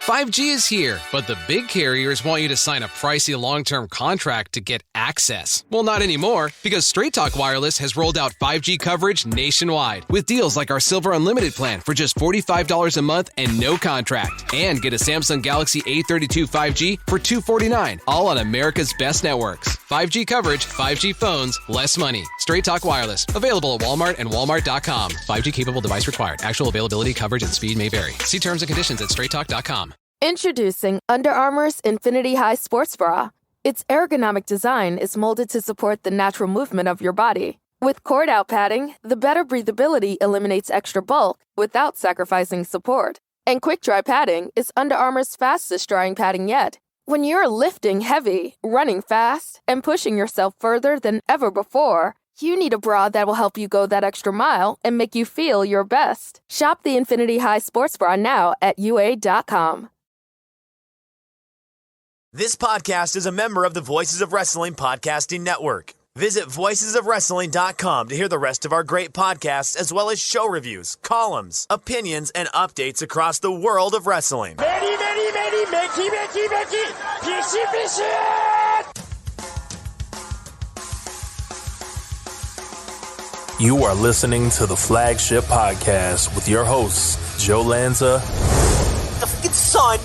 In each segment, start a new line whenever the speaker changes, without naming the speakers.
5G is here, but the big carriers want you to sign a pricey long-term contract to get access. Well, not anymore, because Straight Talk Wireless has rolled out 5G coverage nationwide with deals like our Silver Unlimited plan for just $45 a month and no contract. And get a Samsung Galaxy A32 5G for $249, all on America's best networks. 5G coverage, 5G phones, less money. Straight Talk Wireless. Available at Walmart and Walmart.com. 5G capable device required. Actual availability, coverage, and speed may vary. See terms and conditions at straighttalk.com.
Introducing Under Armour's Infinity High Sports Bra. Its ergonomic design is molded to support the natural movement of your body. With cord-out padding, the better breathability eliminates extra bulk without sacrificing support. And quick-dry padding is Under Armour's fastest-drying padding yet. When you're lifting heavy, running fast, and pushing yourself further than ever before, you need a bra that will help you go that extra mile and make you feel your best. Shop the Infinity High Sports Bra now at UA.com.
This podcast is a member of the Voices of Wrestling Podcasting Network. Visit voicesofwrestling.com to hear the rest of our great podcasts, as well as show reviews, columns, opinions, and updates across the world of wrestling.
Mickey, fishy.
You are listening to the Flagship Podcast with your hosts, Joe Lanza.
The fucking sun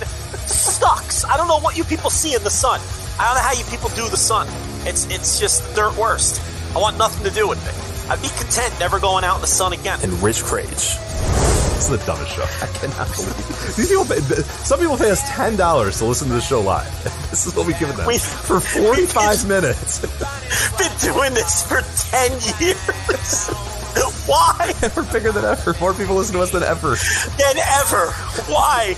sucks. I don't know what you people see in the sun. I don't know how you people do the sun. It's just the dirt worst. I want nothing to do with it. I'd be content never going out in the sun again.
And Rich Crage.
This is the dumbest show. I cannot believe these people. Some people pay us $10 to listen to the show live. This is what we give them for 45 minutes.
Been doing this for 10 years. Why?
We're bigger than ever. More people listen to us than ever.
Why?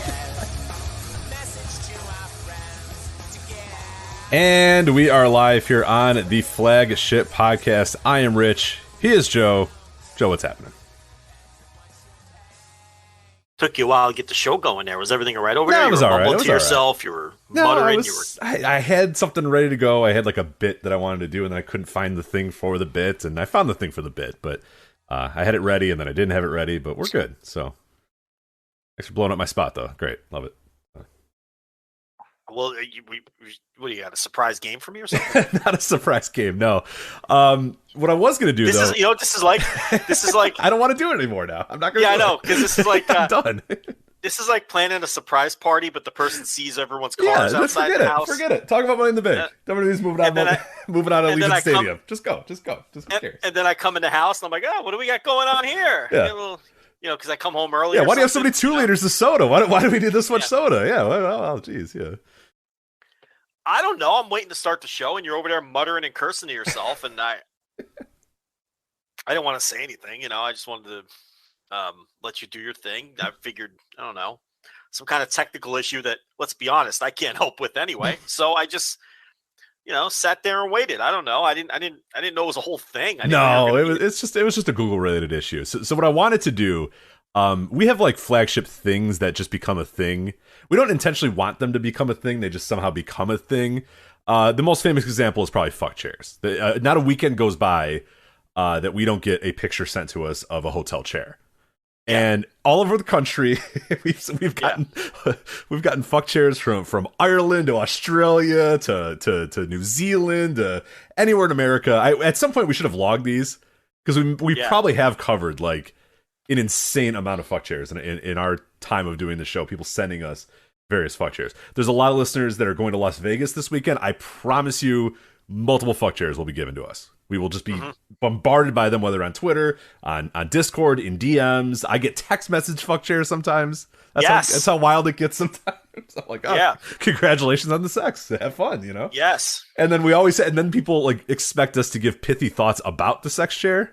And we are live here on the Flagship Podcast. I am Rich. He is Joe. Joe, what's happening?
Took you a while to get the show going there. Was everything all right over there?
It was all right. You were
to yourself. You were muttering.
I had something ready to go. I had like a bit that I wanted to do, and then I couldn't find the thing for the bit, and I found the thing for the bit, but I had it ready, and then I didn't have it ready, but we're good. So, thanks for blowing up my spot, though. Great. Love it.
Well, what do you got? A surprise game for me or something?
Not a surprise game, no. What I was going to do,
this is like
I don't want to do it anymore now. I'm not going to.
Yeah, I know, because this is like
I'm done.
This is like planning a surprise party, but the person sees everyone's cars outside the house.
Forget it. Talk about Money in the Bank. WWE's moving on at Allegiant Stadium. Just go.
And then I come in the house and I'm like, oh, what do we got going on here?
Yeah.
Because I come home early.
Yeah, why do you have so many 2 liters of soda? Why do we do this much soda? Yeah, well, geez, yeah.
I don't know. I'm waiting to start the show, and you're over there muttering and cursing to yourself, and I didn't want to say anything. I just wanted to let you do your thing. I figured, I don't know, some kind of technical issue that, let's be honest, I can't help with anyway. So I just, sat there and waited. I don't know. I didn't know it was a whole thing.
No, it was just a Google related issue. So what I wanted to do, we have like flagship things that just become a thing. We don't intentionally want them to become a thing. They just somehow become a thing. The most famous example is probably fuck chairs. Not a weekend goes by that we don't get a picture sent to us of a hotel chair. And all over the country, we've gotten fuck chairs from Ireland to Australia to New Zealand to anywhere in America. At some point we should have logged these, because we probably have covered like an insane amount of fuck chairs in our time of doing the show. People sending us various fuck chairs. There's a lot of listeners that are going to Las Vegas this weekend. I promise you, multiple fuck chairs will be given to us. We will just be bombarded by them, whether on Twitter, on Discord, in DMs. I get text message fuck chairs sometimes. That's how wild it gets sometimes. I'm like, congratulations on the sex. Have fun,
Yes.
And then we always say, and then people like expect us to give pithy thoughts about the sex chair.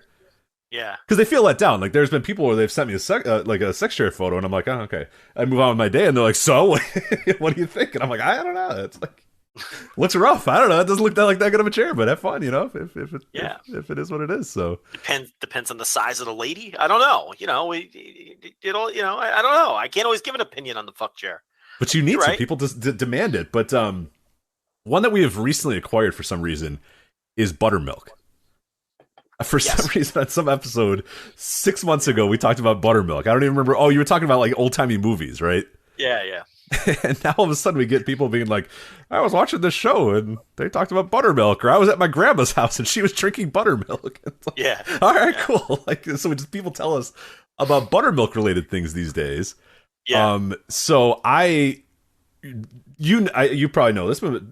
Yeah.
Because they feel let down. Like, there's been people where they've sent me a sex chair photo, and I'm like, oh, okay. I move on with my day, and they're like, so, what do you think? And I'm like, I don't know. It's like, looks rough. I don't know. It doesn't look like that good of a chair, but have fun, if it is what it is. So
depends on the size of the lady. I don't know. I don't know. I can't always give an opinion on the fuck chair.
But you need to. People just demand it. But one that we have recently acquired for some reason is buttermilk. For some reason, on some episode 6 months ago, we talked about buttermilk. I don't even remember. Oh, you were talking about like old timey movies, right?
Yeah.
And now all of a sudden we get people being like, I was watching this show and they talked about buttermilk, or I was at my grandma's house and she was drinking buttermilk. Like,
Yeah.
All right, cool. Like, so just people tell us about buttermilk related things these days.
Yeah.
So you probably know this, but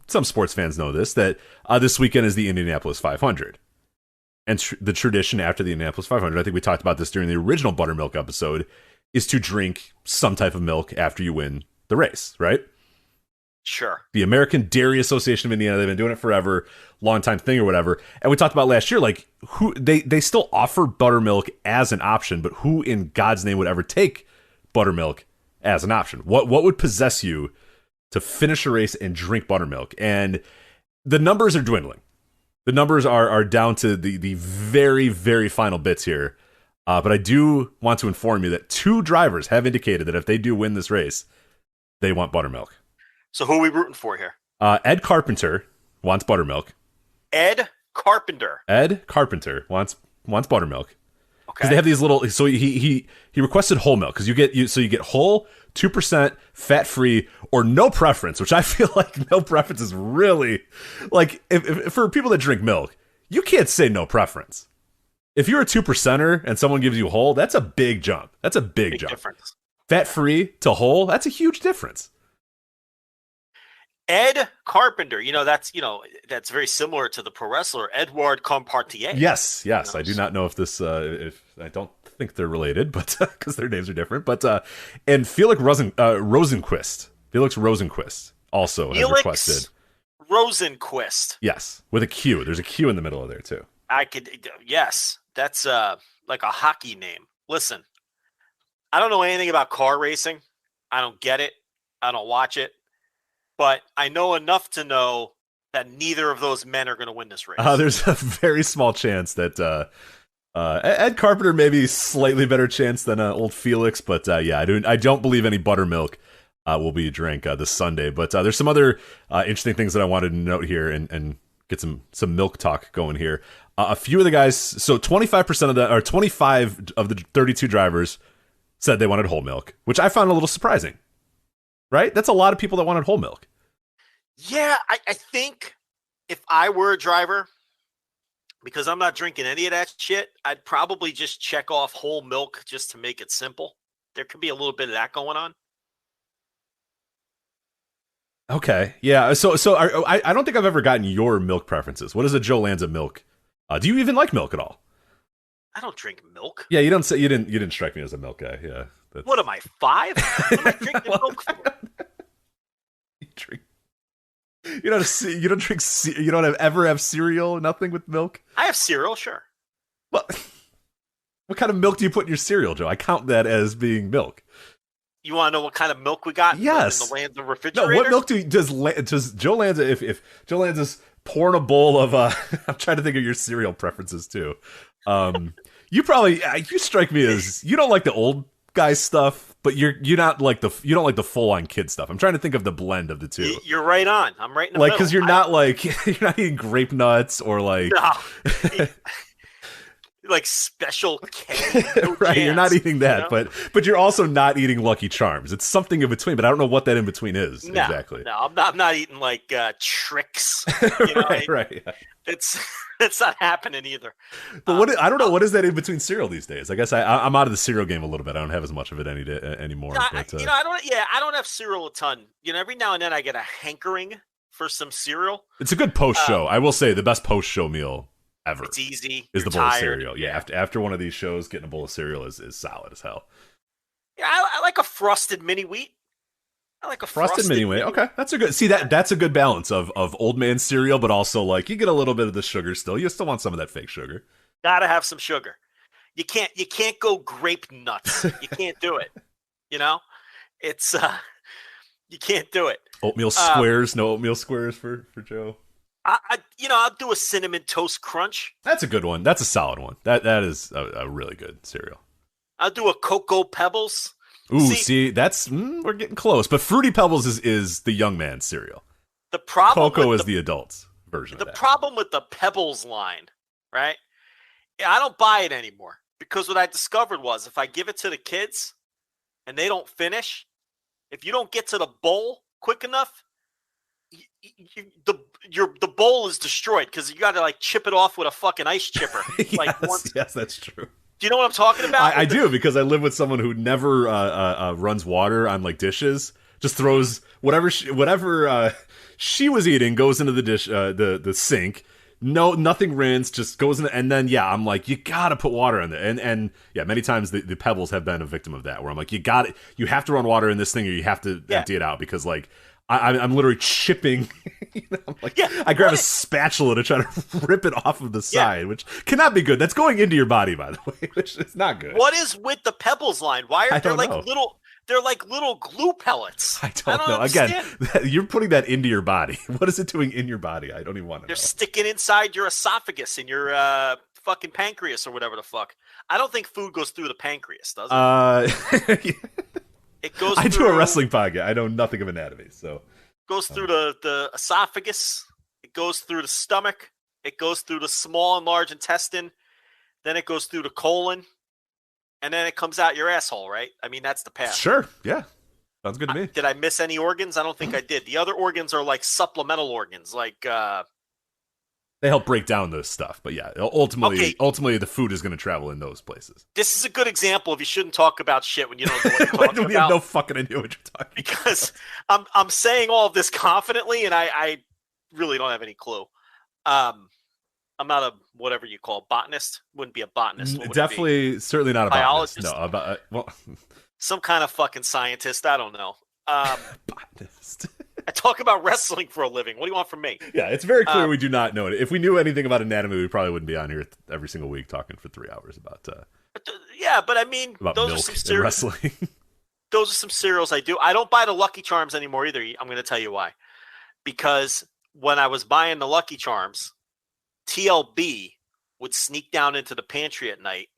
some sports fans know this, that this weekend is the Indianapolis 500. And the tradition after the Indianapolis 500, I think we talked about this during the original buttermilk episode, is to drink some type of milk after you win the race, right?
Sure.
The American Dairy Association of Indiana, they've been doing it forever, long time thing or whatever. And we talked about last year, like, who they still offer buttermilk as an option, but who in God's name would ever take buttermilk as an option? What would possess you to finish a race and drink buttermilk? And the numbers are dwindling. The numbers are down to the very, very final bits here. But I do want to inform you that 2 drivers have indicated that if they do win this race, they want buttermilk.
So who are we rooting for here?
Ed Carpenter wants buttermilk.
Ed Carpenter
wants buttermilk.
Okay.
Because they have these little. So he requested whole milk because you get whole, 2%, fat free, or no preference. Which I feel like no preference is really like if for people that drink milk, you can't say no preference. If you're a 2%er and someone gives you whole, that's a big jump. That's a big jump.
Difference.
Fat free to whole, that's a huge difference.
Ed Carpenter, that's very similar to the pro wrestler Edouard Compartier.
Yes. I do not know if this, if I don't think they're related, but because their names are different. But and Felix Rosenquist also has requested
Rosenquist.
Yes, with a Q. There's a Q in the middle of there too.
Yes, that's like a hockey name. Listen, I don't know anything about car racing. I don't get it. I don't watch it. But I know enough to know that neither of those men are going to win this race.
There's a very small chance that Ed Carpenter maybe slightly better chance than old Felix, but I don't believe any buttermilk will be drank this Sunday. But there's some other interesting things that I wanted to note here and get some milk talk going here. A few of the guys, so 25% of or 25 of the 32 drivers said they wanted whole milk, which I found a little surprising. Right? That's a lot of people that wanted whole milk.
Yeah, I think if I were a driver, because I'm not drinking any of that shit, I'd probably just check off whole milk just to make it simple. There could be a little bit of that going on.
Okay. Yeah. So I don't think I've ever gotten your milk preferences. What is a Joe Lanza milk? Do you even like milk at all?
I don't drink milk.
Yeah, you didn't strike me as a milk guy. Yeah.
What am I, 5? What am I drinking milk for?
You don't ever have cereal, nothing with milk?
I have cereal, sure.
What kind of milk do you put in your cereal, Joe? I count that as being milk.
You want to know what kind of milk we got?
Yes.
In the Lanza refrigerator?
No, what milk does Joe Lanza, if Joe Lanza's pouring a bowl of, I'm trying to think of your cereal preferences too. You strike me as, you don't like the old guy stuff, but you don't like the full on kid stuff. I'm trying to think of the blend of the two.
You're right on. I'm right in the middle.
Because you're not eating grape nuts or like
no. Like Special K. No
right,
chance,
you're not eating that, but you're also not eating Lucky Charms. It's something in between, but I don't know what that in between is exactly.
No, I'm not eating like Tricks.
Right. Yeah.
It's not happening either.
But I don't know, what is that in between cereal these days? I guess I'm out of the cereal game a little bit. I don't have as much of it anymore.
I don't have cereal a ton. Every now and then I get a hankering for some cereal.
It's a good post show. I will say the best post show meal ever.
It's easy.
Is the bowl
tired.
of cereal. Yeah, after one of these shows, getting a bowl of cereal is solid as hell.
Yeah, I like a frosted mini wheat. I like a
frosted mini wheat. Okay, that's a good. See that's a good balance of old man cereal, but also like you get a little bit of the sugar still. You still want some of that fake sugar.
Gotta have some sugar. You can't go grape nuts. You can't do it. It's you can't do it.
Oatmeal squares. No oatmeal squares for Joe.
I'll do a cinnamon toast crunch.
That's a good one. That's a solid one. That is a really good cereal.
I'll do a Cocoa Pebbles.
Ooh, see that's we're getting close. But Fruity Pebbles is the young man's cereal.
The problem
Cocoa is the adult's version.
The problem with the Pebbles line, right? I don't buy it anymore because what I discovered was if I give it to the kids and they don't finish, If you don't get to the bowl quick enough, the bowl is destroyed because you got to like chip it off with a fucking ice chipper.
Yes, that's true.
Do you know what I'm talking about?
I do, because I live with someone who never runs water on like dishes. Just throws whatever she was eating goes into the dish, the sink. No, nothing rinsed, just goes in, and then I'm like, you gotta put water in there, and many times the Pebbles have been a victim of that, where I'm like, you have to run water in this thing, or you have to empty it out, because like I'm literally chipping. I'm like, I grab a spatula to try to rip it off of the side, which cannot be good. That's going into your body, by the way, which is not good.
What is with the Pebbles line? Why are there like little? They're like little glue pellets.
I don't know.
Understand.
Again, you're putting that into your body. What is it doing in your body? I don't even want to know.
They're sticking inside your esophagus and your fucking pancreas or whatever the fuck. I don't think food goes through the pancreas, does it? It goes.
I do a wrestling podcast. I know nothing of anatomy, so
it goes through the esophagus. It goes through the stomach. It goes through the small and large intestine. Then it goes through the colon. And then it comes out your asshole, right? I mean, that's the path.
Sure. Yeah. Sounds good to me.
Did I miss any organs? I don't think I did. The other organs are like supplemental organs. Like
they help break down this stuff. But yeah, ultimately the food is going to travel in those places.
This is a good example of you shouldn't talk about shit when you don't know what you're talking about.
We have no fucking idea what you're talking
because about. I'm saying all of this confidently, and I really don't have any clue. I'm not a whatever you call botanist. Wouldn't be a botanist.
Definitely, certainly not a
biologist.
Botanist. No,
some kind of fucking scientist. I don't know.
Botanist.
I talk about wrestling for a living. What do you want from me?
Yeah, it's very clear we do not know it. If we knew anything about anatomy, we probably wouldn't be on here every single week talking for 3 hours about.
But I mean,
about
those
milk
are some cereals.
Wrestling.
Those are some cereals I do. I don't buy the Lucky Charms anymore either. I'm going to tell you why. Because when I was buying the Lucky Charms, TLB would sneak down into the pantry at night,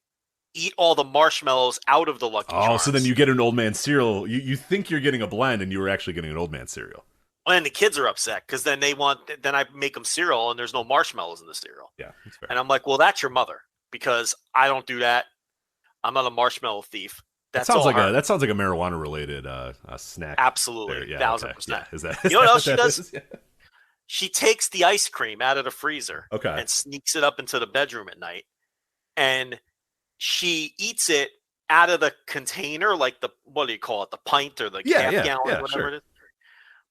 eat all the marshmallows out of the Lucky Charms.
Oh, so then you get an old man cereal. You think you're getting a blend, and you were actually getting an old man cereal.
And the kids are upset because then I make them cereal, and there's no marshmallows in the cereal.
Yeah, that's fair.
And I'm like, well, that's your mother, because I don't do that. I'm not a marshmallow thief. That sounds like
a marijuana related snack.
Absolutely,
there.
1,000%.
Yeah, is that?
You know what else she does? Yeah. She takes the ice cream out of the freezer and sneaks it up into the bedroom at night. And she eats it out of the container, like what do you call it? The pint or the half gallon, whatever it is.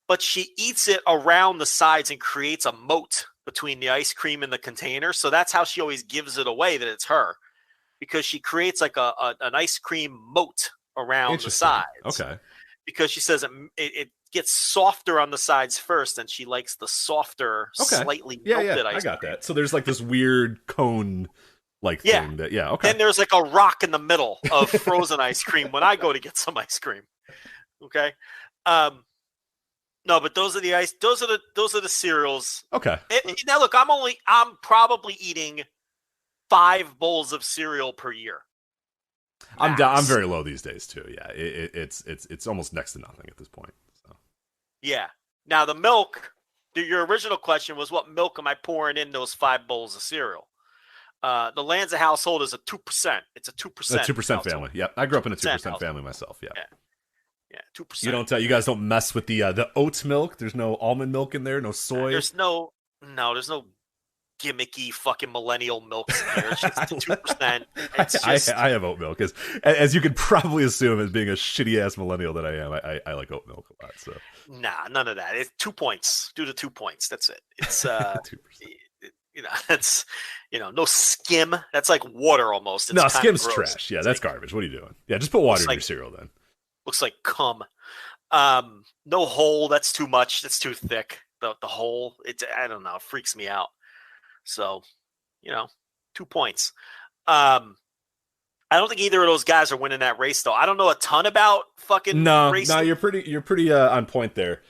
But she eats it around the sides and creates a moat between the ice cream and the container. So that's how she always gives it away that it's her, because she creates like an ice cream moat around the sides.
Okay.
Because she says it gets softer on the sides first, and she likes the softer, slightly melted ice cream.
I got that. So there's like this weird cone thing that, okay.
Then there's like a rock in the middle of frozen ice cream when I go to get some ice cream. Okay. No, but those are the cereals.
Okay.
Now look, I'm probably eating 5 bowls of cereal per year.
I'm very low these days too. Yeah, it's almost next to nothing at this point. So.
Yeah. Now the milk. Your original question was, what milk am I pouring in those 5 bowls of cereal? The Lanza household is a 2%. It's a 2%.
A 2% family. Yeah, I grew up in a 2% family myself. Yeah.
2%.
You guys don't mess with the oat milk. There's no almond milk in there. No soy.
There's no gimmicky fucking millennial milk in there. It's just 2%.
I have oat milk, as you could probably assume, as being a shitty ass millennial that I am. I like oat milk a lot. So
nah, none of that. It's 2 points. Do the 2 points. That's it. It's 2%. That's no skim. That's like water almost. It's
skim's trash. Yeah, that's garbage. What are you doing? Yeah, just put water in your cereal then.
Looks like cum. No whole. That's too much. That's too thick. The whole. I don't know. It freaks me out. So, 2 points. I don't think either of those guys are winning that race, though. I don't know a ton about fucking racing.
No, you're pretty on point there.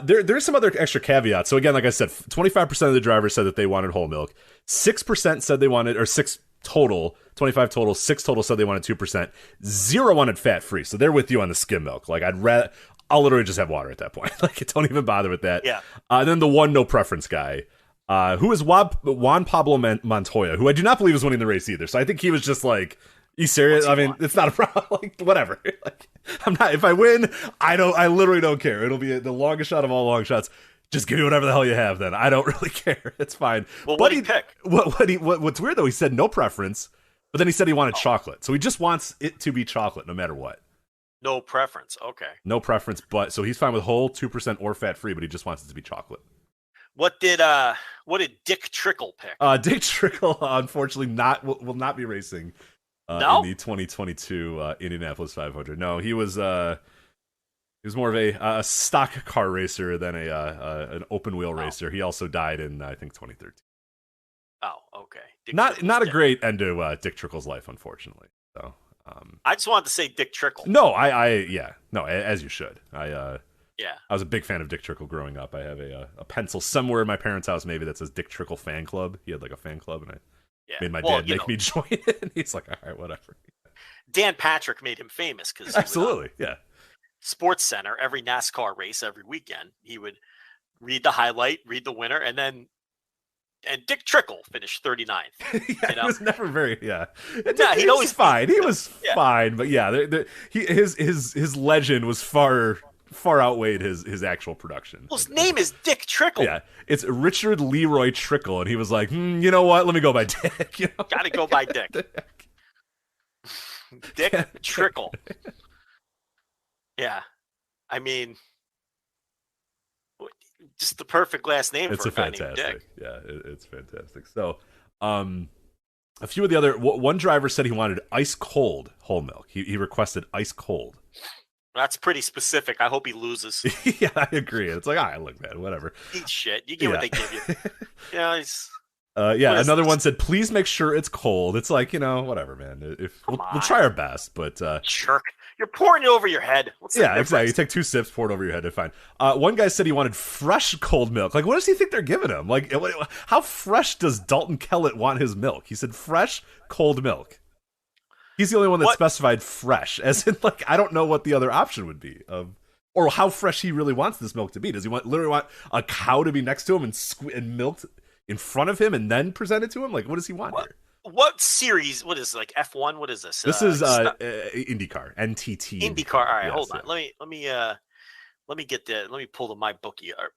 There's some other extra caveats. So again, like I said, 25% of the drivers said that they wanted whole milk. 6% said they wanted, or 6 total, 25 total, 6 total said they wanted 2%. 0 wanted fat free. So they're with you on the skim milk. Like I'll literally just have water at that point. Like don't even bother with that.
Yeah.
And then the one no preference guy. Who is Juan Pablo Montoya, who I do not believe is winning the race either. So I think he was just like, You serious? I mean, it's not a problem. Like, whatever. Like, I'm not. If I win, I literally don't care. It'll be the longest shot of all long shots. Just give me whatever the hell you have. Then I don't really care. It's fine.
Well, what did he pick?
What's weird though? He said no preference, but then he said he wanted chocolate. So he just wants it to be chocolate, no matter what.
No preference. Okay.
No preference, but so he's fine with whole 2% or fat free, but he just wants it to be chocolate.
What did Dick Trickle pick?
Dick Trickle, unfortunately, will not be racing.
No?
In the 2022 Indianapolis 500. No, he was more of a stock car racer than an open wheel racer. He also died in I think 2013.
Oh, okay.
Not a great end to Dick Trickle's life, unfortunately. So
I just wanted to say Dick Trickle.
No, as you should. I
I
was a big fan of Dick Trickle growing up. I have a pencil somewhere in my parents' house maybe that says Dick Trickle fan club. He had like a fan club, and I made my dad make me join it, and he's like, all right, whatever.
Dan Patrick made him famous because
absolutely, yeah.
Sports Center, every NASCAR race every weekend, he would read the highlight, read the winner, and Dick Trickle finished 39th.
He was never very
he always
fine. He was fine, but his legend was far outweighed his actual production.
Well, his name is Dick Trickle.
Yeah, it's Richard Leroy Trickle, and he was like, you know what? Let me go by Dick. You know?
Gotta go by Dick. Dick Trickle. Yeah, I mean, just the perfect last name for a guy named Dick.
Yeah, it's fantastic. So, a few of the other one driver said he wanted ice cold whole milk. He requested ice cold.
That's pretty specific. I hope he loses.
Yeah, I agree. It's like, all right, look, man, whatever.
Eat shit. You get what they give you. He's...
another one said, please make sure it's cold. It's like, whatever, man. We'll try our best, but...
Jerk. You're pouring it over your head.
Exactly. You take 2 sips, pour it over your head, it's fine. One guy said he wanted fresh cold milk. Like, what does he think they're giving him? Like, how fresh does Dalton Kellett want his milk? He said fresh cold milk. He's the only one that specified fresh, as in, like, I don't know what the other option would be, or how fresh he really wants this milk to be. Does he literally want a cow to be next to him and milked in front of him and then present it to him? Like, what does he want here?
What series? What is like F1? What is this?
This is IndyCar, NTT.
IndyCar. All right, hold on. Let me get that. Let me pull my bookie up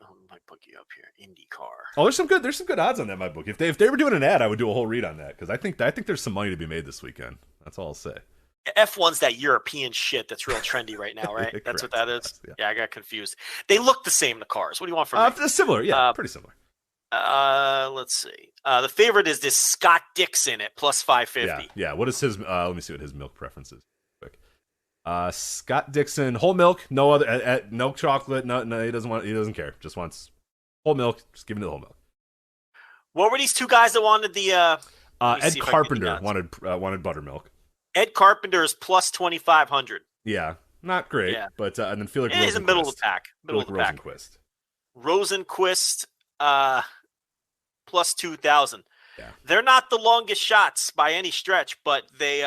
here. IndyCar.
Oh, there's some good odds on that my book. If they were doing an ad, I would do a whole read on that because I think there's some money to be made this weekend. That's all I'll say.
F1's that European shit that's real trendy right now, right? That's what that is. Yeah, I got confused. They look the same, the cars. What do you want from me?
Similar, yeah, pretty similar.
Let's see. The favorite is this Scott Dixon at plus 550.
Yeah. What is his? Let me see what his milk preference is. Quick. Scott Dixon, whole milk, no other, no chocolate. No, he doesn't care. Just wants whole milk. Just give him the whole milk.
What were these two guys that wanted the?
Ed Carpenter wanted buttermilk.
Ed Carpenter is plus 2,500.
Yeah, not great. Yeah. But and then Felix.
He's in the middle of the pack. Rosenquist. Plus 2,000. Yeah. They're not the longest shots by any stretch, but they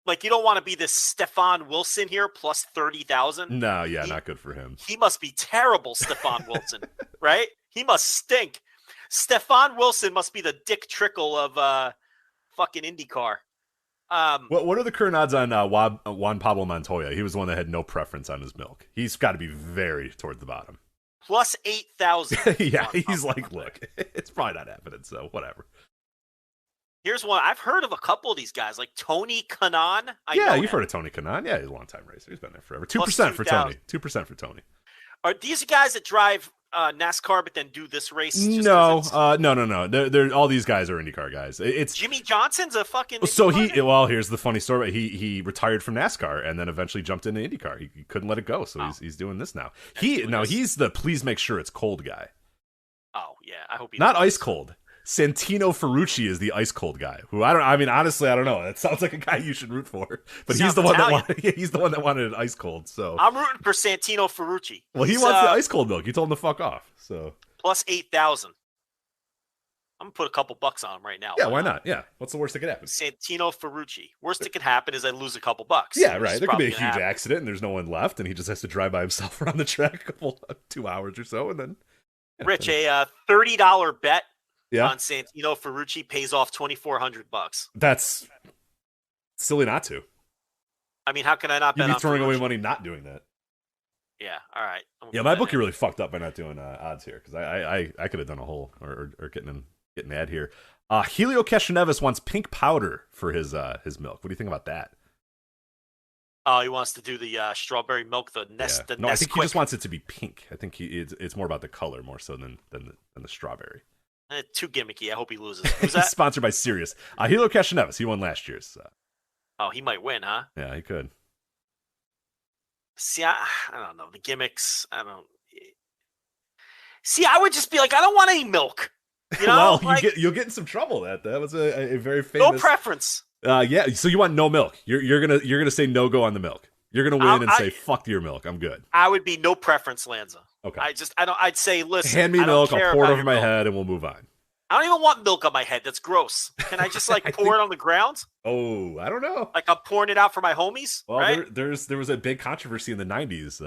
like you don't want to be this Stefan Wilson here plus 30,000.
No, yeah, not good for him.
He must be terrible, Stefan Wilson, right? He must stink. Stefan Wilson must be the Dick Trickle of fucking IndyCar.
What are the current odds on Juan Pablo Montoya? He was the one that had no preference on his milk. He's got to be very toward the bottom.
Plus 8,000.
Yeah, he's like, look, it's probably not happening, so whatever.
Here's one. I've heard of a couple of these guys, like Tony Kanaan.
You've heard of Tony Kanaan. Yeah, he's a long-time racer. He's been there forever. 2% for Tony. 2% for Tony.
Are these guys that drive NASCAR but then do this race?
No. They're all these guys are IndyCar guys. It's
Jimmy Johnson's a fucking.
So here's the funny story. He retired from NASCAR and then eventually jumped into IndyCar. He couldn't let it go, so he's doing this now. He's the please make sure it's cold guy.
Oh yeah, I hope
not ice cold. Santino Ferrucci is the ice cold guy. Who honestly I don't know. That sounds like a guy you should root for. But he's the one that wanted it ice cold. So
I'm rooting for Santino Ferrucci.
Well, he wants the ice cold milk. You told him to fuck off. So
plus 8,000. I'm gonna put a couple bucks on him right now.
Yeah, why not? Yeah. What's the worst that could happen?
Santino Ferrucci. Worst that could happen is I lose a couple bucks.
Yeah, right. There could be a huge accident and there's no one left and he just has to drive by himself around the track a couple 2 hours or so and then
Rich, a $30 bet on Santino Ferrucci pays off $2,400.
That's silly not to.
I mean, how can I not bet
You'd be
on
throwing away
Ferrucci?
money not doing that.
Yeah, all right.
Yeah, my bookie really fucked up by not doing odds here because I could have done a whole or getting an ad here. Helio Castroneves wants pink powder for his milk. What do you think about that?
Oh, he wants to do the strawberry milk, the Nest.
Yeah.
The
no,
Nest
I think
quick.
he just wants it to be pink. I think it's more about the color more so than the strawberry.
Too gimmicky. I hope he loses. Who's that?
Sponsored by Sirius. Helio Castroneves. He won last year's.
Oh, he might win, huh?
Yeah, he could.
See, I don't know the gimmicks. I don't. See, I would just be like, I don't want any milk. You know,
well,
like,
you'll get in some trouble. That was a very famous.
no preference.
Yeah. So you want no milk? You're gonna say no go on the milk. You're gonna win and say fuck your milk. I'm good.
I would be no preference, Lanza.
Okay.
I'd say, listen.
Hand me
I don't
milk.
care
I'll pour it
about
over
your
my
milk.
head and we'll move on.
I don't even want milk on my head. That's gross. Can I just like pour it on the ground?
Oh, I don't know.
Like I'm pouring it out for my homies,
Well,
right?
there was a big controversy in the '90s.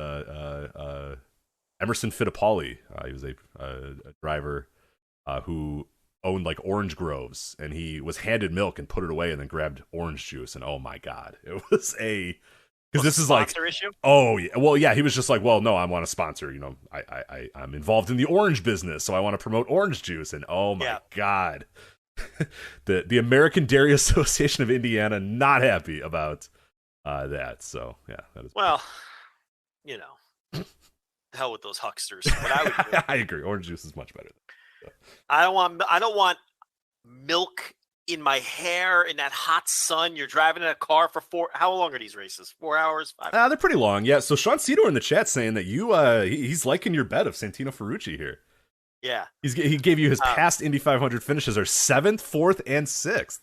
Emerson Fittipaldi, he was a driver who owned like orange groves, and he was handed milk and put it away, and then grabbed orange juice, and oh my god, it was because this is like
issue?
Oh yeah, well yeah, he was just like, well no, I want to sponsor, you know, I'm involved in the orange business, so I want to promote orange juice, and oh my god. the American Dairy Association of Indiana not happy about that. So yeah, that is
well, you know, hell with those hucksters. What I would do,
I agree. Orange juice is much better.
I don't want milk in my hair in that hot sun. You're driving in a car for how long are these races? 4 hours? 5 hours?
They're pretty long. Yeah. So Sean Cedar in the chat saying that he's liking your bet of Santino Ferrucci here.
Yeah.
He gave you his past Indy 500 finishes are 7th, 4th, and 6th.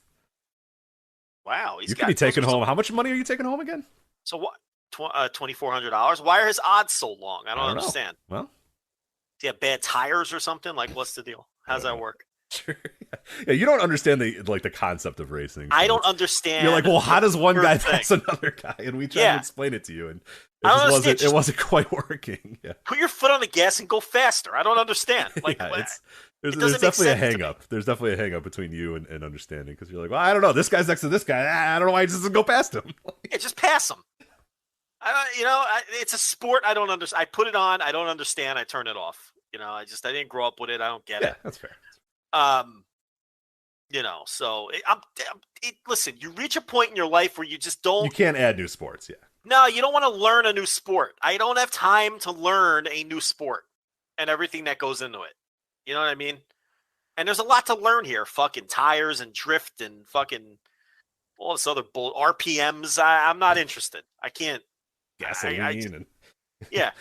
Wow.
You could be taking home. How much money are you taking home again?
So what? $2,400. Why are his odds so long? I don't understand.
Well,
do you have bad tires or something? Like, what's the deal? How's that work?
Sure. Yeah, you don't understand the concept of racing. So
I don't understand.
You're like, well, how does one guy pass another guy? And we try to explain it to you, and it wasn't quite working. Yeah.
Put your foot on the gas and go faster. I don't understand. Like,
there's definitely a hang up. There's definitely a hang up between you and understanding, because you're like, well, I don't know. This guy's next to this guy. I don't know why he just doesn't go past him.
Yeah, just pass him. It's a sport. I don't understand. I put it on. I don't understand. I turn it off. I didn't grow up with it. I don't get it.
Yeah, that's fair.
So listen, you reach a point in your life where you just don't.
You can't add new sports. Yeah.
No, you don't want to learn a new sport. I don't have time to learn a new sport and everything that goes into it. You know what I mean? And there's a lot to learn here. Fucking tires and drift and fucking all this other bull RPMs. I'm not interested. I can't.
Gasoline.
Yeah.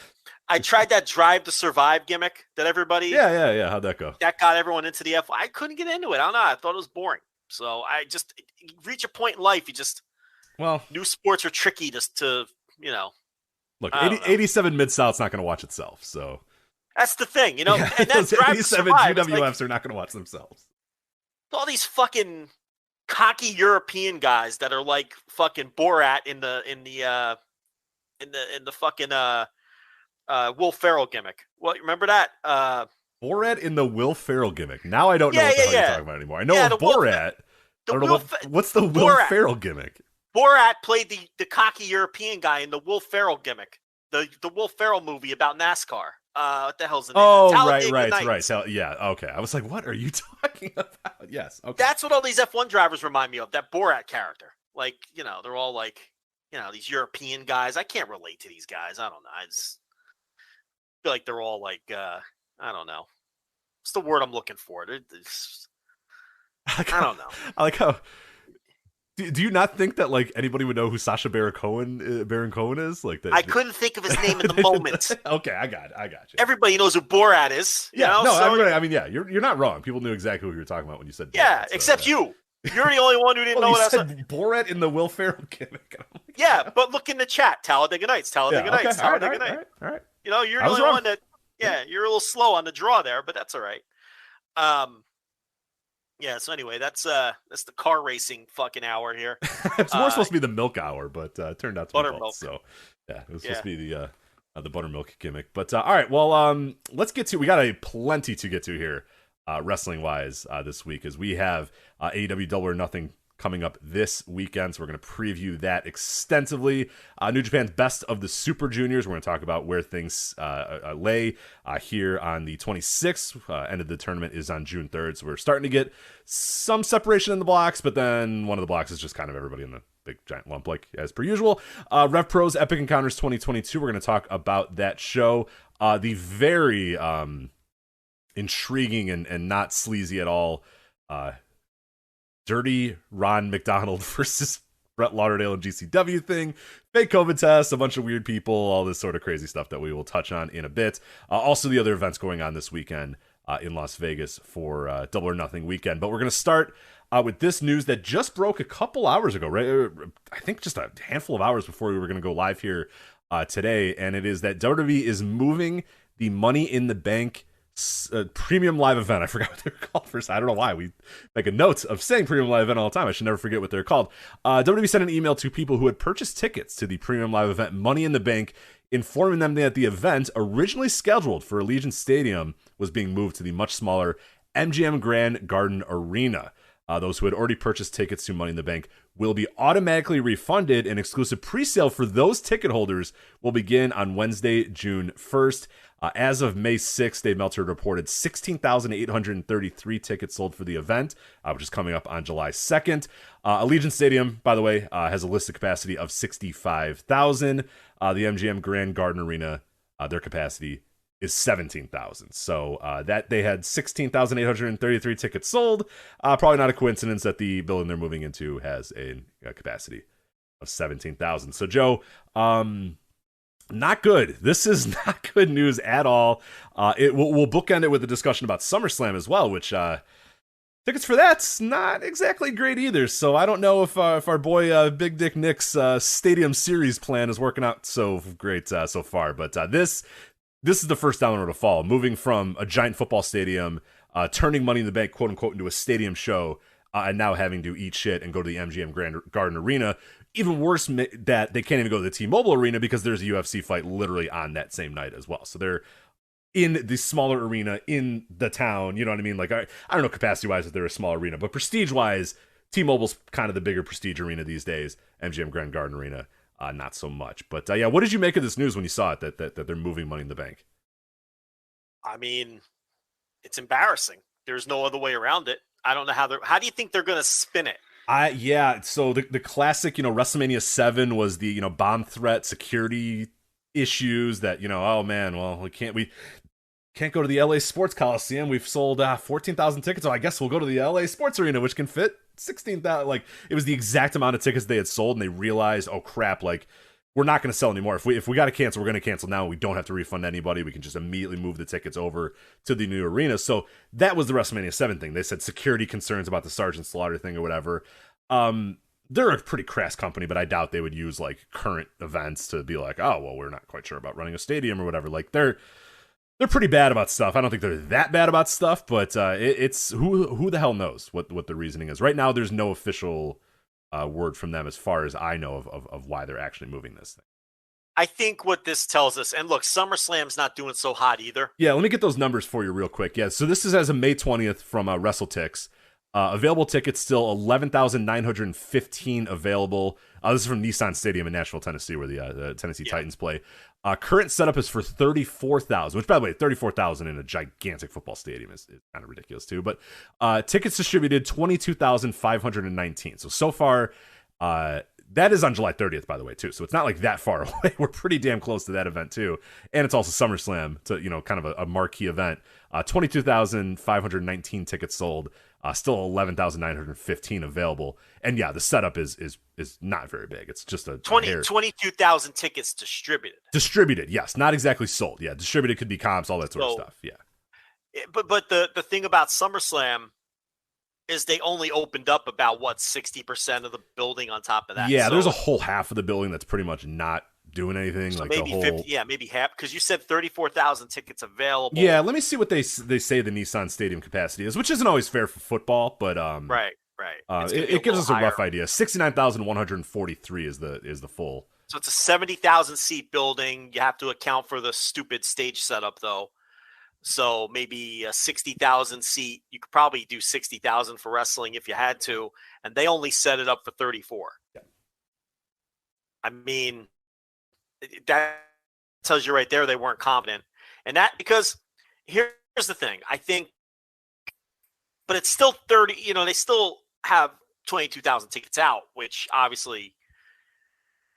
I tried that Drive to Survive gimmick that everybody.
Yeah. How'd that go?
That got everyone into the F1. I couldn't get into it. I don't know. I thought it was boring. So you reach a point in life. New sports are tricky to
Look, 87 Mid-South's not going to watch itself. So
that's the thing, And that's
87 GWFs are not going to watch themselves.
All these fucking cocky European guys that are like fucking Borat in the fucking Will Ferrell gimmick. Well, remember that?
Borat in the Will Ferrell gimmick. Now I don't know what the hell you're talking about anymore. I know of Borat. What's the Will Ferrell gimmick?
Borat played the cocky European guy in the Will Ferrell gimmick. The Will Ferrell movie about NASCAR. What the hell's the name?
Oh, right. Yeah, okay. I was like, what are you talking about? Yes, okay.
That's what all these F1 drivers remind me of, that Borat character. Like, they're all like, these European guys. I can't relate to these guys. I don't know. I just feel like they're all like, I don't know. What's the word I'm looking for? I don't know.
I like how. Do you not think that like anybody would know who Sacha Baron Cohen is? Like that.
I couldn't think of his name in the moment.
Okay, I got you.
Everybody knows who Borat is.
Everybody. I mean, yeah, you're not wrong. People knew exactly who you were talking about when you said. Borat,
yeah, except you. You're the only one who didn't know what I said.
Borat in the Will Ferrell gimmick.
Yeah, but look in the chat. Talladega Nights.
All right.
You're the only one that. Yeah, you're a little slow on the draw there, but that's all right. Yeah. So anyway, that's the car racing fucking hour here.
It's more supposed to be the milk hour, but it turned out to be
buttermilk.
So yeah, it was supposed to be the buttermilk gimmick. But all right, well, let's get to. We got plenty to get to here, wrestling wise, this week, as we have AEW Double or Nothing coming up this weekend, so we're going to preview that extensively. New Japan's Best of the Super Juniors. We're going to talk about where things lay here on the 26th. End of the tournament is on June 3rd, so we're starting to get some separation in the blocks, but then one of the blocks is just kind of everybody in the big giant lump, like as per usual. RevPro's Epic Encounters 2022. We're going to talk about that show. The very intriguing and not sleazy at all Dirty Ron McDonald versus Brett Lauderdale and GCW thing, fake COVID tests, a bunch of weird people, all this sort of crazy stuff that we will touch on in a bit. Also, the other events going on this weekend in Las Vegas for Double or Nothing weekend. But we're going to start with this news that just broke a couple hours ago, right? I think just a handful of hours before we were going to go live here today. And it is that WWE is moving the Money in the Bank premium live event. I forgot what they're called first. I don't know why we make a note of saying premium live event all the time. I should never forget what they're called. WWE sent an email to people who had purchased tickets to the premium live event Money in the Bank, informing them that the event, originally scheduled for Allegiant Stadium, was being moved to the much smaller MGM Grand Garden Arena. Those who had already purchased tickets to Money in the Bank will be automatically refunded. An exclusive pre-sale for those ticket holders will begin on Wednesday, June 1st. As of May 6th, Dave Meltzer reported 16,833 tickets sold for the event, which is coming up on July 2nd. Allegiant Stadium, by the way, has a listed capacity of 65,000. The MGM Grand Garden Arena, their capacity is 17,000. So that they had 16,833 tickets sold. Probably not a coincidence that the building they're moving into has a capacity of 17,000. So Joe, not good. This is not good news at all. We'll bookend it with a discussion about SummerSlam as well, which tickets for that's not exactly great either. So I don't know if our boy Big Dick Nick's Stadium Series plan is working out so great so far. But this is the first domino to fall, moving from a giant football stadium, turning Money in the Bank, quote unquote, into a stadium show, and now having to eat shit and go to the MGM Grand Garden Arena. Even worse, that they can't even go to the T-Mobile Arena because there's a UFC fight literally on that same night as well. So they're in the smaller arena in the town. You know what I mean? Like, I don't know capacity-wise if they're a small arena, but prestige-wise, T-Mobile's kind of the bigger prestige arena these days. MGM Grand Garden Arena, not so much. But yeah, what did you make of this news when you saw it, that they're moving Money in the Bank?
I mean, it's embarrassing. There's no other way around it. I don't know how do you think they're going to spin it?
So the classic, WrestleMania 7 was the, bomb threat, security issues that, oh man, well, we can't go to the LA Sports Coliseum. We've sold 14,000 tickets. So I guess we'll go to the LA Sports Arena, which can fit 16,000. Like, it was the exact amount of tickets they had sold, and they realized, oh crap, like, we're not going to sell anymore. If we got to cancel, we're going to cancel now. We don't have to refund anybody. We can just immediately move the tickets over to the new arena. So that was the WrestleMania 7 thing. They said security concerns about the Sergeant Slaughter thing or whatever. They're a pretty crass company, but I doubt they would use like current events to be like, oh, well, we're not quite sure about running a stadium or whatever. Like they're pretty bad about stuff. I don't think they're that bad about stuff, but it's who the hell knows what the reasoning is. Right now, there's no official word from them as far as I know of why they're actually moving this thing.
I think what this tells us, and look, SummerSlam's not doing so hot either.
Yeah, let me get those numbers for you real quick. Yeah, so this is as of May 20th from WrestleTix. Available tickets still 11,915 available. This is from Nissan Stadium in Nashville, Tennessee, where the Tennessee Titans play. Current setup is for 34,000, which, by the way, 34,000 in a gigantic football stadium is kind of ridiculous too. But tickets distributed 22,519. So far, that is on July 30th, by the way, too. So it's not like that far away. We're pretty damn close to that event too, and it's also SummerSlam, to kind of a marquee event. 22,519 tickets sold. Still 11,915 available, and yeah, the setup is not very big. It's just a
22,000 tickets distributed.
Distributed, yes, not exactly sold. Yeah, distributed could be comps, all that sort of stuff. Yeah,
but the thing about SummerSlam is they only opened up about 60% of the building on top of that.
Yeah, so there's a whole half of the building that's pretty much not doing anything. So like
maybe
the whole
50, maybe half, because you said 34,000 tickets available.
Yeah, let me see what they say the Nissan Stadium capacity is, which isn't always fair for football, but
right.
It gives us a rough idea. 69,143 is the full.
So it's a 70,000 seat building. You have to account for the stupid stage setup though. So maybe a 60,000 seat. You could probably do 60,000 for wrestling if you had to, and they only set it up for 34.
Yeah.
I mean, that tells you right there they weren't confident. And that, because here's the thing, I think, but it's still 30, they still have 22,000 tickets out, which obviously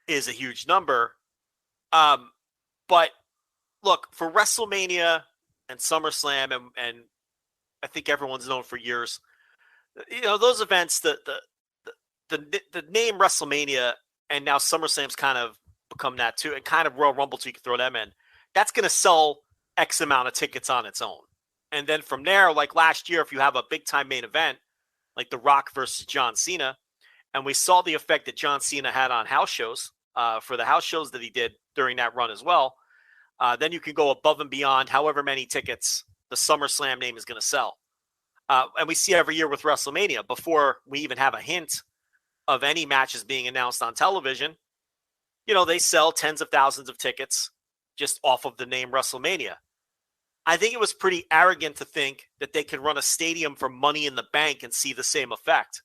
is a huge number. But look, for WrestleMania and SummerSlam, and I think everyone's known for years, those events, the name WrestleMania and now SummerSlam's kind of become that too, and kind of Royal Rumble too, you can throw them in. That's going to sell X amount of tickets on its own. And then from there, like last year, if you have a big time main event, like The Rock versus John Cena, and we saw the effect that John Cena had on house shows, for the house shows that he did during that run as well, then you can go above and beyond however many tickets the SummerSlam name is going to sell. And we see every year with WrestleMania, before we even have a hint of any matches being announced on television, they sell tens of thousands of tickets just off of the name WrestleMania. I think it was pretty arrogant to think that they could run a stadium for Money in the Bank and see the same effect.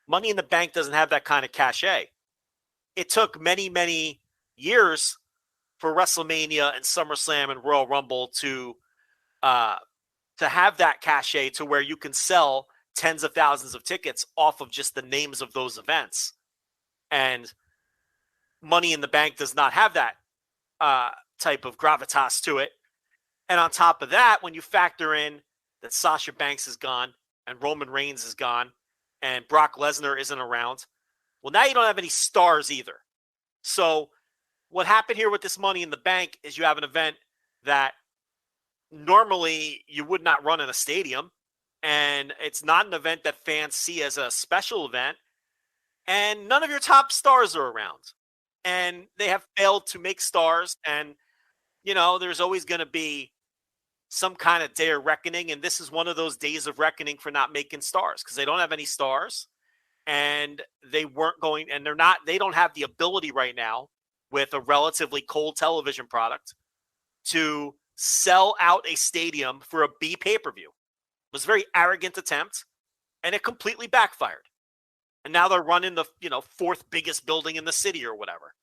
Money in the Bank doesn't have that kind of cachet. It took many, many years for WrestleMania and SummerSlam and Royal Rumble to have that cachet to where you can sell tens of thousands of tickets off of just the names of those events. And Money in the Bank does not have that type of gravitas to it. And on top of that, when you factor in that Sasha Banks is gone and Roman Reigns is gone and Brock Lesnar isn't around, well, now you don't have any stars either. So what happened here with this Money in the Bank is you have an event that normally you would not run in a stadium, and it's not an event that fans see as a special event, and none of your top stars are around. And they have failed to make stars, and, there's always going to be some kind of day of reckoning, and this is one of those days of reckoning for not making stars, because they don't have any stars, and they don't have the ability right now with a relatively cold television product to sell out a stadium for a B pay-per-view. It was a very arrogant attempt, and it completely backfired. And now they're running the, fourth biggest building in the city or whatever.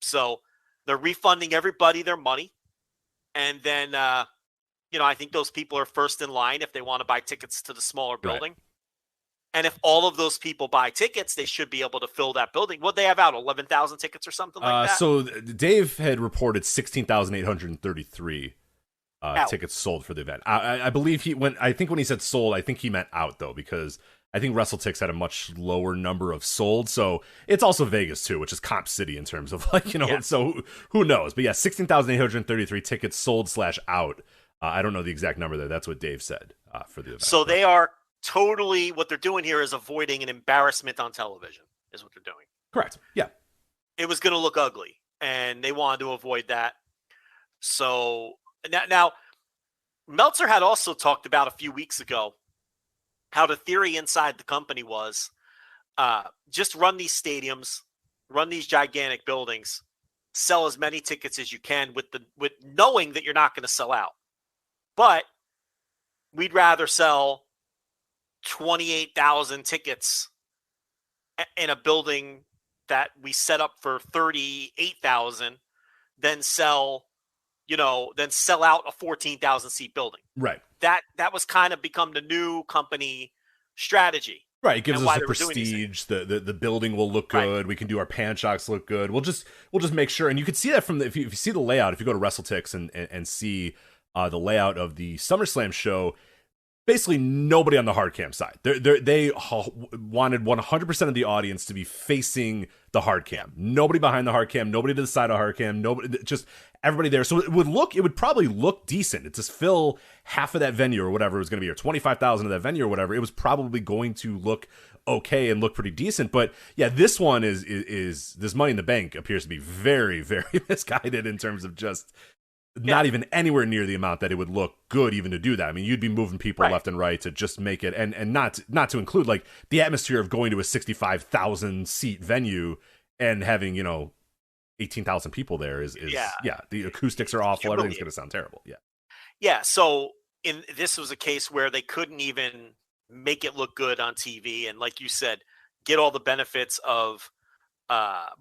So they're refunding everybody their money. And then, I think those people are first in line if they want to buy tickets to the smaller building. Right. And if all of those people buy tickets, they should be able to fill that building. What they have out, 11,000 tickets or something like that?
So Dave had reported 16,833 tickets sold for the event. I believe when he said sold, I think he meant out, though, because I think WrestleTix had a much lower number of sold. So it's also Vegas, too, which is Comp City in terms of, so who knows? But yeah, 16,833 tickets sold / out. I don't know the exact number there. That's what Dave said for the event.
So they are totally, what they're doing here is avoiding an embarrassment on television, is what they're doing.
Correct. Yeah.
It was going to look ugly, and they wanted to avoid that. So now Meltzer had also talked about a few weeks ago how the theory inside the company was just run these stadiums, run these gigantic buildings, sell as many tickets as you can with knowing that you're not going to sell out. But we'd rather sell 28,000 tickets in a building that we set up for 38,000 than sell out a 14,000 seat building.
Right.
That was kind of become the new company strategy.
Right. It gives us the prestige. The building will look good. Right. We can do our pan shocks look good. We'll just make sure. And you can see that from if you see the layout, if you go to WrestleTix and see the layout of the SummerSlam show, basically nobody on the hard cam side. They wanted 100% of the audience to be facing the hard cam. Nobody behind the hard cam, nobody to the side of hard cam, nobody, just everybody there. So it would probably look decent. It just fill half of that venue or whatever it was going to be, or 25,000 of that venue or whatever. It was probably going to look okay and look pretty decent. But yeah, this one is this Money in the Bank appears to be very, very misguided in terms of just not even anywhere near the amount that it would look good even to do that. I mean, you'd be moving people left and right to just make it, and not to include like the atmosphere of going to a 65,000 seat venue and having 18,000 people there is the acoustics are awful. Everything's going to sound terrible.
Yeah, so this was a case where they couldn't even make it look good on TV, and like you said, get all the benefits of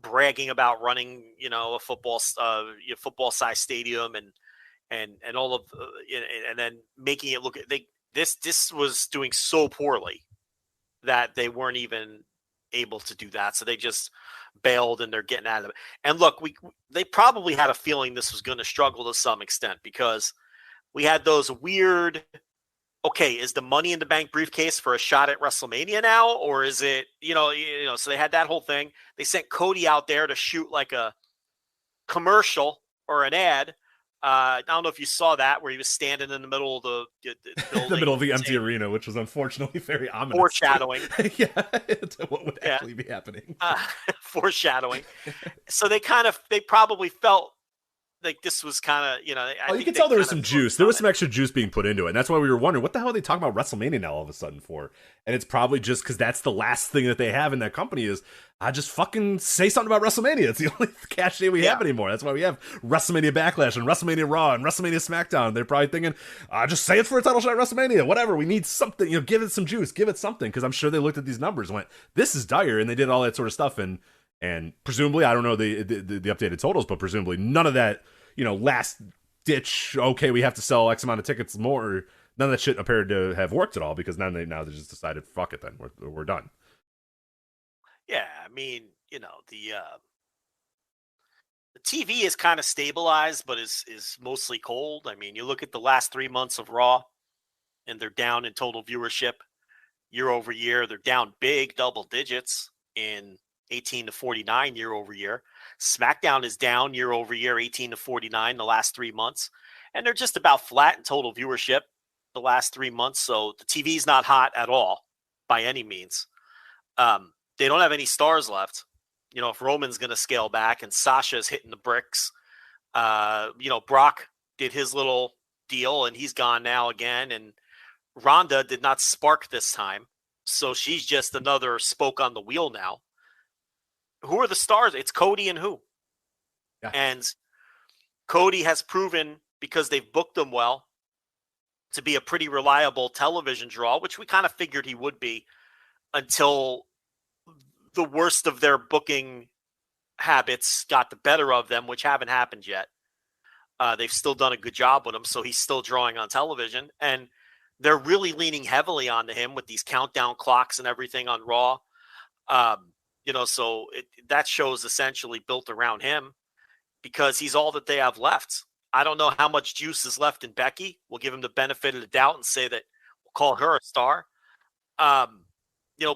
bragging about running, a football size stadium and all of, and then making it look. This was doing so poorly that they weren't even able to do that, so they just bailed and they're getting out of it. And look, they probably had a feeling this was going to struggle to some extent because we had those weird. Okay, is the Money in the Bank briefcase for a shot at WrestleMania now, or is it, so they had that whole thing. They sent Cody out there to shoot like a commercial or an ad. I don't know if you saw that, where he was standing in the middle of the building.
The middle of the empty arena, which was unfortunately very ominous.
Foreshadowing.
Yeah, to what would actually be happening.
Foreshadowing. So they probably felt like this was kind of,
you can tell there was some juice. There was some extra juice being put into it. And that's why we were wondering, what the hell are they talking about WrestleMania now all of a sudden for? And it's probably just because that's the last thing that they have in that company is, just fucking say something about WrestleMania. It's the only cachet we have anymore. That's why we have WrestleMania Backlash and WrestleMania Raw and WrestleMania SmackDown. They're probably thinking, just say it's for a title shot at WrestleMania. Whatever. We need something. Give it some juice. Give it something. Because I'm sure they looked at these numbers and went, this is dire. And they did all that sort of stuff. And presumably, I don't know the updated totals, but presumably none of that, last ditch, okay, we have to sell X amount of tickets more. None of that shit appeared to have worked at all because now they just decided, fuck it then. We're done.
Yeah, I mean, the TV is kind of stabilized, but is mostly cold. I mean, you look at the last 3 months of Raw, and they're down in total viewership year over year. They're down big double digits in 18 to 49 year over year. SmackDown is down year over year, 18 to 49 the last 3 months. And they're just about flat in total viewership the last 3 months. So the TV's not hot at all by any means. They don't have any stars left. If Roman's going to scale back and Sasha's hitting the bricks, Brock did his little deal and he's gone now again. And Ronda did not spark this time. So she's just another spoke on the wheel now. Who are the stars? It's Cody and who? Yeah. And Cody has proven, because they've booked him well, to be a pretty reliable television draw, which we kind of figured he would be until the worst of their booking habits got the better of them, which haven't happened yet. They've still done a good job with him, so he's still drawing on television. And they're really leaning heavily onto him with these countdown clocks and everything on Raw. So that show's essentially built around him because he's all that they have left. I don't know how much juice is left in Becky. We'll give him the benefit of the doubt and say that we'll call her a star.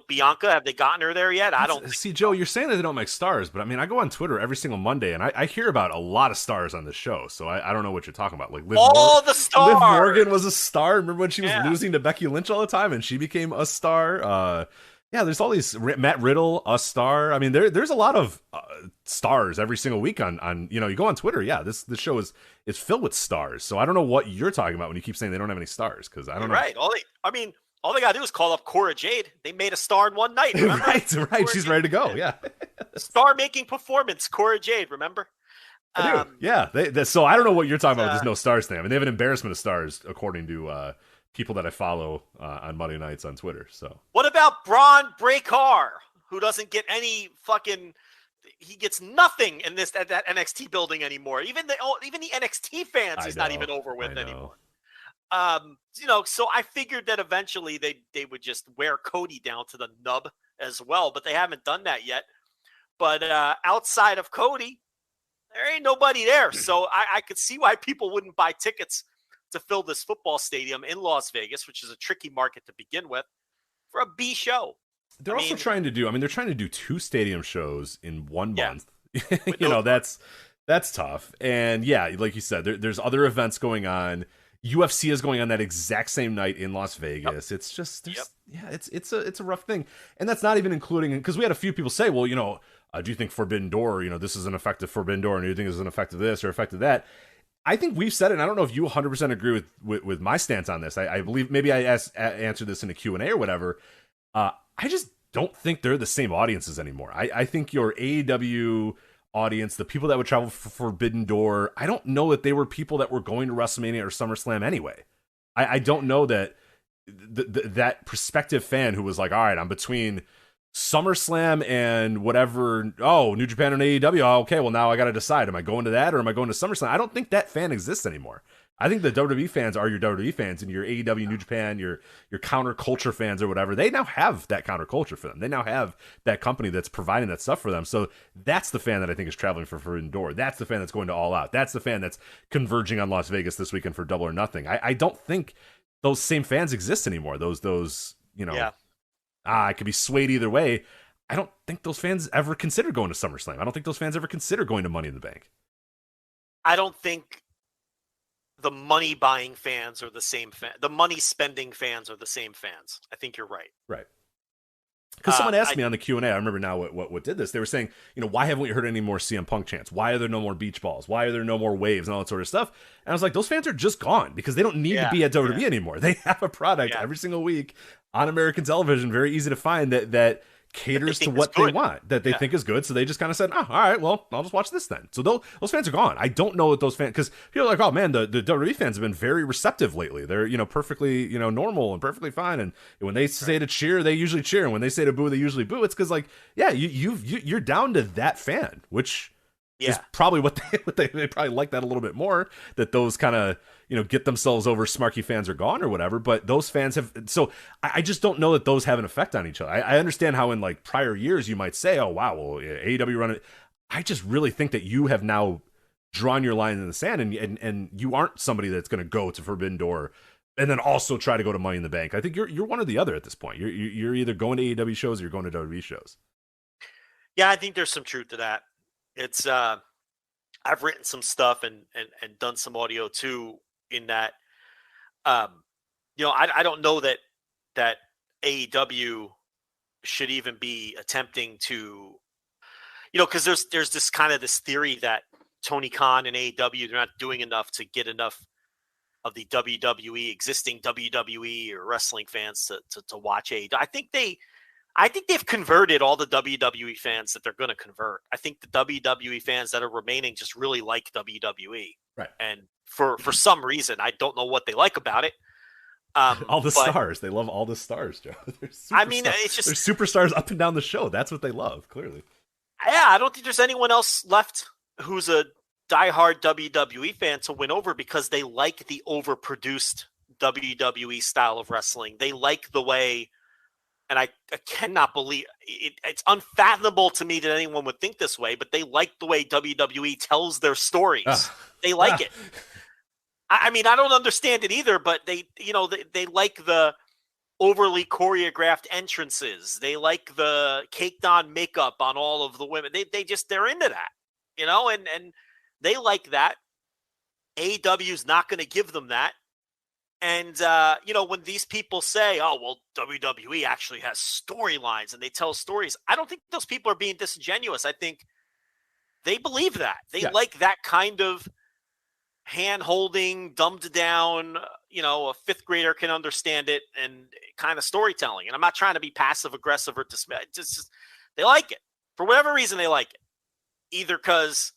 Bianca, have they gotten her there yet? I don't
see. Joe, you're saying that they don't make stars, but I mean, I go on Twitter every single Monday and I hear about a lot of stars on this show. So I don't know what you're talking about. Like
the stars.
Liv Morgan was a star. Remember when she was losing to Becky Lynch all the time and she became a star? Yeah, there's all these Matt Riddle, a star. I mean, there's a lot of stars every single week on you go on Twitter. Yeah, this show is filled with stars. So I don't know what you're talking about when you keep saying they don't have any stars because I don't know.
Right. All they got to do is call up Cora Jade. They made a star in one night. Remember?
Right. She's ready to go. Yeah.
Star-making performance, Cora Jade. Remember?
I do. Yeah. So I don't know what you're talking about with this no stars thing. I mean, they have an embarrassment of stars according to people that I follow on Monday nights on Twitter. So what
about Braun Breaker, who doesn't get any he gets nothing in that NXT building anymore. Even the NXT fans he's not even over with anymore. So I figured that eventually they would just wear Cody down to the nub as well, but they haven't done that yet. But outside of Cody, there ain't nobody there. So I could see why people wouldn't buy tickets to fill this football stadium in Las Vegas, which is a tricky market to begin with, for a B show.
They're also trying to do 2 stadium shows in 1 month. That's tough. And yeah, like you said, there's other events going on. UFC is going on that exact same night in Las Vegas. Yep. It's just, it's a rough thing. And that's not even including, because we had a few people say, well, do you think Forbidden Door, this is an effective Forbidden Door, and do you think this is an effective this or effective that? I think we've said it, and I don't know if you 100% agree with my stance on this. I believe maybe I answered this in a Q&A or whatever. I just don't think they're the same audiences anymore. I think your AEW audience, the people that would travel for Forbidden Door, I don't know that they were people that were going to WrestleMania or SummerSlam anyway. I don't know that that prospective fan who was like, all right, I'm between SummerSlam and whatever, New Japan and AEW, okay, well now I got to decide, am I going to that or am I going to SummerSlam? I don't think that fan exists anymore. I think the WWE fans are your WWE fans, and your AEW, New Japan, your counterculture fans or whatever. They now have that counterculture for them. They now have that company that's providing that stuff for them. So that's the fan that I think is traveling for Forbidden Door. That's the fan that's going to All Out. That's the fan that's converging on Las Vegas this weekend for Double or Nothing. I don't think those same fans exist anymore. I could be swayed either way. I don't think those fans ever consider going to SummerSlam. I don't think those fans ever consider going to Money in the Bank.
I don't think the money buying fans are the same the money spending fans are the same fans. I think you're right.
Right. Because someone asked me on the Q&A, I remember now what did this. They were saying, why haven't we heard any more CM Punk chants? Why are there no more beach balls? Why are there no more waves and all that sort of stuff? And I was like, those fans are just gone because they don't need to be at WWE anymore. They have a product every single week on American television, very easy to find that caters to what they want, that they think is good. So they just kind of said, all right, well, I'll just watch this then. So those fans are gone. I don't know what those fans, because people are like, oh man, the WWE fans have been very receptive lately. They're, perfectly, normal and perfectly fine. And when they say to cheer, they usually cheer. And when they say to boo, they usually boo. It's because you're down to that fan, which is probably what they probably like that a little bit more, that those kind of, get themselves over smarky fans are gone or whatever. But those fans have, so I just don't know that those have an effect on each other. I understand how in like prior years you might say, oh wow, well AEW run it. I just really think that you have now drawn your line in the sand, and you aren't somebody that's going to go to Forbidden Door and then also try to go to Money in the Bank. I think you're one or the other at this point. You're either going to AEW shows or you're going to WWE shows. Yeah,
I think there's some truth to that. It's I've written some stuff and done some audio too, in that I don't know that AEW should even be attempting to, because there's this kind of this theory that Tony Khan and AEW, they're not doing enough to get enough of the existing WWE or wrestling fans to watch AEW. I think they've converted all the WWE fans that they're going to convert. I think the WWE fans that are remaining just really like WWE.
Right.
And for some reason, I don't know what they like about it.
All the stars. They love all the stars, Joe.
It's just...
There's superstars up and down the show. That's what they love, clearly.
Yeah, I don't think there's anyone else left who's a diehard WWE fan to win over, because they like the overproduced WWE style of wrestling. They like the way... And I cannot believe it. It's unfathomable to me that anyone would think this way, but they like the way WWE tells their stories. They like it. I mean, I don't understand it either, but they like the overly choreographed entrances. They like the caked on makeup on all of the women. They're into that, and they like that. AEW's not going to give them that. And, when these people say, oh, well, WWE actually has storylines and they tell stories, I don't think those people are being disingenuous. I think they believe that. They like that kind of hand-holding, dumbed-down, a fifth grader can understand it, and kind of storytelling. And I'm not trying to be passive-aggressive or dismiss. Just they like it. For whatever reason, they like it. Either because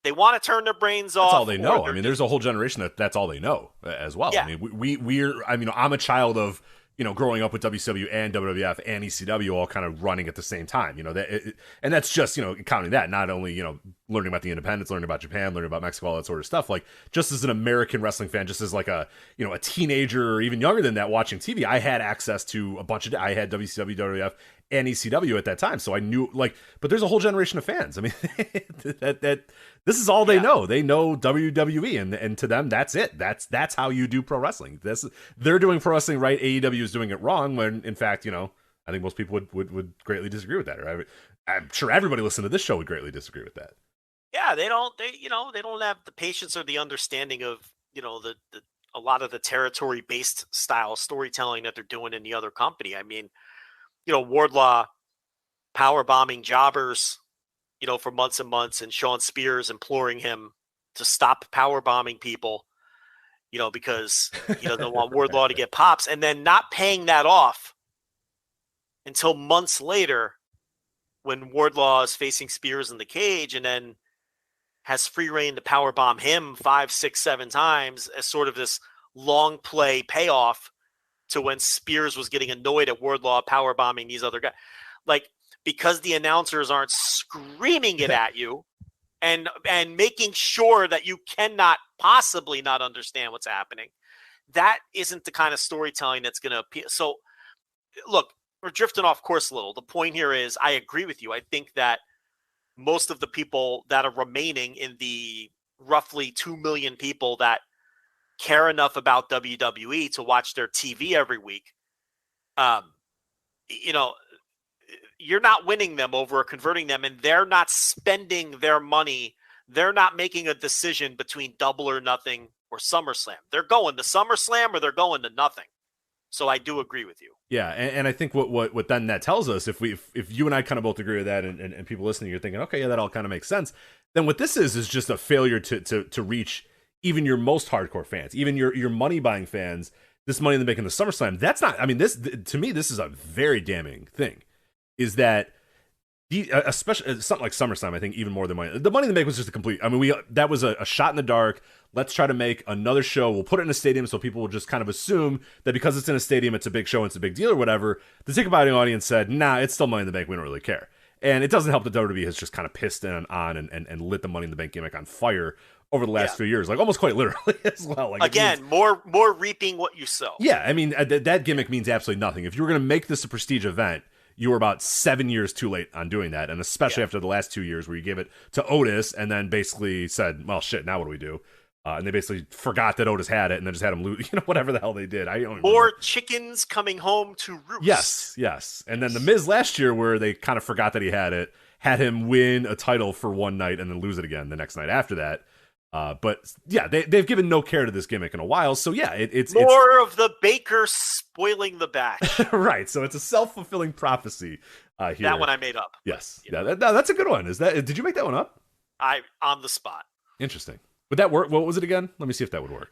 they want to turn their brains off.
That's all they know. I mean, there's a whole generation that's all they know as well.
Yeah.
I mean, I'm a child of, growing up with WCW and WWF and ECW all kind of running at the same time, and that's just, counting that, not only, learning about the independents, learning about Japan, learning about Mexico, all that sort of stuff. Like, just as an American wrestling fan, just as like a teenager or even younger than that watching TV, I had access to I had WCW, WWF, and ECW at that time. So I knew, but there's a whole generation of fans. I mean, that this is all they know. They know WWE, and to them, that's it. That's how you do pro wrestling. They're doing pro wrestling right. AEW is doing it wrong, when in fact, I think most people would greatly disagree with that. Or I'm sure everybody listening to this show would greatly disagree with that.
Yeah, they don't have the patience or the understanding of, a lot of the territory-based style storytelling that they're doing in the other company. I mean, Wardlaw power bombing jobbers, for months and months, and Sean Spears imploring him to stop power bombing people, because he doesn't want Wardlaw to get pops, and then not paying that off until months later when Wardlaw is facing Spears in the cage, and then has free reign to powerbomb him 5, 6, 7 times as sort of this long play payoff to when Spears was getting annoyed at Wardlaw powerbombing these other guys. Like, because the announcers aren't screaming it at you and making sure that you cannot possibly not understand what's happening, that isn't the kind of storytelling that's going to appeal. So, look, we're drifting off course a little. The point here is, I agree with you. I think that most of the people that are remaining in the roughly 2 million people that care enough about WWE to watch their TV every week, you're not winning them over or converting them, and they're not spending their money. They're not making a decision between Double or Nothing or SummerSlam. They're going to SummerSlam or they're going to nothing. So I do agree with you.
Yeah, and I think what then that tells us, if you and I kind of both agree with that, and people listening, you're thinking, okay, yeah, that all kind of makes sense. Then what this is just a failure to reach even your most hardcore fans, even your money buying fans. This Money in the Bank in the SummerSlam, that's not. I mean, this to me, this is a very damning thing. Is that especially something like SummerSlam? I think even more than the Money in the Bank was just a complete. I mean, that was a shot in the dark. Let's try to make another show. We'll put it in a stadium so people will just kind of assume that because it's in a stadium, it's a big show, and it's a big deal or whatever. The ticket buying audience said, nah, it's still Money in the Bank. We don't really care. And it doesn't help that WWE has just kind of pissed on and lit the Money in the Bank gimmick on fire over the last few years, like almost quite literally as well. Like,
again, more reaping what you sow.
Yeah, I mean, that gimmick means absolutely nothing. If you were going to make this a prestige event, you were about 7 years too late on doing that, and especially after the last 2 years where you gave it to Otis and then basically said, well, shit, now what do we do? And they basically forgot that Otis had it and then just had him lose, whatever the hell they did. I don't
More
remember.
chickens coming home to roost.
Yes. And then The Miz last year, where they kind of forgot that he had it, had him win a title for one night and then lose it again the next night after that. But yeah, they've given no care to this gimmick in a while. So yeah, it's
more of the baker spoiling the batch.
Right. So it's a self-fulfilling prophecy here.
That one I made up.
Yes. Yeah, that's a good one. Did you make that one up?
On the spot.
Interesting. Would that work? What was it again? Let me see if that would work.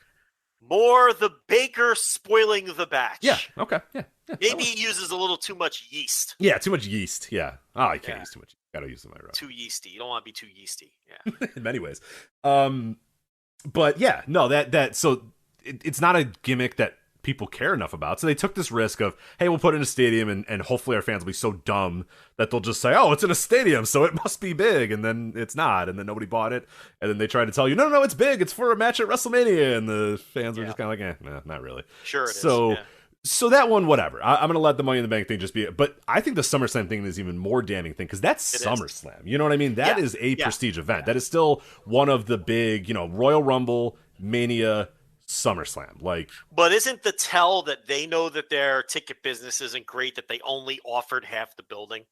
More the baker spoiling the batch.
Yeah. Okay. Yeah.
Maybe he uses a little too much yeast.
Yeah. Too much yeast. Yeah. Oh, you can't use too much. Gotta use the right.
Too yeasty. You don't want to be too yeasty. Yeah.
In many ways. But yeah, no, so it's not a gimmick that people care enough about. So they took this risk of, hey, we'll put it in a stadium and hopefully our fans will be so dumb that they'll just say, oh, it's in a stadium, so it must be big. And then it's not. And then nobody bought it. And then they try to tell you, no, it's big. It's for a match at WrestleMania. And the fans are just kind of like, nah, not really.
Sure it is.
So that one, whatever. I'm going to let the Money in the Bank thing just be it. But I think the SummerSlam thing is even more damning thing because that's SummerSlam. You know what I mean? That is a prestige event. That is still one of the big, Royal Rumble, Mania, SummerSlam.
But isn't the tell that they know that their ticket business isn't great that they only offered half the building?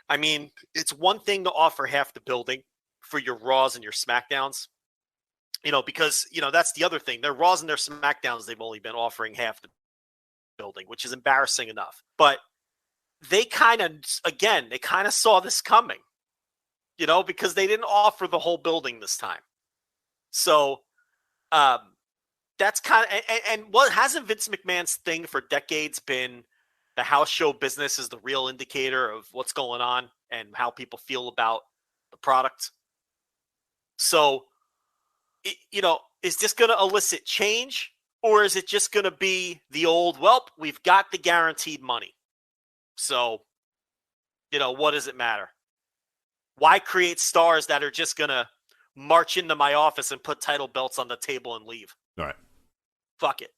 I mean, it's one thing to offer half the building for your Raws and your SmackDowns. Because, that's the other thing. Their Raws and their SmackDowns, they've only been offering half the building, which is embarrassing enough. But they kind of saw this coming, because they didn't offer the whole building this time. So that's kind of, and what hasn't Vince McMahon's thing for decades been the house show business is the real indicator of what's going on and how people feel about the product. So, is this going to elicit change? Or is it just going to be the old, we've got the guaranteed money. So, what does it matter? Why create stars that are just going to march into my office and put title belts on the table and leave?
All right.
Fuck it.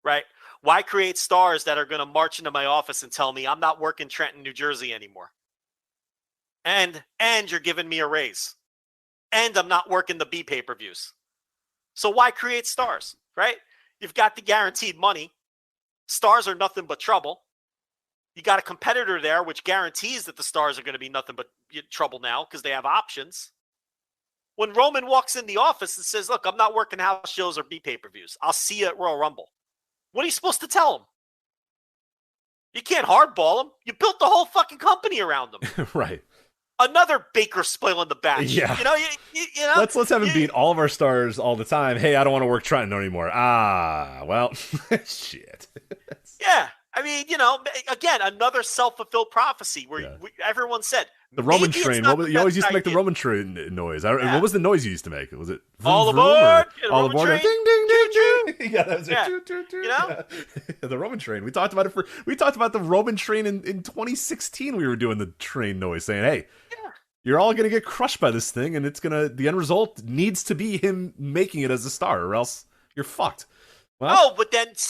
Right? Why create stars that are going to march into my office and tell me I'm not working Trenton, New Jersey anymore? And you're giving me a raise. And I'm not working the B pay-per-views. So why create stars, right? You've got the guaranteed money. Stars are nothing but trouble. You got a competitor there, which guarantees that the stars are going to be nothing but trouble now because they have options. When Roman walks in the office and says, look, I'm not working house shows or B pay-per-views. I'll see you at Royal Rumble. What are you supposed to tell him? You can't hardball him. You built the whole fucking company around him.
Right.
Another baker spoiling the batch.
Yeah.
You know.
Let's have him beat all of our stars all the time. Hey, I don't want to work Trenton anymore. Well, shit.
Yeah. I mean, again, another self-fulfilled prophecy where everyone said
the Roman
maybe
train. You always used to make the Roman train noise. What was the noise you used to make? Was it vroom,
all
vroom,
aboard?
All aboard!
Train?
Ding ding ding ding! Yeah, that was
yeah.
it. The Roman train. We talked about it we talked about the Roman train in 2016. We were doing the train noise, saying, "Hey, you're all gonna get crushed by this thing, and the end result needs to be him making it as a star, or else you're fucked."
Well, but that's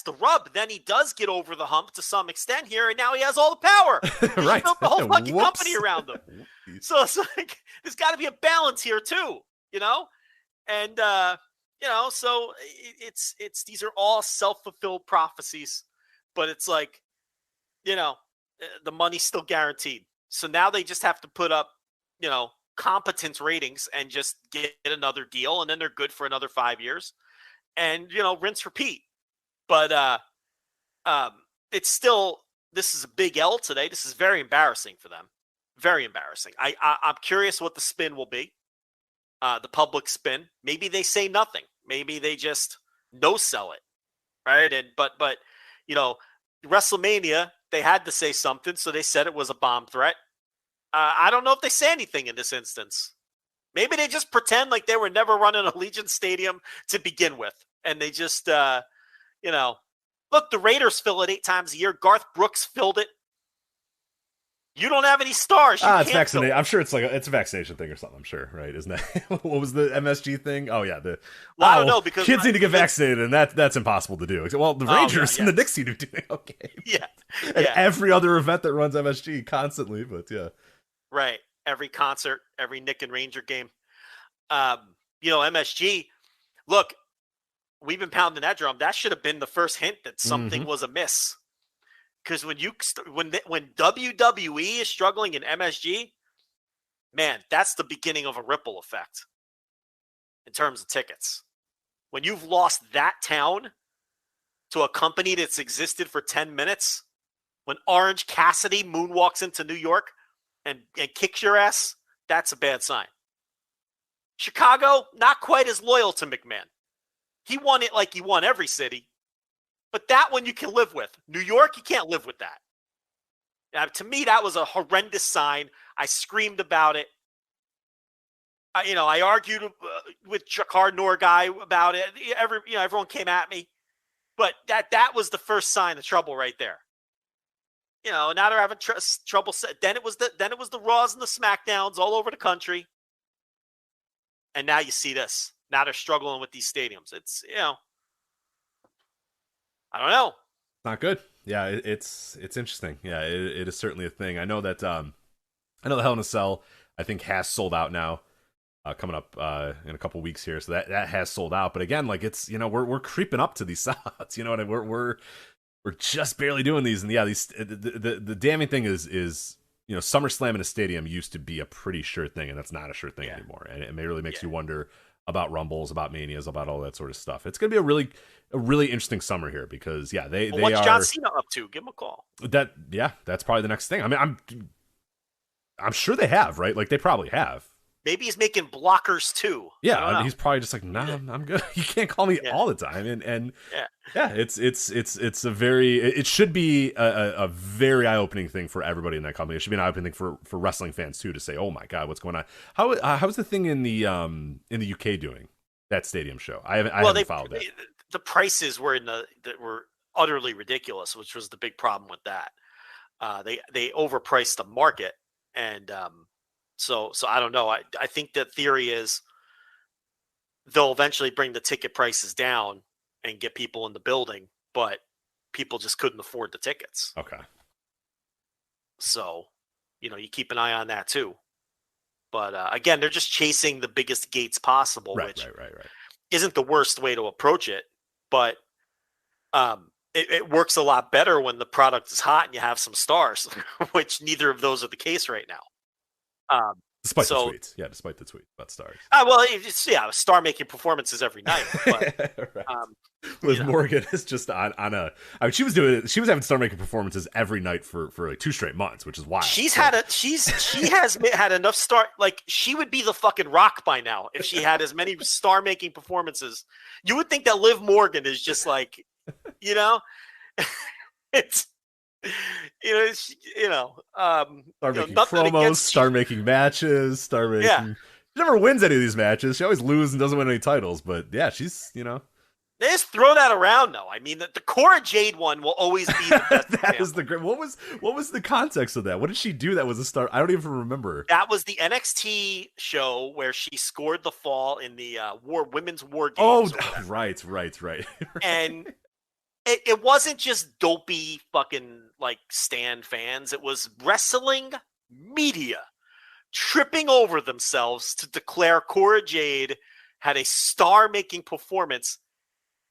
the rub. Then he does get over the hump to some extent here, and now he has all the power.
Right.
He built the whole fucking company around him. So it's like, there's got to be a balance here too, And, so it's these are all self-fulfilled prophecies, but it's like, the money's still guaranteed. So now they just have to put up, competence ratings and just get another deal, and then they're good for another 5 years. And, rinse, repeat. But it's still, this is a big L today. This is very embarrassing for them. Very embarrassing. I'm curious what the spin will be. The public spin. Maybe they say nothing. Maybe they just no-sell it. Right? But WrestleMania, they had to say something, so they said it was a bomb threat. I don't know if they say anything in this instance. Maybe they just pretend like they were never running Allegiant Stadium to begin with. And they just, look, the Raiders fill it 8 times a year. Garth Brooks filled it. You don't have any stars.
It's vaccinated. I'm sure it's a vaccination thing or something. I'm sure, right? Isn't that what was the MSG thing? Oh yeah,
I don't know, because
kids need to get vaccinated, and that's impossible to do. Well, the Rangers and the Knicks seem to be doing okay.
Yeah,
and every other event that runs MSG constantly, but yeah,
right. Every concert, every Knick and Ranger game. MSG. Look, we've been pounding that drum. That should have been the first hint that something was amiss. Because when WWE is struggling in MSG, man, that's the beginning of a ripple effect in terms of tickets. When you've lost that town to a company that's existed for 10 minutes, when Orange Cassidy moonwalks into New York and kicks your ass, that's a bad sign. Chicago, not quite as loyal to McMahon. He won it like he won every city. But that one you can live with. New York, you can't live with that. To me, that was a horrendous sign. I screamed about it. I argued with Jakar Norguy about it. Everyone came at me. But that was the first sign of trouble right there. Now they're having trouble. Then it was the Raws and the SmackDowns all over the country. And now you see this. Now they're struggling with these stadiums. It's, I don't know.
Not good. Yeah, it's interesting. Yeah, it is certainly a thing. I know that the Hell in a Cell, I think, has sold out now, coming up in a couple weeks here. So that has sold out. But again, like, it's, we're creeping up to these sellouts. You know what I mean? We're just barely doing these. And yeah, the damning thing is SummerSlam in a stadium used to be a pretty sure thing, and that's not a sure thing anymore. And it really makes you wonder about Rumbles, about Manias, about all that sort of stuff. It's going to be a really interesting summer here because
what's John Cena up to? Give him a call.
That's probably the next thing. I mean, I'm sure they have, right? Like, they probably have.
Maybe he's making blockers too.
Yeah, he's probably just like, nah, I'm good. You can't call me all the time. And it's a very, it should be a very eye-opening thing for everybody in that company. It should be an eye-opening thing for wrestling fans too, to say, oh my God, what's going on? How's the thing in the UK doing, that stadium show? I haven't followed that.
The prices were were utterly ridiculous, which was the big problem with that. They overpriced the market, and so I don't know. I think the theory is they'll eventually bring the ticket prices down and get people in the building, but people just couldn't afford the tickets.
Okay.
So, you keep an eye on that too. But again, they're just chasing the biggest gates possible, which isn't the worst way to approach it. But it works a lot better when the product is hot and you have some stars, which neither of those are the case right now.
Despite the tweets. Yeah, despite the tweet about stars.
Well, star-making performances every night. But,
Liz Morgan is just on a... I mean, she was having star-making performances every night for like 2 straight months, which is wild. She
has had enough star... Like, she would be the fucking Rock by now if she had as many star-making performances. You would think that Liv Morgan is just like, It's
Start making
nothing
promos,
against
start making matches, start making. Yeah. She never wins any of these matches. She always loses and doesn't win any titles. But yeah, she's
They just throw that around, though. I mean, the Cora Jade one will always be the best.
That is the great. What was the context of that? What did she do that was a star? I don't even remember.
That was the NXT show where she scored the fall in the women's war games.
Oh, right.
And it wasn't just dopey fucking like stan fans. It was wrestling media tripping over themselves to declare Cora Jade had a star-making performance,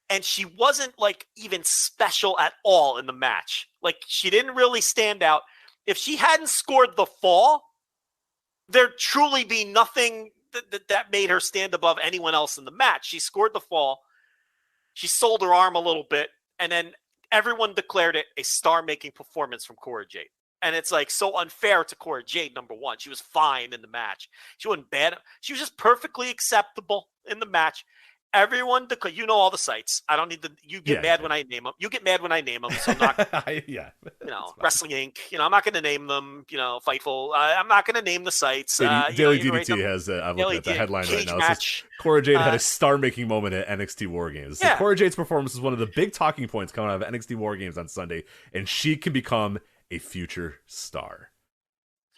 and she wasn't like even special at all in the match. Like, she didn't really stand out. If she hadn't scored the fall, there'd truly be nothing that made her stand above anyone else in the match. She scored the fall. She sold her arm a little bit, and then everyone declared it a star-making performance from Cora Jade. And it's like so unfair to Cora Jade, number one. She was fine in the match. She wasn't bad. She was just perfectly acceptable in the match. Everyone, you know all the sites. I don't need to. You get mad when I name them. You get mad when I name them. So I'm not. Wrestling Inc. I'm not going to name them. Fightful. I'm not going to name the sites.
Daily DDT has. I'm looking at the headline right now. It says Cora Jade had a star-making moment at NXT War Games. So Cora Jade's performance is one of the big talking points coming out of NXT War Games on Sunday, and she can become a future star.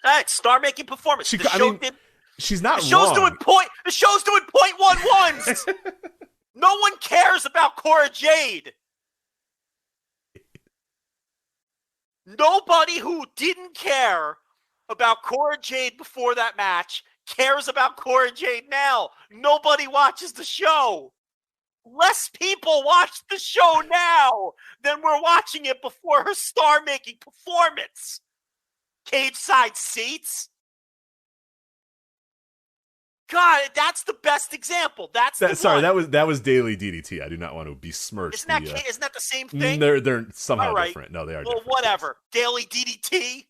All right, star-making performance.
She's not wrong.
The show's doing .11s. No one cares about Cora Jade. Nobody who didn't care about Cora Jade before that match cares about Cora Jade now. Nobody watches the show. Less people watch the show now than were watching it before her star-making performance. Cage side seats. God, that's the best example.
That was Daily DDT. I do not want to besmirch.
Isn't that the same thing?
They're somehow different. No, they are. Well, different.
Whatever. Daily DDT.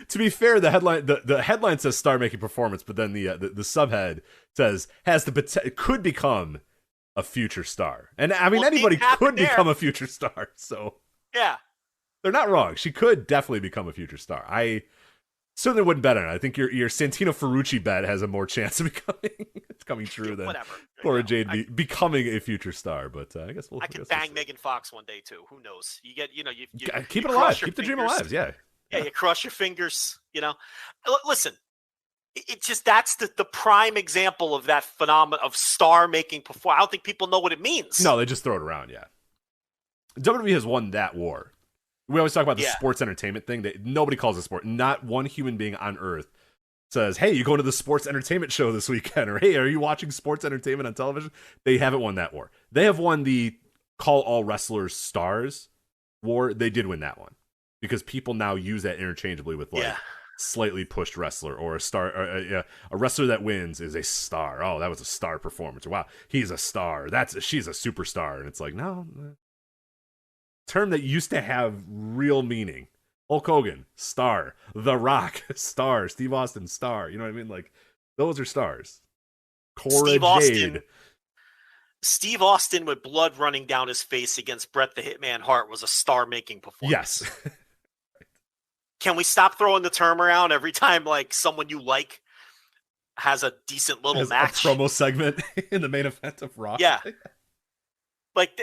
To be fair, the headline says star-making performance, but then the subhead says could become a future star. And I mean, anybody could become a future star. So
yeah,
they're not wrong. She could definitely become a future star. I certainly wouldn't bet on it. I think your Santino Ferrucci bet has a more chance of coming true than Cora Jade becoming a future star. But I guess
I can bang Megan Fox one day too. Who knows? You
keep it alive. Keep the dream alive. Yeah.
Yeah, you cross your fingers. Listen. It's just that's the prime example of that phenomenon of star-making performance. I don't think people know what it means.
No, they just throw it around, yeah. WWE has won that war. We always talk about the sports entertainment thing. Nobody calls it sport. Not one human being on earth says, hey, you going to the sports entertainment show this weekend? Or, hey, are you watching sports entertainment on television? They haven't won that war. They have won the call all wrestlers stars war. They did win that one. Because people now use that interchangeably with slightly pushed wrestler or a star, or a wrestler that wins is a star. Oh, that was a star performance. Or, wow, he's a star. She's a superstar. And it's like, no, term that used to have real meaning. Hulk Hogan, star. The Rock, star. Steve Austin, star. You know what I mean? Like, those are stars. Cora Jade.
Steve Austin with blood running down his face against Bret the Hitman Hart was a star-making performance.
Yes.
Can we stop throwing the term around every time like someone you like has a decent little match?
A promo segment in the main event of Raw.
Yeah. Like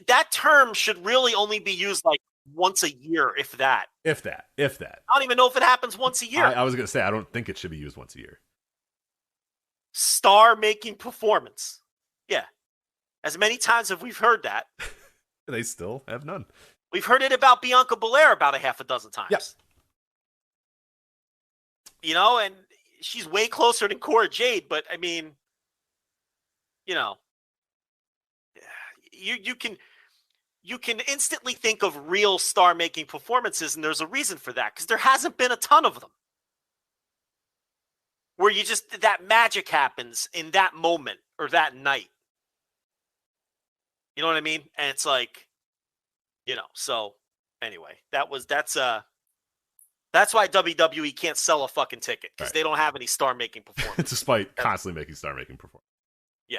that term should really only be used like once a year, if that.
If that.
I don't even know if it happens once a year.
I was going to say, I don't think it should be used once a year.
Star-making performance. Yeah. As many times as we've heard that.
They still have none.
We've heard it about Bianca Belair about a half a dozen times.
Yes.
And she's way closer than Cora Jade, but I mean, you can instantly think of real star-making performances, and there's a reason for that, because there hasn't been a ton of them. Where that magic happens in that moment or that night. You know what I mean? And it's like, so anyway, that's why WWE can't sell a fucking ticket, because they don't have any star-making performance.
Despite constantly making star-making performance.
Yeah.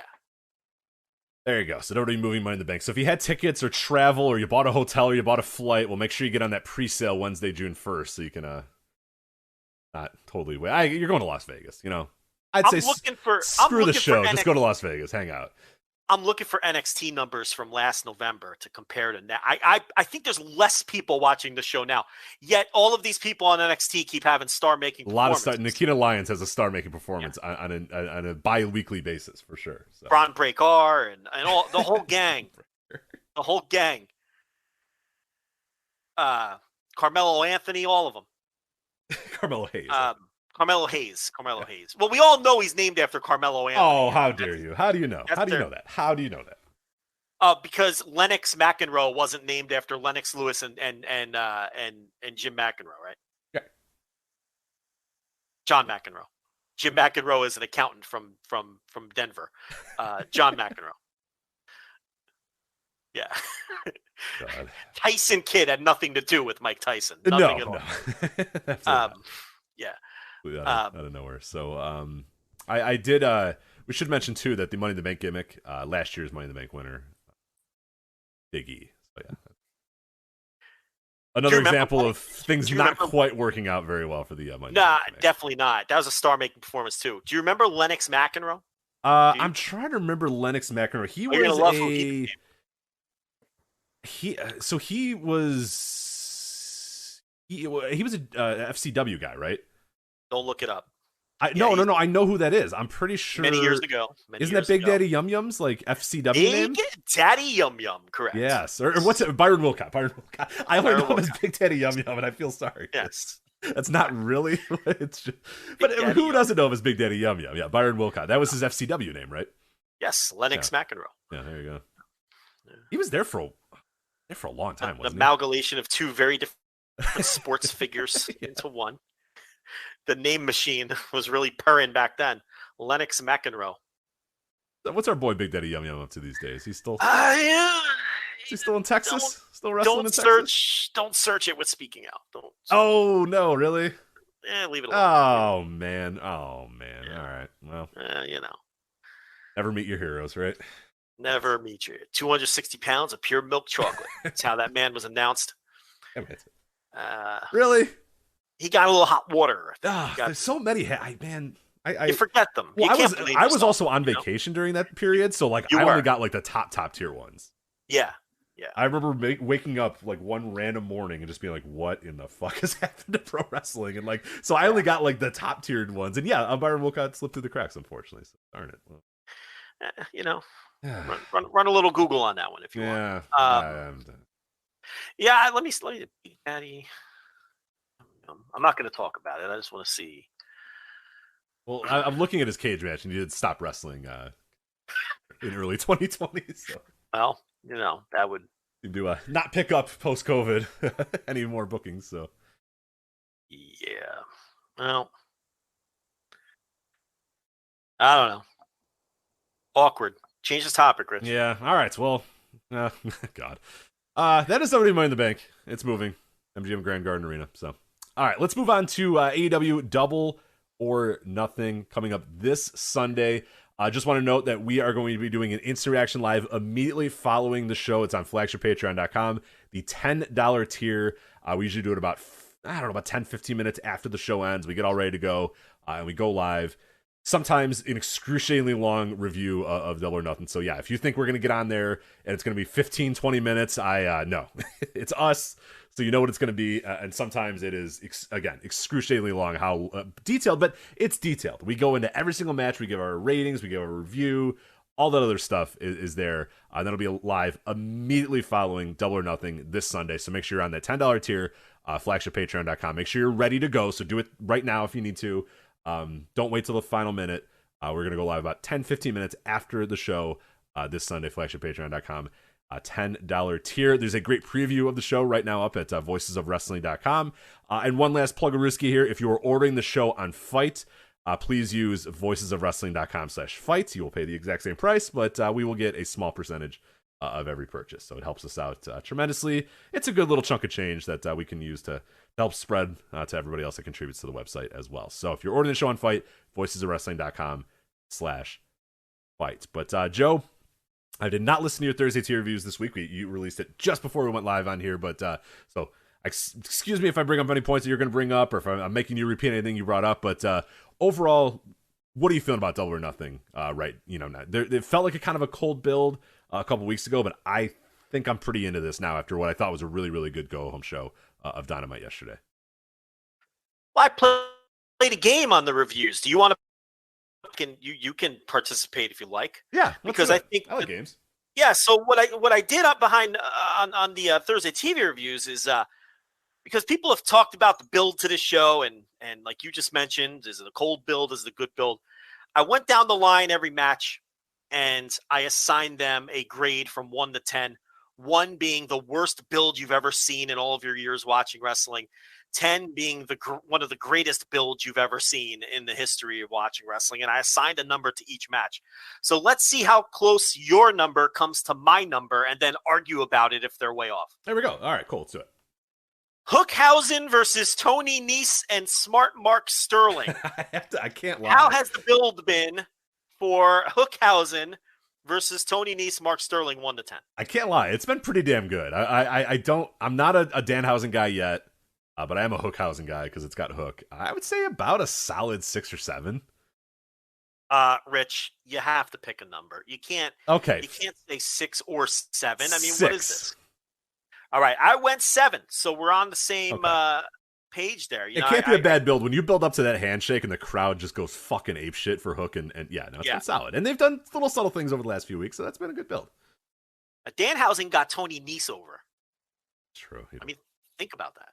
There you go. So nobody moving Money in the Bank. So if you had tickets or travel or you bought a hotel or you bought a flight, well, make sure you get on that pre-sale Wednesday, June 1st so you can not totally wait. You're going to Las Vegas, you know. I'd say screw the show. Just go to Las Vegas. Hang out.
I'm looking for NXT numbers from last November to compare to now. I think there's less people watching the show now. Yet all of these people on NXT keep having star-making performances.
A lot of Nikita Lyons has a star-making performance on a bi-weekly basis for sure. So.
Braun Breaker and all the whole gang. The whole gang. Carmelo Anthony, all of them.
Carmelo Hayes.
Carmelo Hayes. Well, we all know he's named after Carmelo Anthony.
Oh, how dare you? How do you know? How do you know that? How do you know that?
Because Lennox McEnroe wasn't named after Lennox Lewis and Jim McEnroe, right?
Yeah.
John McEnroe. Jim McEnroe is an accountant from Denver. John McEnroe. Yeah.
God.
Tyson Kidd had nothing to do with Mike Tyson. Nothing at all. Yeah.
Out of nowhere. So I did we should mention too that the Money in the Bank gimmick, last year's Money in the Bank winner, Big E. So yeah. Another example of things not quite working out very well for the Money in the Bank gimmick. Definitely
not. That was a star-making performance too. Do you remember Lennox McEnroe?
I'm trying to remember Lennox McEnroe. He was a FCW guy, right?
Don't look it up.
No. I know who that is. I'm pretty sure.
Many years ago.
Isn't that Big Daddy Yum Yum's like FCW name?
Big Daddy Yum Yum, correct.
Yes. Or what's it? Byron Wilcott. I only know him as Big Daddy Yum Yum, and I feel sorry.
Yes.
That's not really. It's just. But who doesn't know him as Big Daddy Yum Yum? Yeah, Byron Wilcott. That was his FCW name, right?
Yes, Lennox McEnroe.
Yeah, there you go. Yeah. He was there for a long time, wasn't he?
The amalgamation of two very different sports figures into one. The name machine was really purring back then. Lennox McEnroe.
What's our boy Big Daddy Yum Yum up to these days? He's still. Is he still in Texas? Still wrestling in Texas?
Don't search it with speaking out. Don't.
Oh no! Really?
Leave it alone.
Oh man! All right. Well.
Never
meet your heroes, right?
Never meet your 260 pounds of pure milk chocolate. That's how that man was announced.
Really?
He got a little hot water.
There's so many.
You forget them.
Well, I was also on vacation during that period, so I only got like the top tier ones.
Yeah.
I remember waking up like one random morning and just being like, "What in the fuck has happened to pro wrestling?" And so I only got like the top tiered ones. And Byron Wilcott slipped through the cracks, unfortunately. So darn it. Well.
Run a little Google on that one if you want. Let me Big Daddy. I'm not going to talk about it. I just want to see.
Well, I'm looking at his cage match, and he did stop wrestling in early 2020. So.
Well, that would
do not pick up post-COVID any more bookings. So.
Yeah. Well, I don't know. Awkward. Change the topic, Rich.
Yeah. All right. Well, God. That is already Money in the Bank. It's moving. MGM Grand Garden Arena. So. All right, let's move on to AEW Double or Nothing coming up this Sunday. I just want to note that we are going to be doing an instant reaction live immediately following the show. It's on flagshippatreon.com. The $10 tier, we usually do it about 10-15 minutes after the show ends. We get all ready to go, and we go live. Sometimes an excruciatingly long review of Double or Nothing. So yeah, if you think we're going to get on there and it's going to be 15-20 minutes, no. It's us. So you know what it's going to be, and sometimes it is, excruciatingly long, how detailed, but it's detailed. We go into every single match, we give our ratings, we give our review, all that other stuff is there. That'll be live immediately following Double or Nothing this Sunday, so make sure you're on that $10 tier, flagshippatreon.com. Make sure you're ready to go, so do it right now if you need to. Don't wait till the final minute. We're going to go live about 10-15 minutes after the show this Sunday, flagshippatreon.com. $10 tier. There's a great preview of the show right now up at voicesofwrestling.com. And one last plug-a-risky here. If you are ordering the show on Fight, please use voicesofwrestling.com/fight. You will pay the exact same price, but we will get a small percentage of every purchase. So it helps us out tremendously. It's a good little chunk of change that we can use to help spread to everybody else that contributes to the website as well. So if you're ordering the show on Fight, voicesofwrestling.com/fight. But Joe, I did not listen to your Thursday tier reviews this week. You released it just before we went live on here, but so excuse me if I bring up any points that you're going to bring up, or if I'm making you repeat anything you brought up. But overall, what are you feeling about Double or Nothing? Right, it felt like a kind of a cold build a couple weeks ago, but I think I'm pretty into this now after what I thought was a really, really good go-home show of Dynamite yesterday.
Well, I played a game on the reviews. Do you want to? You can participate if you like.
Yeah,
because I think
I like games.
Yeah. So what I did up behind on the Thursday TV reviews is because people have talked about the build to the show and like you just mentioned, is it a cold build? Is it a good build? I went down the line every match and I assigned them a grade from 1 to 10. 1 being the worst build you've ever seen in all of your years watching wrestling. 10 being one of the greatest builds you've ever seen in the history of watching wrestling. And I assigned a number to each match. So let's see how close your number comes to my number and then argue about it if they're way off.
There we go. All right, cool. Let's do it.
Hookhausen versus Tony Nese and Smart Mark Sterling.
I can't lie.
How has the build been for Hookhausen versus Tony Nese, Mark Sterling, 1 to 10?
I can't lie. It's been pretty damn good. I'm not a Danhausen guy yet. But I am a Hookhausen guy because it's got Hook. I would say about a solid 6 or 7.
Rich, you have to pick a number. You can't.
Okay.
You can't say 6 or 7. I mean,
6.
what is this? All right, I went 7, so we're on the same page there.
It can't be a bad build when you build up to that handshake and the crowd just goes fucking apeshit for Hook and yeah, no, it's been solid. And they've done little subtle things over the last few weeks, so that's been a good build.
Danhausen got Tony Nese over.
True.
I mean, think about that.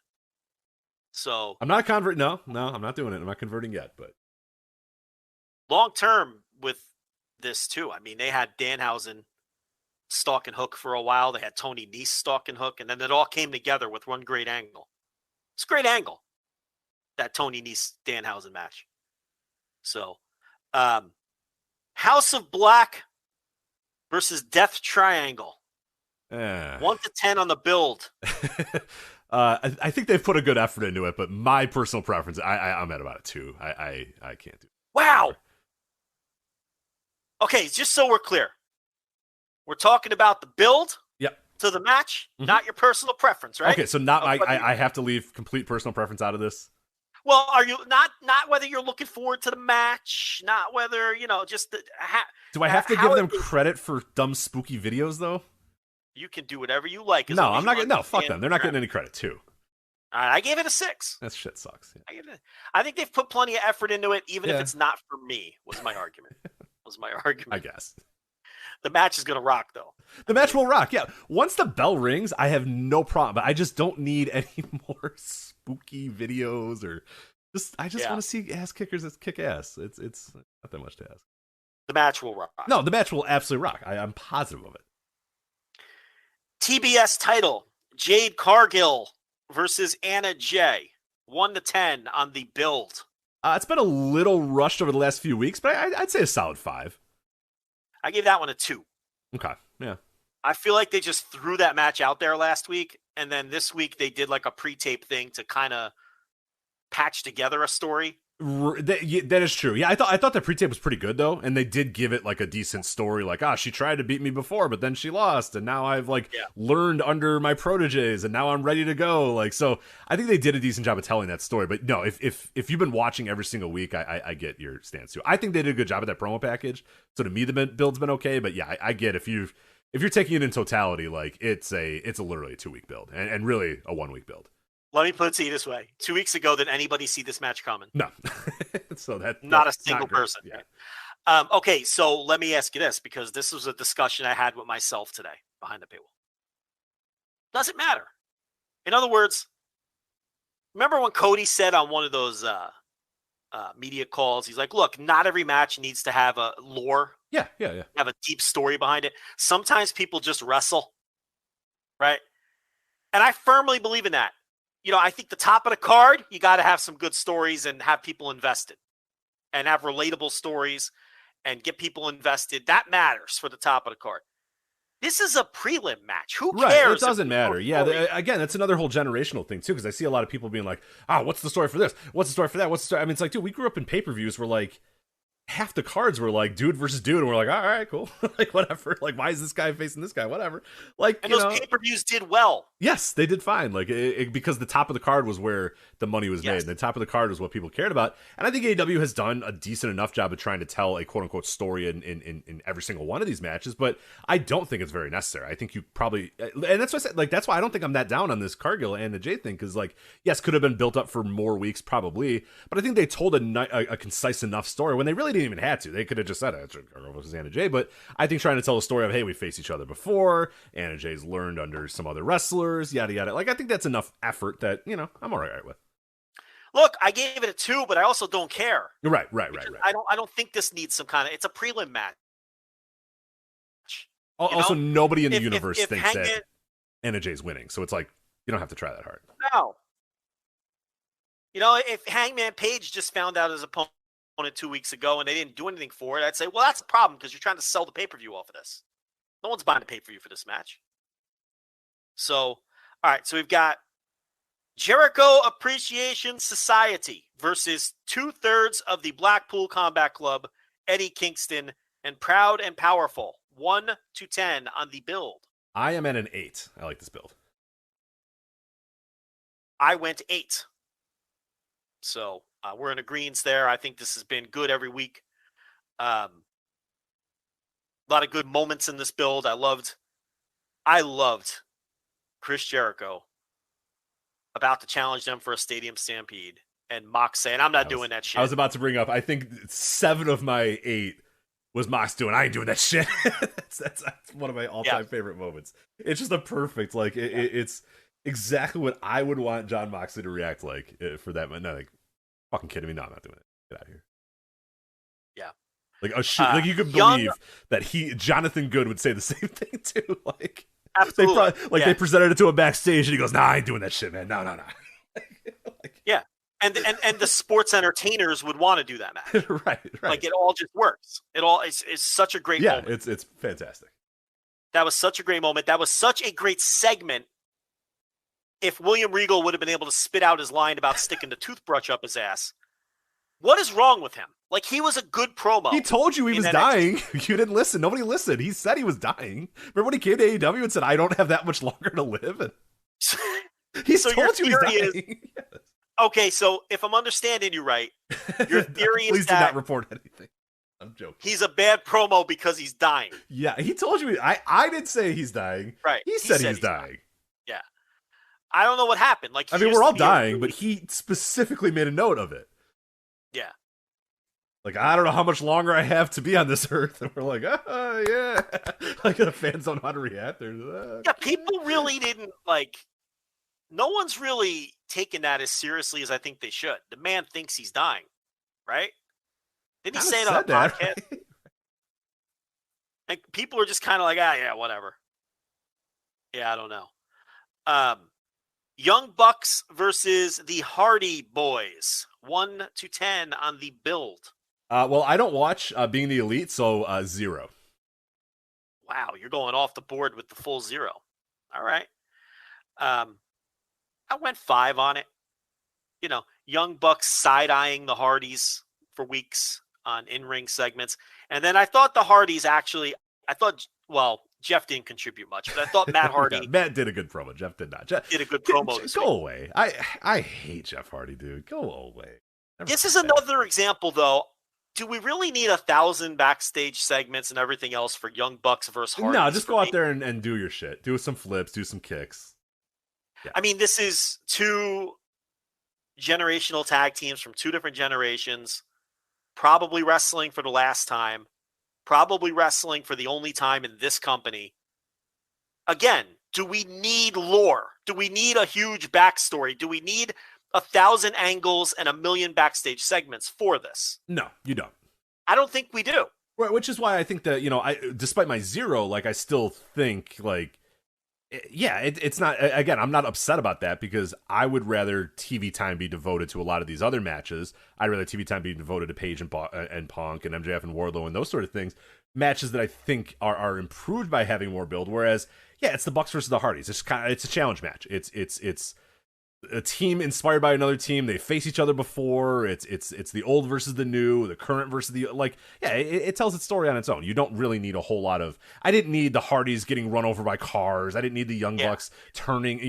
So
I'm not converting. No, I'm not doing it. I'm not converting yet. But
long term with this too. I mean, they had Danhausen stalking Hook for a while. They had Tony Nese stalking Hook, and then it all came together with one great angle. It's a great angle, that Tony Nese Danhausen match. So, House of Black versus Death Triangle. 1 to 10 on the build.
I think they've put a good effort into it, but my personal preference, I'm at about a 2. I can't do it.
Wow. Okay, just so we're clear, we're talking about the build to the match, not your personal preference, right?
Okay, so not I have to leave complete personal preference out of this.
Well, are you not whether you're looking forward to the match, not whether just
do I have to give them credit for dumb spooky videos though?
You can do whatever you like.
No, I'm not gonna. No, fuck them. They're not getting any credit too.
All right, I gave it a 6.
That shit sucks. Yeah.
I think they've put plenty of effort into it, even if it's not for me. Was my argument.
I guess.
The match is gonna rock, though.
The match will rock. Yeah. Once the bell rings, I have no problem. But I just don't need any more spooky videos or I just want to see ass kickers that kick ass. It's not that much to ask.
The match will rock.
No, the match will absolutely rock. I'm positive of it.
TBS title, Jade Cargill versus Anna Jay. 1 to 10 on the build.
It's been a little rushed over the last few weeks, but I'd say a solid 5.
I gave that one a 2.
Okay, yeah.
I feel like they just threw that match out there last week, and then this week they did like a pre-tape thing to kind of patch together a story.
That is true. Yeah, I thought the pre-tape was pretty good though, and they did give it like a decent story. Like, she tried to beat me before, but then she lost, and now I've learned under my proteges, and now I'm ready to go. Like, so I think they did a decent job of telling that story. But no, if you've been watching every single week, I get your stance too. I think they did a good job of that promo package. So to me, the build's been okay. But yeah, I get if you're taking it in totality, like it's literally a 2-week build, and really a 1-week build.
Let me put it to you this way. 2 weeks ago, did anybody see this match coming?
No. So that's
not a single person.
Yeah.
Okay, so let me ask you this, because this was a discussion I had with myself today behind the paywall. Does it matter? In other words, remember when Cody said on one of those media calls, he's like, look, not every match needs to have a lore.
Yeah.
Have a deep story behind it. Sometimes people just wrestle, right? And I firmly believe in that. I think the top of the card, you got to have some good stories and have people invested and have relatable stories and get people invested. That matters for the top of the card. This is a prelim match. Who cares?
It doesn't matter. Yeah. Again, that's another whole generational thing too. Cause I see a lot of people being like, what's the story for this? What's the story for that? What's the story? I mean, it's like, dude, we grew up in pay-per-views where like, half the cards were like dude versus dude, and we're like, all right, cool. Like, whatever. Like, why is this guy facing this guy? Whatever. Like,
and those pay-per-views did well.
Yes, they did fine. Like, because the top of the card was where the money was made. And the top of the card was what people cared about. And I think AEW has done a decent enough job of trying to tell a quote unquote story in every single one of these matches. But I don't think it's very necessary. I think you probably, and that's why I said, like, that's why I don't think I'm that down on this Cargill and the Jay thing. Because, like, yes, could have been built up for more weeks, probably. But I think they told a concise enough story when they really didn't even have to. They could have just said it, Cargill versus Anna Jay. But I think trying to tell a story of, hey, we faced each other before. Anna Jay's learned under some other wrestlers, yada yada. Like, I think that's enough effort that, you know, I'm all right with.
Look, I gave it a 2, but I also don't care.
Right.
I don't think this needs some kind of. It's a prelim match.
Also, nobody in the universe
if
thinks that Anna Jay's winning, so it's like you don't have to try that hard.
No. You know, if Hangman Page just found out his opponent 2 weeks ago and they didn't do anything for it, I'd say, well, that's a problem because you're trying to sell the pay-per-view off of this. No one's buying the pay-per-view for this match. So, all right, so we've got Jericho Appreciation Society versus 2/3 of the Blackpool Combat Club, Eddie Kingston, and Proud and Powerful. 1 to 10 on the build.
I am at an 8. I like this build.
I went 8. So we're in agreement there. I think this has been good every week. A lot of good moments in this build. I loved Chris Jericho about to challenge them for a stadium stampede, and Mox saying, I'm not doing that shit.
I was about to bring up, I think 7 of my 8 was Mox doing, I ain't doing that shit. that's one of my all-time favorite moments. It's just a perfect, like, it's exactly what I would want John Moxley to react like for that. No, like, fucking kidding me? No, I'm not doing it. Get out of here.
Yeah.
Like, like you could believe that Jonathan Good would say the same thing too. Like,
absolutely.
They presented it to him backstage, and he goes, "Nah, I ain't doing that shit, man. No."
Yeah, and the sports entertainers would want to do that match.
right.
Like, it all just works. It all is such a great moment.
Yeah, it's fantastic.
That was such a great moment. That was such a great segment. If William Regal would have been able to spit out his line about sticking the toothbrush up his ass, what is wrong with him? Like, he was a good promo.
He told you he was dying. You didn't listen. Nobody listened. He said he was dying. Remember when he came to AEW and said, I don't have that much longer to live? And he told you he's dying.
Okay, so if I'm understanding you right, your theory is
Please do not report anything. I'm joking.
He's a bad promo because he's dying.
Yeah, he told you. I didn't say he's dying.
Right.
He said he's dying.
Yeah. I don't know what happened. Like,
I mean, we're all dying, but he specifically made a note of it.
Yeah.
Like, I don't know how much longer I have to be on this earth. And we're like, oh, yeah. Like, the fans don't know how to react.
Yeah, people really didn't, like, no one's really taking that as seriously as I think they should. The man thinks he's dying, right? Didn't he say it on a podcast? Right? And people are just kind of like, yeah, whatever. Yeah, I don't know. Young Bucks versus the Hardy Boys. 1 to 10 on the build.
Well, I don't watch Being the Elite, so 0.
Wow, you're going off the board with the full 0. All right. I went 5 on it. You know, Young Bucks side-eyeing the Hardys for weeks on in-ring segments. And then I thought the Hardys Jeff didn't contribute much, but I thought Matt Hardy...
Yeah, Matt did a good promo. Jeff did not. Jeff
did a good promo.
Go away. I hate Jeff Hardy, dude. Go away.
This is another example, though. Do we really need 1,000 backstage segments and everything else for Young Bucks versus Hardys?
No, just go out there and do your shit. Do some flips, do some kicks.
Yeah. I mean, this is 2 generational tag teams from 2 different generations, probably wrestling for the last time, probably wrestling for the only time in this company. Again, do we need lore? Do we need a huge backstory? Do we need 1,000 angles and 1,000,000 backstage segments for this?
No, you don't.
I don't think we do.
Right, which is why I think that, despite my 0, like, I still think, like, it's not, again, I'm not upset about that because I would rather TV time be devoted to a lot of these other matches. I'd rather TV time be devoted to Page and Punk and MJF and Wardlow and those sort of things. Matches that I think are improved by having more build. Whereas, yeah, it's the Bucks versus the Hardys. It's a challenge match. It's a team inspired by another team. They face each other before. It's the old versus the new, the current versus the it tells its story on its own. You don't really need a whole lot of. I didn't need the Hardys getting run over by cars. I didn't need the Young Bucks turning,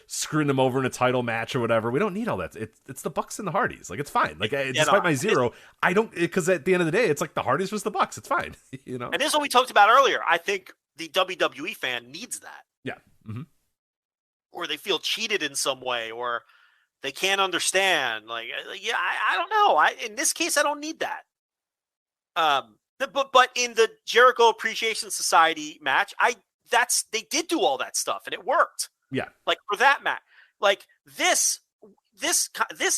screwing them over in a title match or whatever. We don't need all that. It's the Bucks and the Hardys. Like, it's fine. Like, despite my zero, I don't, because at the end of the day, it's like the Hardys versus the Bucks. It's fine.
And this is what we talked about earlier. I think the WWE fan needs that.
Yeah. Mm-hmm.
Or they feel cheated in some way, or they can't understand. I don't know. In this case, I don't need that. But in the Jericho Appreciation Society match, they did do all that stuff and it worked.
Yeah.
Like, for that match, like this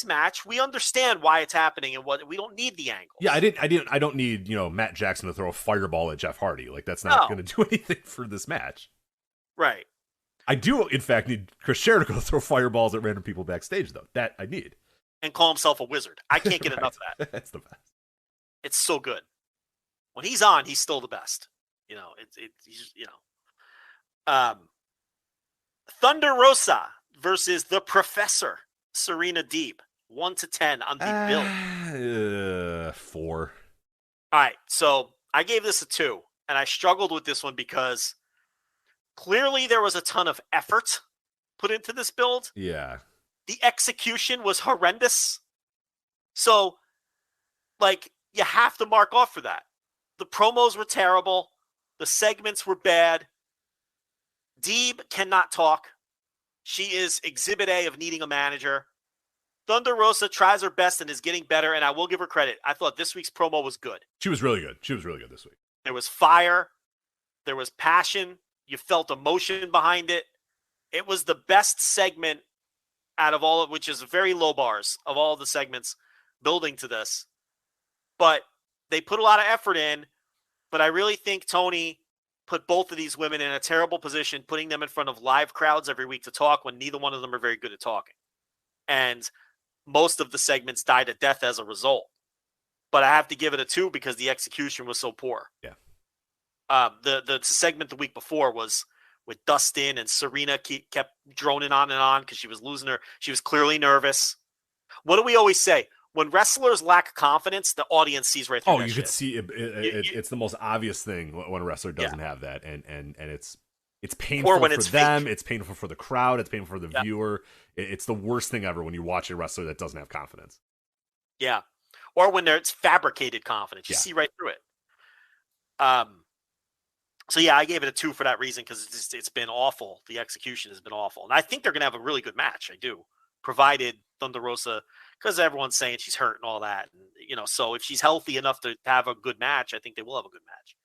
match, we understand why it's happening and what we don't need the angles.
Yeah, I don't need, Matt Jackson to throw a fireball at Jeff Hardy. Like, that's not going to do anything for this match.
Right.
I do, in fact, need Chris Jericho to throw fireballs at random people backstage, though. That I need.
And call himself a wizard. I can't get enough of that.
That's the best.
It's so good. When he's on, he's still the best. Thunder Rosa versus the Professor, Serena Deeb. 1-10 on the bill.
4.
All right, so I gave this a 2, and I struggled with this one because clearly there was a ton of effort put into this build.
Yeah.
The execution was horrendous. So, you have to mark off for that. The promos were terrible. The segments were bad. Deeb cannot talk. She is exhibit A of needing a manager. Thunder Rosa tries her best and is getting better, and I will give her credit. I thought this week's promo was good.
She was really good. She was really good this week.
There was fire. There was passion. You felt emotion behind it. It was the best segment out of all of, which is very low bars of all the segments building to this. But they put a lot of effort in, but I really think Tony put both of these women in a terrible position, putting them in front of live crowds every week to talk when neither one of them are very good at talking. And most of the segments died a death as a result. But I have to give it a 2 because the execution was so poor.
Yeah.
The segment the week before was with Dustin, and Serena kept droning on because she was losing her. She was clearly nervous. What do we always say? When wrestlers lack confidence, the audience sees right through that
could see it. It's the most obvious thing when a wrestler doesn't have that, and it's painful for them. Fake. It's painful for the crowd. It's painful for the viewer. It's the worst thing ever when you watch a wrestler that doesn't have confidence.
Yeah, or when it's fabricated confidence, you see right through it. So yeah, I gave it a 2 for that reason because it's been awful. The execution has been awful, and I think they're gonna have a really good match. I do, provided Thunder Rosa, because everyone's saying she's hurt and all that, and so if she's healthy enough to have a good match, I think they will have a good match.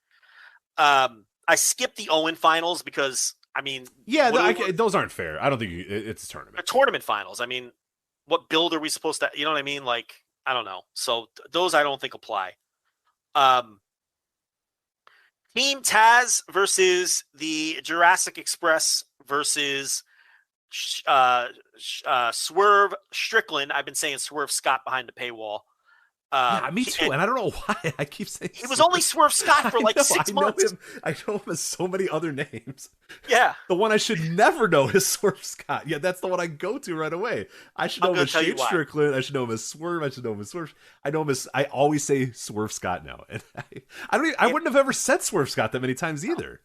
I skipped the Owen finals because
those aren't fair. I don't think it's a tournament.
They're tournament finals. I mean, what build are we supposed to? You know what I mean? Like, I don't know. So those I don't think apply. Team Taz versus the Jurassic Express versus Swerve Strickland. I've been saying Swerve Scott behind the paywall.
Me too, and I don't know why I keep saying
he was only Swerve Scott for 6 months.
I know him as so many other names.
Yeah.
The one I should never know is Swerve Scott. Yeah, that's the one I go to right away. I should know him as Shane Strickland. I should know him as Swerve. I should know him as Swerve. I know him as, I always say Swerve Scott now. And I wouldn't have ever said Swerve Scott that many times either.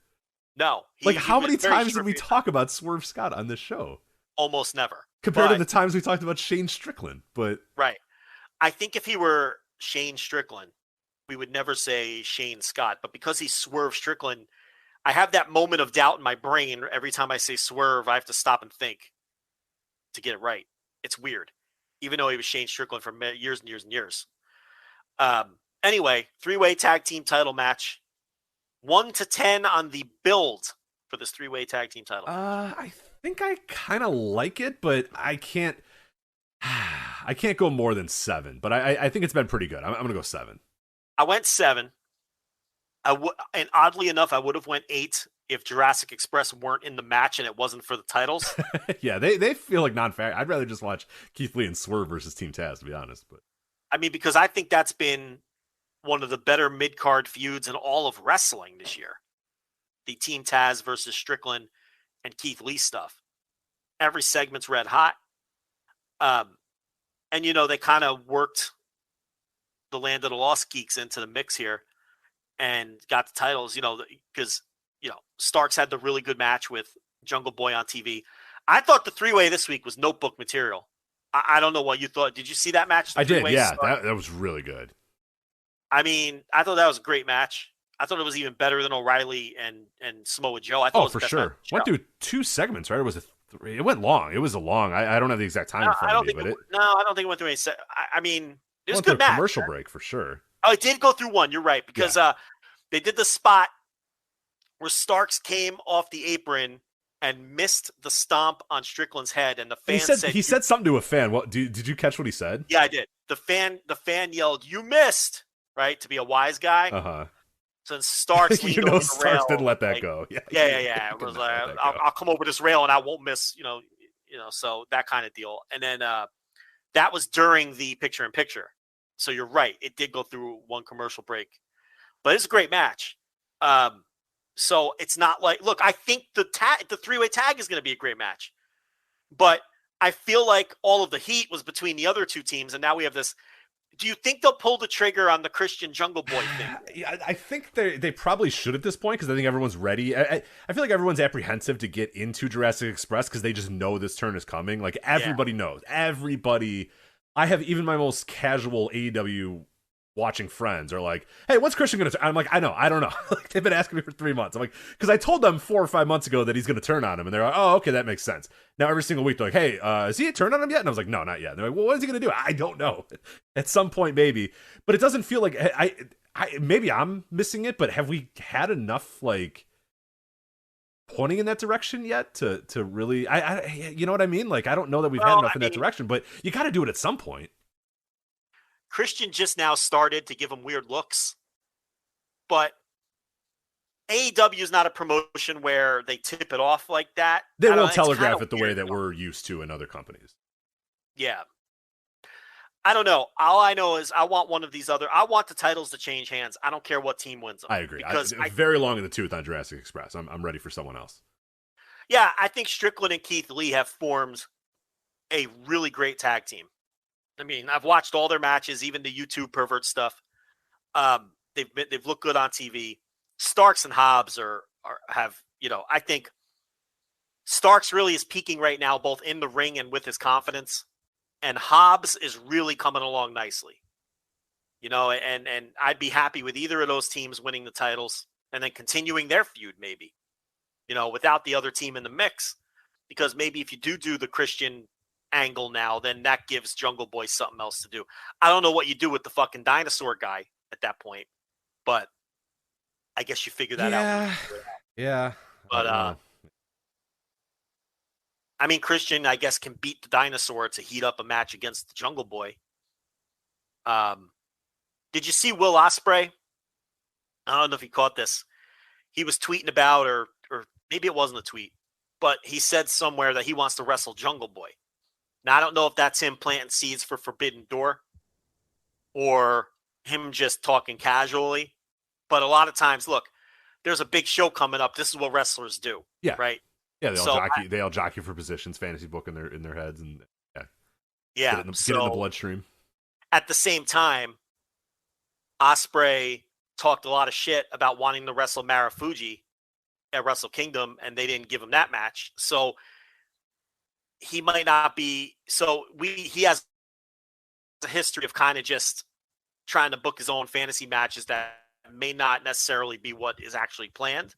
No.
How many times did we talk about Swerve Scott on this show?
Almost never.
Compared to the times we talked about Shane Strickland. But
right. I think if he were Shane Strickland, we would never say Shane Scott. But because he's Swerve Strickland, I have that moment of doubt in my brain. Every time I say Swerve, I have to stop and think to get it right. It's weird. Even though he was Shane Strickland for years and years and years. Anyway, 3-way tag team title match. 1-10 on the build for this 3-way tag team title.
I think I kind of like it, but I can't go more than 7, but I think it's been pretty good. I'm going to go 7.
I went 7. And oddly enough, I would have went 8 if Jurassic Express weren't in the match and it wasn't for the titles.
Yeah, they feel like non-fair. I'd rather just watch Keith Lee and Swerve versus Team Taz, to be honest. But
I mean, because I think that's been one of the better mid-card feuds in all of wrestling this year. The Team Taz versus Strickland and Keith Lee stuff. Every segment's red hot. And, you know, they kind of worked the Land of the Lost Geeks into the mix here and got the titles, you know, because, you know, Starks had the really good match with Jungle Boy on TV. I thought the three-way this week was notebook material. I don't know what you thought. Did you see that match?
I did, yeah. That was really good.
I mean, I thought that was a great match. I thought it was even better than O'Reilly and Samoa Joe. I thought it was
for
the best
sure. Went through 2 segments, right? Or was it 3? It went long. It was a long. I don't have the exact time in front of me, but
I don't think it went through any. I mean, it was a good
match.
match.
Commercial break for sure.
Oh, it did go through one. You're right, because they did the spot where Starks came off the apron and missed the stomp on Strickland's head, and the fan
he said something to a fan. What did you catch what he said?
Yeah, I did. The fan yelled, "You missed!" Right, to be a wise guy.
Uh-huh.
Since Starks,
Starks didn't let that go. Yeah.
It was like, I'll come over this rail and I won't miss. You know. So that kind of deal. And then that was during the picture-in-picture. So you're right. It did go through one commercial break, but it's a great match. So it's not like, look, I think the three-way tag is going to be a great match, but I feel like all of the heat was between the other two teams, and now we have this. Do you think they'll pull the trigger on the Christian Jungle Boy thing?
Yeah, I think they probably should at this point, because I think everyone's ready. I feel like everyone's apprehensive to get into Jurassic Express because they just know this turn is coming. Like, everybody knows. Everybody. I have even my most casual AEW watching friends are like, hey, what's Christian going to turn? I'm like, I don't know. Like, they've been asking me for 3 months. I'm like, because I told them 4 or 5 months ago that he's going to turn on him. And they're like, oh, okay, that makes sense. Now, every single week, they're like, hey, has he turned on him yet? And I was like, no, not yet. And they're like, well, what is he going to do? I don't know. At some point, maybe. But it doesn't feel like, maybe I'm missing it, but have we had enough, like, pointing in that direction yet to really, you know what I mean? Like, I don't know that we've had enough in that direction, but you got to do it at some point.
Christian just now started to give him weird looks, but AEW is not a promotion where they tip it off like that.
They won't telegraph it the way that we're used to in other companies.
Yeah. I don't know. All I know is I want the titles to change hands. I don't care what team wins them.
I agree. Because very long in the tooth on Jurassic Express. I'm ready for someone else.
Yeah, I think Strickland and Keith Lee have formed a really great tag team. I mean, I've watched all their matches, even the YouTube pervert stuff. They've looked good on TV. Starks and Hobbs have, you know, I think Starks really is peaking right now, both in the ring and with his confidence. And Hobbs is really coming along nicely. You know, and I'd be happy with either of those teams winning the titles and then continuing their feud, maybe, you know, without the other team in the mix. Because maybe if you do the Christian angle now, then that gives Jungle Boy something else to do. I don't know what you do with the fucking dinosaur guy at that point, but I guess you figure that out.
Yeah.
But I mean, Christian, I guess, can beat the dinosaur to heat up a match against the Jungle Boy. Did you see Will Ospreay? I don't know if he caught this. He was tweeting about, or maybe it wasn't a tweet, but he said somewhere that he wants to wrestle Jungle Boy. Now, I don't know if that's him planting seeds for Forbidden Door or him just talking casually. But a lot of times, look, there's a big show coming up. This is what wrestlers do.
Yeah.
Right?
Yeah, they all jockey for positions, fantasy book in their heads, and get it in the bloodstream.
At the same time, Ospreay talked a lot of shit about wanting to wrestle Marufuji at Wrestle Kingdom, and they didn't give him that match. So he might not be. He has a history of kind of just trying to book his own fantasy matches that may not necessarily be what is actually planned.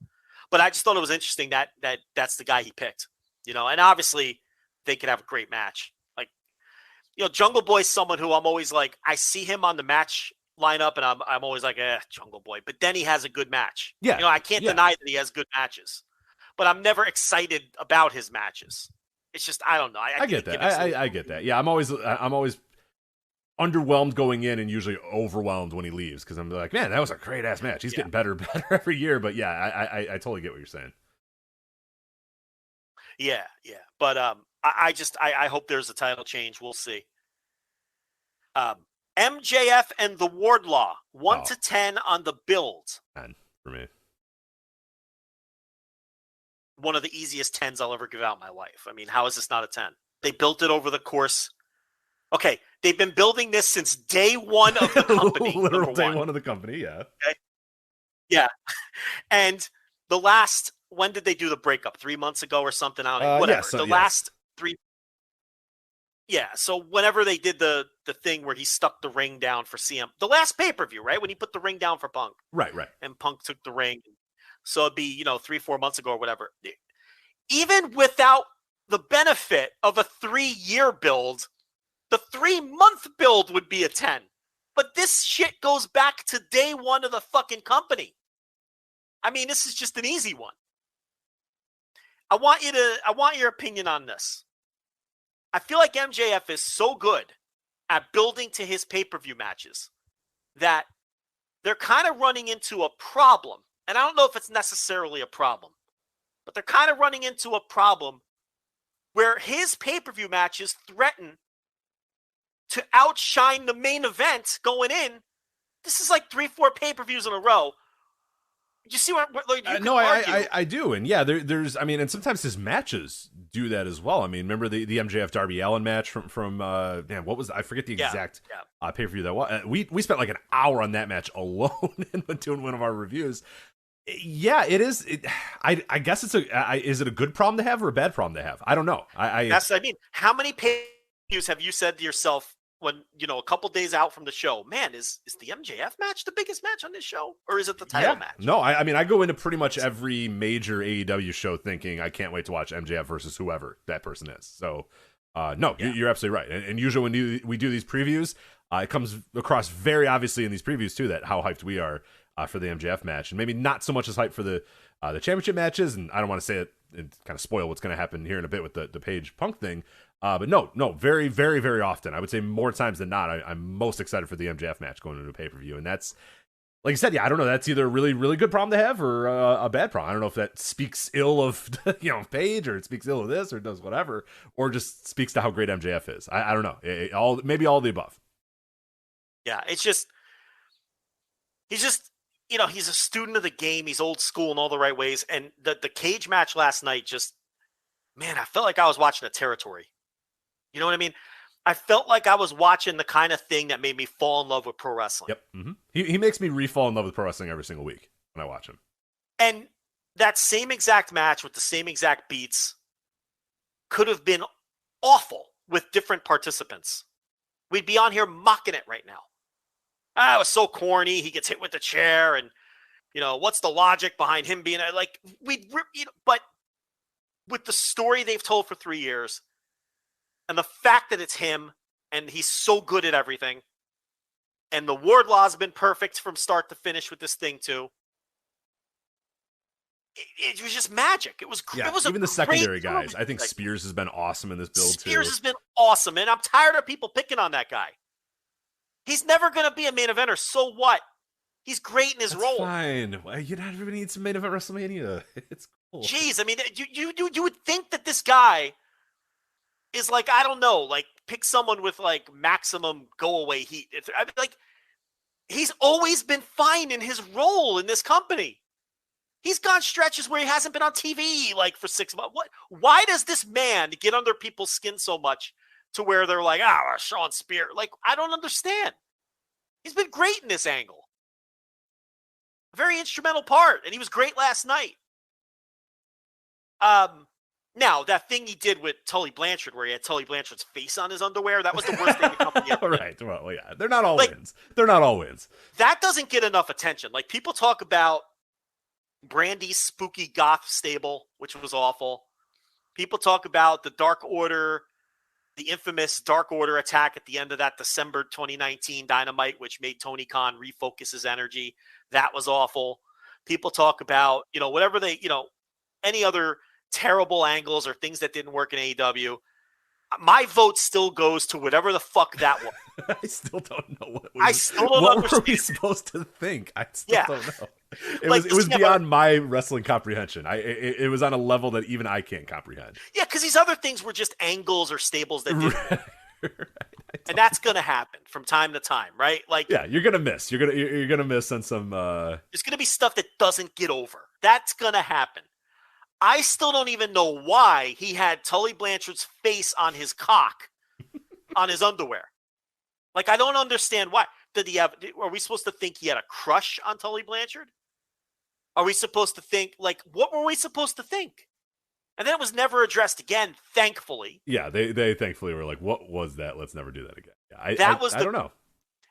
But I just thought it was interesting that that's the guy he picked, you know, and obviously they could have a great match. Like, you know, Jungle Boy's someone who I'm always like, I see him on the match lineup and I'm always like, Jungle Boy, but then he has a good match.
Yeah.
You know, I can't deny that he has good matches, but I'm never excited about his matches. It's just, I don't know. I
get that. I get that. Yeah. I'm always underwhelmed going in and usually overwhelmed when he leaves, because I'm like, man, that was a great ass match. He's getting better and better every year. But yeah, I totally get what you're saying.
Yeah. But I hope there's a title change. We'll see. MJF and the Wardlaw, 1 to 10 on the build.
10 for me.
One of the easiest 10s I'll ever give out in my life. I mean, how is this not a 10? They built it over the course Okay, they've been building this since day one of the company.
Literal day one of the company, yeah.
Okay. Yeah. And the last, when did they do the breakup? 3 months ago or something? I don't know. Whatever.
Yeah,
last 3. Yeah. So whenever they did the thing where he stuck the ring down for CM, the last pay-per-view, right? When he put the ring down for Punk.
Right.
And Punk took the ring. So it'd be, 3-4 months ago or whatever. Even without the benefit of a 3-year build, the 3-month build would be a 10. But this shit goes back to day one of the fucking company. I mean, this is just an easy one. I want your opinion on this. I feel like MJF is so good at building to his pay-per-view matches that they're kind of running into a problem. And I don't know if it's necessarily a problem, but they're kind of running into a problem where his pay-per-view matches threaten to outshine the main event going in. This is like 3-4 pay-per-views in a row. You see what you can argue.
I do. And yeah, there's, I mean, and sometimes his matches do that as well. I mean, remember the MJF Darby Allin match from man, what was, I forget the exact pay-per-view that was. We spent like an hour on that match alone and doing one of our reviews. Yeah, it is. I guess it's is it a good problem to have or a bad problem to have? I don't know.
That's what I mean. How many pay-per-views have you said to yourself when, a couple days out from the show, man, is the MJF match the biggest match on this show? Or is it the title match?
No, I mean, I go into pretty much every major AEW show thinking I can't wait to watch MJF versus whoever that person is. So, no, you're absolutely right. And usually when we do these previews, it comes across very obviously in these previews too, that how hyped we are for the MJF match. And maybe not so much as hype for the championship matches. And I don't want to say it and kind of spoil what's going to happen here in a bit with the Page Punk thing. But no, very, very, very often, I would say more times than not, I'm most excited for the MJF match going into a pay-per-view. And that's, like I said, I don't know, that's either a really, really good problem to have or a bad problem. I don't know if that speaks ill of, Page, or it speaks ill of this, or does whatever, or just speaks to how great MJF is. I don't know. Maybe all of the above.
Yeah, it's just, he's a student of the game. He's old school in all the right ways. And the cage match last night just, man, I felt like I was watching a territory. You know what I mean? I felt like I was watching the kind of thing that made me fall in love with pro wrestling.
Yep. Mm-hmm. He makes me re-fall in love with pro wrestling every single week when I watch him.
And that same exact match with the same exact beats could have been awful with different participants. We'd be on here mocking it right now. It was so corny. He gets hit with the chair, and what's the logic behind him being like but with the story they've told for 3 years, and the fact that it's him, and he's so good at everything, and the Wardlaw's been perfect from start to finish with this thing too. It was just magic. It was
even the secondary guys. I think Spears has been awesome in this build too.
Spears has been awesome, and I'm tired of people picking on that guy. He's never going to be a main eventer. So what? He's great in his role.
Fine. Everybody needs some main event WrestleMania. It's cool.
Jeez, I mean, you would think that this guy is like, I don't know, like pick someone with like maximum go away heat. He's always been fine in his role in this company. He's gone stretches where he hasn't been on TV like for 6 months. Why does this man get under people's skin so much to where they're like, Sean Spears? Like, I don't understand. He's been great in this angle. A very instrumental part, and he was great last night. Now, that thing he did with Tully Blanchard, where he had Tully Blanchard's face on his underwear, that was the worst thing the company ever did.
Right. Well, yeah. They're not all wins. They're not all wins.
That doesn't get enough attention. Like, people talk about Brandy's spooky goth stable, which was awful. People talk about the Dark Order, the infamous Dark Order attack at the end of that December 2019 Dynamite, which made Tony Khan refocus his energy. That was awful. People talk about, whatever any other terrible angles or things that didn't work in AEW. My vote still goes to whatever the fuck that was.
I still don't know what
understand.
Were we supposed to think? I still don't know. It was beyond my wrestling comprehension. It was on a level that even I can't comprehend.
Yeah, because these other things were just angles or stables that didn't work. And that's gonna happen from time to time, right? Like,
yeah, you're gonna miss. You're gonna miss on some.
There's gonna be stuff that doesn't get over. That's gonna happen. I still don't even know why he had Tully Blanchard's face on his cock on his underwear. Like, I don't understand why. Are we supposed to think he had a crush on Tully Blanchard? Are we supposed to think, like, what were we supposed to think? And then it was never addressed again, thankfully.
Yeah, they thankfully were like, what was that? Let's never do that again. Yeah, I don't know.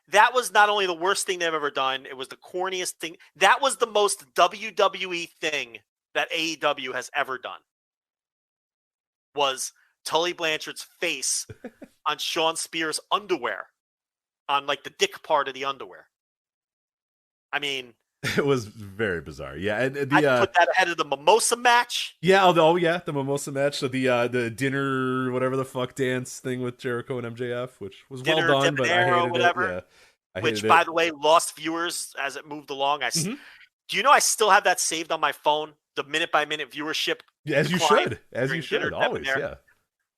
That was not only the worst thing they've ever done, it was the corniest thing. That was the most WWE thing that AEW has ever done. Was Tully Blanchard's face on Sean Spears' underwear, on like the dick part of the underwear. I mean,
it was very bizarre. Yeah, and
I put that ahead of the mimosa match.
Yeah, the mimosa match. So the dinner, whatever the fuck dance thing with Jericho and MJF, which was
dinner,
well done, but I hated
whatever.
it. Yeah,
which, by the way, lost viewers as it moved along. Do you know I still have that saved on my phone? The minute by minute viewership.
Yeah, as you should, always. Yeah.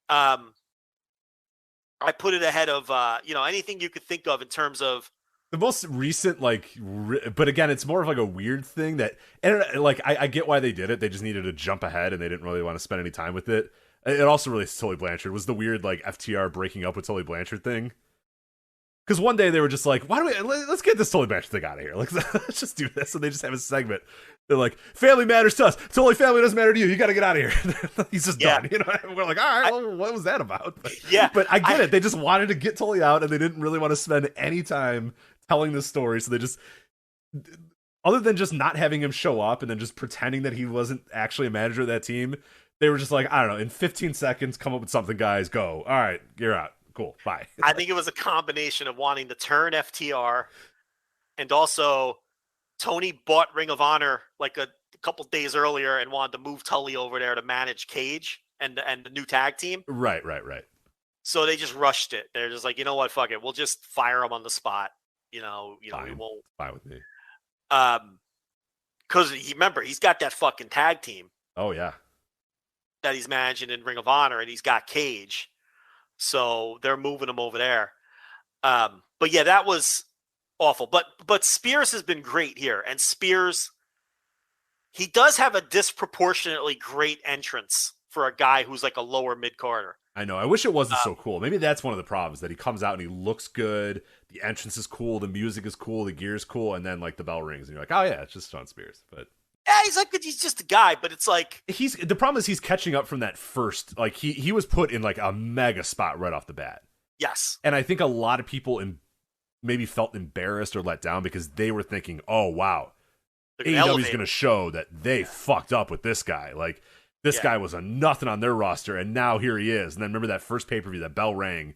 I put it ahead of anything you could think of in terms of
the most recent, but again, it's more of like a weird thing that, and like I get why they did it. They just needed to jump ahead, and they didn't really want to spend any time with it. It also relates to Tully Blanchard. Was the weird like FTR breaking up with Tully Blanchard thing? Because one day they were just like, let's get this Tully Blanchard thing out of here. Like, let's just do this. And they just have a segment. They're like, family matters to us. Tully family doesn't matter to you. You got to get out of here. He's just done. You know, and we're like, all right, well, what was that about? But I get it. They just wanted to get Tully out, and they didn't really want to spend any time telling this story. So they just, other than just not having him show up and then just pretending that he wasn't actually a manager of that team, they were just like, I don't know, in 15 seconds, come up with something, guys, go. All right, you're out. Cool, bye.
I think it was a combination of wanting to turn FTR, and also Tony bought Ring of Honor like a couple days earlier and wanted to move Tully over there to manage Cage and the new tag team.
Right.
So they just rushed it. They're just like, you know what, fuck it, we'll just fire him on the spot. We won't.
Fine with me.
Because remember, he's got that fucking tag team.
Oh yeah.
That he's managing in Ring of Honor, and he's got Cage. So they're moving him over there. But yeah, that was awful. But Spears has been great here. And Spears, he does have a disproportionately great entrance for a guy who's like a lower mid-carder.
I know. I wish it wasn't so cool. Maybe that's one of the problems, that he comes out and he looks good. The entrance is cool. The music is cool. The gear is cool. And then like the bell rings and you're like, oh yeah, it's just Sean Spears. But
yeah, he's just a guy, but it's like
the problem is he's catching up from that first, like he was put in like a mega spot right off the bat.
Yes.
And I think a lot of people maybe felt embarrassed or let down because they were thinking, oh wow, AEW is going to show that they fucked up with this guy. Like this guy was a nothing on their roster, and now here he is. And then remember that first pay-per-view, that bell rang,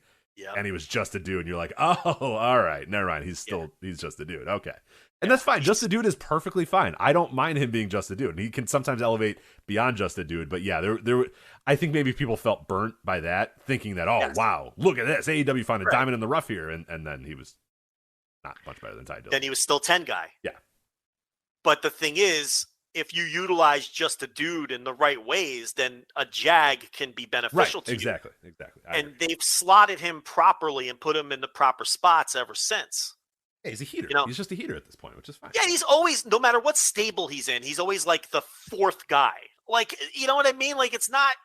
and he was just a dude, and you're like, oh, all right, never mind. He's just a dude. Okay. And that's fine. Just a dude is perfectly fine. I don't mind him being just a dude. He can sometimes elevate beyond just a dude. But yeah, there. I think maybe people felt burnt by that, thinking that, wow, look at this. AEW found a diamond in the rough here. And then he was not much better than Ty Dillinger.
Then he was still 10 guy.
Yeah.
But the thing is, if you utilize just a dude in the right ways, then a jag can be beneficial to you.
Exactly.
And they've slotted him properly and put him in the proper spots ever since.
Yeah, he's a heater. He's just a heater at this point, which is fine.
Yeah, he's always, no matter what stable he's in, he's always like the fourth guy. Like, you know what I mean? Like, it's not,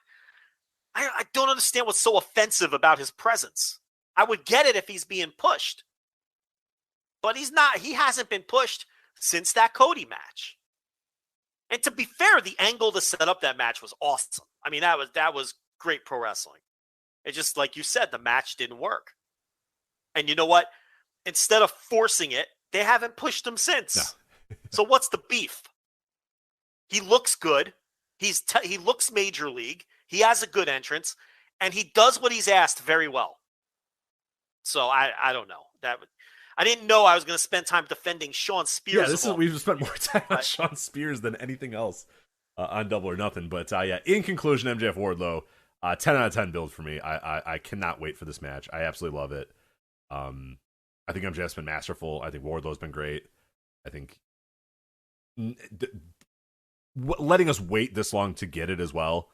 I don't understand what's so offensive about his presence. I would get it if he's being pushed. But he's not. He hasn't been pushed since that Cody match. And to be fair, the angle to set up that match was awesome. I mean, that was great pro wrestling. It just, like you said, the match didn't work. And you know what? Instead of forcing it, they haven't pushed him since. No. So what's the beef? He looks good. He looks major league. He has a good entrance, and he does what he's asked very well. So I don't know. I didn't know I was going to spend time defending Sean Spears.
Yeah, we've spent more time on Sean Spears than anything else on Double or Nothing. But in conclusion, MJF Wardlow, 10 out of 10 build for me. I cannot wait for this match. I absolutely love it. I think MJF's been masterful. I think Wardlow's been great. I think letting us wait this long to get it as well,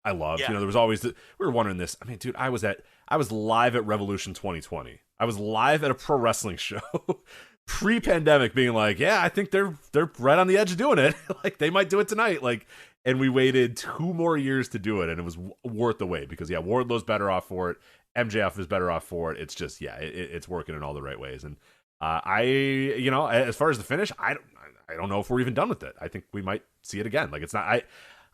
I loved. Yeah. There was always we were wondering this. I mean, dude, I was live at Revolution 2020. I was live at a pro wrestling show pre-pandemic, being like, yeah, I think they're right on the edge of doing it. Like they might do it tonight. Like, and we waited 2 more years to do it, and it was worth the wait because Wardlow's better off for it. MJF is better off for it. It's just it's working in all the right ways, and as far as the finish, I don't know if we're even done with it. I think we might see it again. Like it's not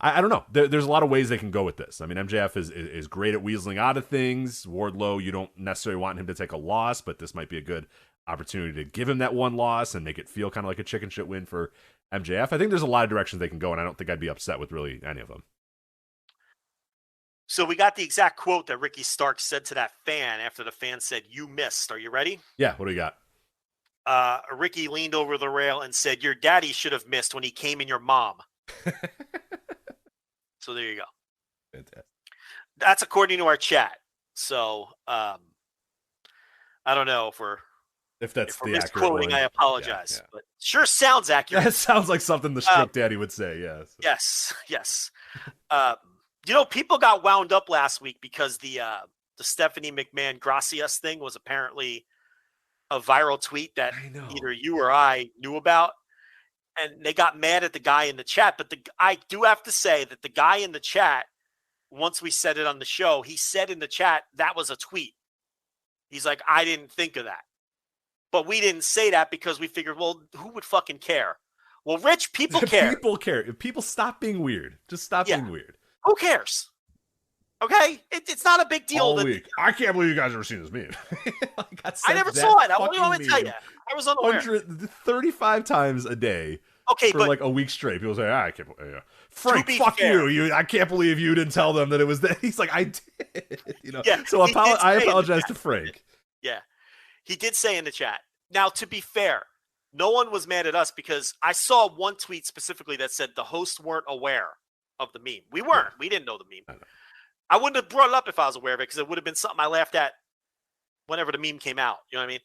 I don't know. There's a lot of ways they can go with this. I mean, MJF is great at weaseling out of things. Wardlow, you don't necessarily want him to take a loss, but this might be a good opportunity to give him that one loss and make it feel kind of like a chicken shit win for MJF. I think there's a lot of directions they can go, and I don't think I'd be upset with really any of them.
So we got the exact quote that Ricky Stark said to that fan after the fan said, "You missed." Are you ready?
Yeah, what do we got?
Ricky leaned over the rail and said, "Your daddy should have missed when he came in your mom." So there you go.
Fantastic.
That's according to our chat. So I don't know if we're misquoting. I apologize, but sure sounds accurate.
That sounds like something the Stroke Daddy would say. Yes.
Yes. People got wound up last week because the Stephanie McMahon Gracias thing was apparently a viral tweet that either you or I knew about. And they got mad at the guy in the chat. But I do have to say that the guy in the chat, once we said it on the show, he said in the chat, that was a tweet. He's like, I didn't think of that. But we didn't say that because we figured, well, who would fucking care? Well, Rich, people care.
People care. If people stop being weird. Just stop being weird.
Who cares? Okay? It's not a big deal.
All week. I can't believe you guys ever seen this meme.
I never saw it. What do you want me to tell you? I was unaware.
35 times a day.
Okay,
for like a week straight. People say, I can't believe Frank, fuck you. I can't believe you didn't tell them that it was that. He's like, I did. So I apologize to Frank.
Yeah. He did say in the chat. Now, to be fair, no one was mad at us because I saw one tweet specifically that said the hosts weren't aware of the meme. We weren't. We didn't know the meme. I wouldn't have brought it up if I was aware of it because it would have been something I laughed at whenever the meme came out. You know what I mean?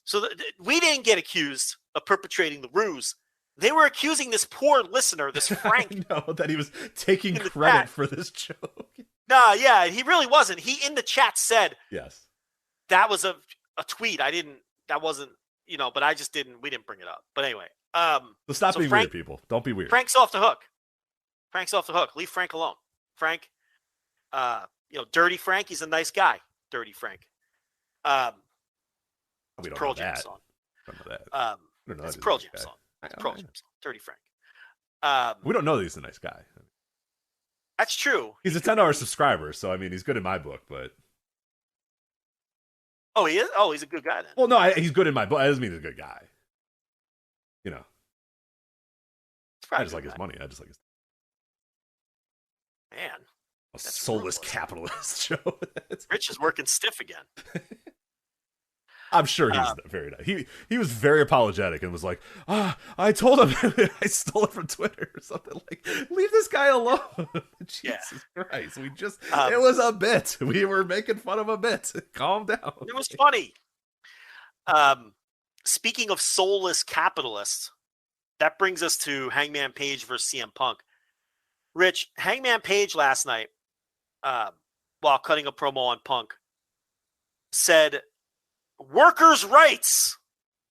So we didn't get accused of perpetrating the ruse. They were accusing this poor listener, this Frank.
No, that he was taking credit for this joke.
No, yeah, he really wasn't. He in the chat said,
yes,
that was a tweet. That wasn't, but I just didn't, we didn't bring it up. But anyway.
So stop being weird, people. Don't be weird.
Frank's off the hook. Leave Frank alone. Frank, Dirty Frank, he's a nice guy. Dirty Frank.
We don't
Pearl
know
Jam
that.
song.
Don't know
It's Pearl Jam song. Dirty Frank.
We don't know that he's a nice guy.
That's true.
He's a $10 subscriber, so I mean, he's good in my book, but.
Oh, he is? Oh, he's a good guy then.
Well, no, he's good in my book. That doesn't mean he's a good guy. I just like his money. I just like his.
Man.
A soulless capitalist, Joe.
Rich is working stiff again.
I'm sure he's very nice. He was very apologetic and was like, I told him I stole it from Twitter or something. Like, leave this guy alone. Jesus Christ. We just, it was a bit. We were making fun of a bit. Calm down.
It was funny. Speaking of soulless capitalists, that brings us to Hangman Page versus CM Punk. Rich, Hangman Page last night, while cutting a promo on Punk, said, workers' rights,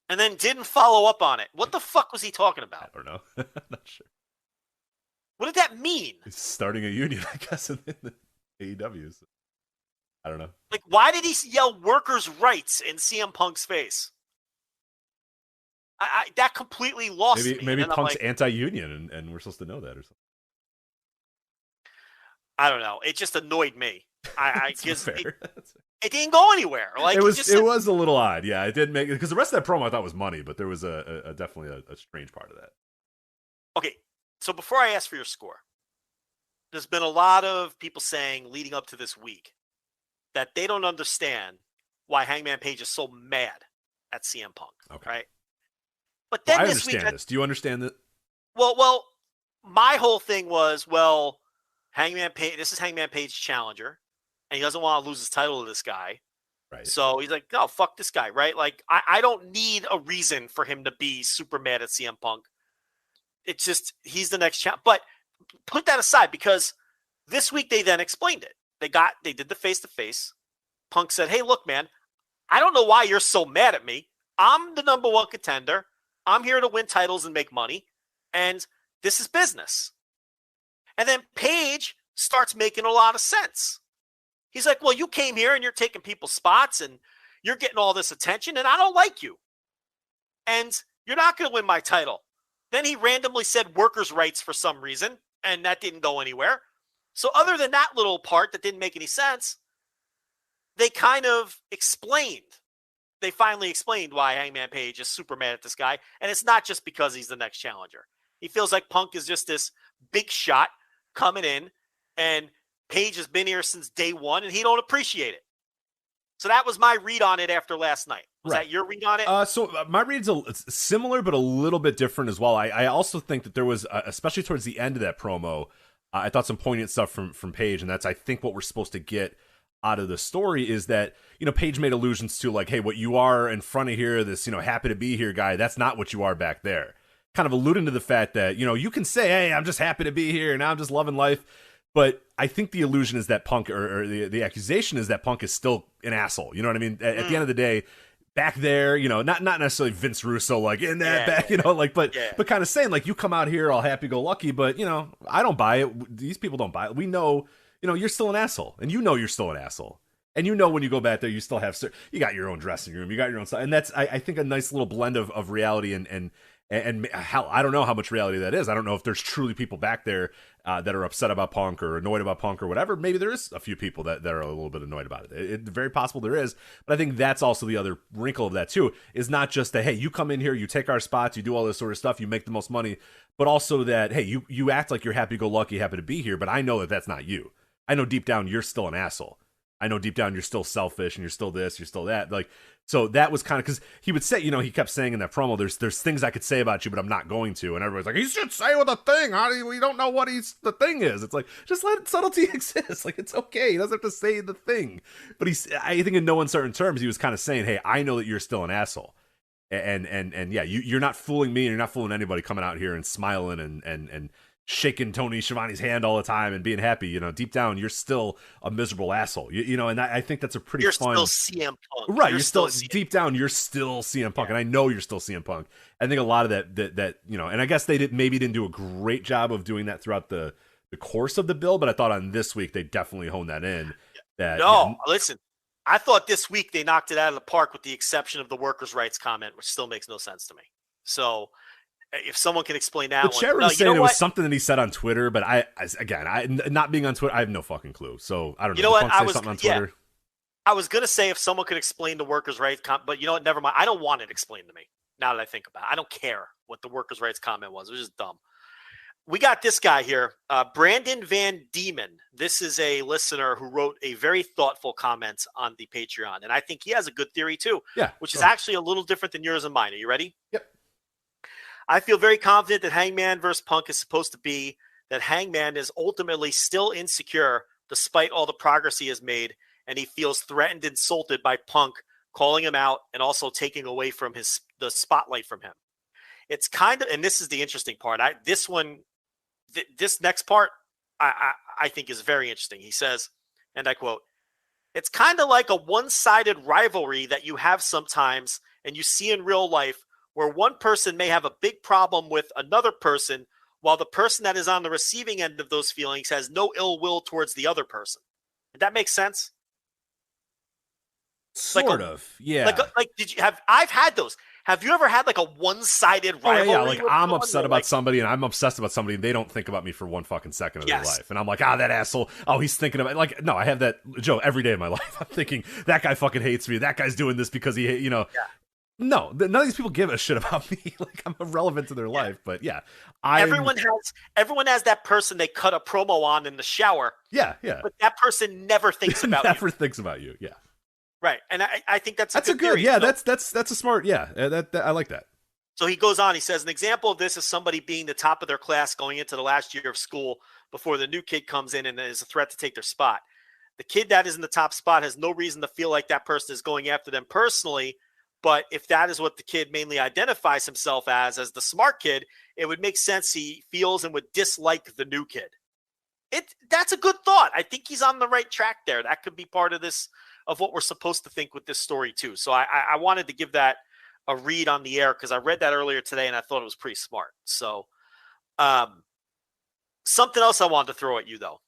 and then didn't follow up on it. What the fuck was he talking about?
I don't know. I'm not sure.
What did that mean?
He's starting a union, I guess, in the AEW. So. I don't know.
Like, why did he yell workers' rights in CM Punk's face? That completely lost me.
Maybe Punk's anti-union, and we're supposed to know that or something.
I don't know. It just annoyed me. I guess it didn't go anywhere. Like
it was a little odd. Yeah, it did make because the rest of that promo I thought was money, but there was definitely a strange part of that.
Okay, so before I ask for your score, there's been a lot of people saying leading up to this week that they don't understand why Hangman Page is so mad at CM Punk. Okay, right? But then
I understand this. Do you understand that?
Well, my whole thing was, Hangman Page. This is Hangman Page's challenger, and he doesn't want to lose his title to this guy.
Right.
So he's like, no, fuck this guy, right? Like, I don't need a reason for him to be super mad at CM Punk. It's just he's the next champ. But put that aside because this week they then explained it. They did the face-to-face. Punk said, hey, look, man, I don't know why you're so mad at me. I'm the number one contender. I'm here to win titles and make money. And this is business. And then Paige starts making a lot of sense. He's like, well, you came here and you're taking people's spots and you're getting all this attention and I don't like you. And you're not going to win my title. Then he randomly said workers' rights for some reason, and that didn't go anywhere. So other than that little part that didn't make any sense, they kind of explained. They finally explained why Hangman Page is super mad at this guy. And it's not just because he's the next challenger. He feels like Punk is just this big shot coming in, and Page has been here since day one, and he don't appreciate it. So that was my read on it after last night. Was that your read on it?
So my read's similar, but a little bit different as well. I also think that there was, especially towards the end of that promo, I thought some poignant stuff from Paige, and that's, I think, what we're supposed to get out of the story is that, Paige made allusions to, like, hey, what you are in front of here, this, happy to be here guy, that's not what you are back there. Kind of alluding to the fact that, you can say, hey, I'm just happy to be here, and I'm just loving life. But I think the illusion is that Punk, or the accusation is that Punk is still an asshole. You know what I mean? At the end of the day, back there, not necessarily Vince Russo, like in that back, but kind of saying, like, you come out here all happy-go-lucky, but, I don't buy it. These people don't buy it. We know, you're still an asshole, and you're still an asshole. And when you go back there, you still have, you got your own dressing room, you got your own stuff. And that's, I think, a nice little blend of reality and hell, I don't know how much reality that is. I don't know if there's truly people back there that are upset about Punk or annoyed about Punk or whatever. Maybe there is a few people that are a little bit annoyed about it. It's very possible there is. But I think that's also the other wrinkle of that too, is not just that, hey, you come in here, you take our spots, you do all this sort of stuff, you make the most money, but also that, hey, you act like you're happy-go-lucky, happy to be here, but I know that that's not you. I know deep down you're still an asshole. I know deep down you're still selfish and you're still this, you're still that. Like, so that was kind of, because he would say, he kept saying in that promo, there's things I could say about you, but I'm not going to. And everybody's like, he should say what the thing. We don't know what the thing is. It's like, just let subtlety exist. Like, it's okay. He doesn't have to say the thing. But I think in no uncertain terms, he was kind of saying, hey, I know that you're still an asshole. And yeah, you're not fooling me and you're not fooling anybody coming out here and smiling and shaking Tony Schiavone's hand all the time and being happy. Deep down, you're still a miserable asshole. And I think that's a pretty fun.
You're still CM Punk.
Right. You're still deep down, you're still CM Punk. And I know you're still CM Punk. I think a lot of that, and I guess they didn't do a great job of doing that throughout the course of the build, but I thought on this week, they definitely honed that in.
Listen, I thought this week they knocked it out of the park with the exception of the workers' rights comment, which still makes no sense to me. So, if someone can explain that,
the chat was saying it was something that he said on Twitter, but I not being on Twitter, I have no fucking clue. So I don't know.
You know what?
I was something on Twitter.
I was gonna say if someone could explain the workers' rights but you know what? Never mind. I don't want it explained to me. Now that I think about it, I don't care what the workers' rights comment was. It was just dumb. We got this guy here, Brandon Van Diemen. This is a listener who wrote a very thoughtful comment on the Patreon, and I think he has a good theory too.
Yeah,
which is actually a little different than yours and mine. Are you ready?
Yep.
I feel very confident that Hangman versus Punk is supposed to be that Hangman is ultimately still insecure despite all the progress he has made, and he feels threatened and insulted by Punk calling him out and also taking away from the spotlight from him. It's kind of, and this is the interesting part. This next part I think is very interesting. He says, and I quote, "It's kind of like a one-sided rivalry that you have sometimes and you see in real life, where one person may have a big problem with another person, while the person that is on the receiving end of those feelings has no ill will towards the other person." Did that make sense?
Sort of, yeah.
Like, I've had those. Have you ever had like a one-sided rivalry?
Oh, yeah, like I'm upset about somebody and I'm obsessed about somebody and they don't think about me for one fucking second of their life. And I'm like, that asshole. Oh, he's thinking about, like, no, I have that, Joe, every day of my life. I'm thinking, that guy fucking hates me. That guy's doing this because he, No, none of these people give a shit about me. Like, I'm irrelevant to their life. But yeah,
everyone has that person they cut a promo on in the shower.
Yeah.
But that person never thinks about you.
Never thinks about you. Yeah.
Right, and I think that's a good
theory.
Theory.
Yeah, so, that's a smart. Yeah, that I like that.
So he goes on. He says an example of this is somebody being the top of their class going into the last year of school before the new kid comes in and is a threat to take their spot. The kid that is in the top spot has no reason to feel like that person is going after them personally. But if that is what the kid mainly identifies himself as the smart kid, it would make sense he feels and would dislike the new kid. That's a good thought. I think he's on the right track there. That could be part of this, of what we're supposed to think with this story too. So I wanted to give that a read on the air because I read that earlier today and I thought it was pretty smart. So Something else I wanted to throw at you, though.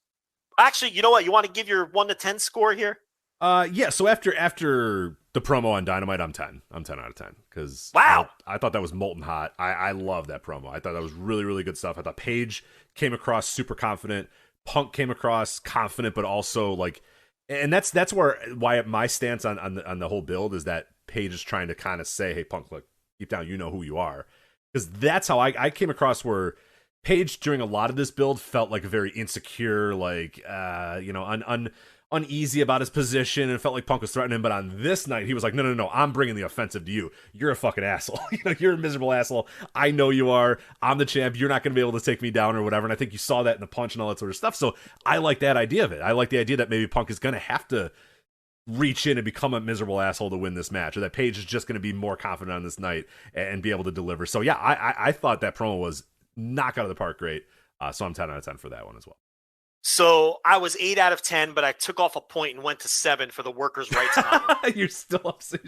Actually, you know what? You want to give your 1 to 10 score here?
Yeah. So after the promo on Dynamite, I'm 10. I'm 10 out of 10 because
wow,
I thought that was molten hot. I love that promo. I thought that was really, really good stuff. I thought Paige came across super confident. Punk came across confident, but also like, and that's why my stance on the whole build is that Paige is trying to kind of say, hey, Punk, look, deep down, you know who you are, because that's how I came across where Paige during a lot of this build felt like a very insecure, like uneasy about his position, and felt like Punk was threatening him. But on this night, he was like, no, I'm bringing the offensive to you. You're a fucking asshole. You're a miserable asshole. I know you are. I'm the champ. You're not going to be able to take me down or whatever. And I think you saw that in the punch and all that sort of stuff. So I like that idea of it. I like the idea that maybe Punk is going to have to reach in and become a miserable asshole to win this match, or that Paige is just going to be more confident on this night and be able to deliver. So yeah, I thought that promo was knock out of the park great. So I'm 10 out of 10 for that one as well.
So I was 8 out of 10, but I took off a point and went to 7 for the workers' rights comment.
You're so upset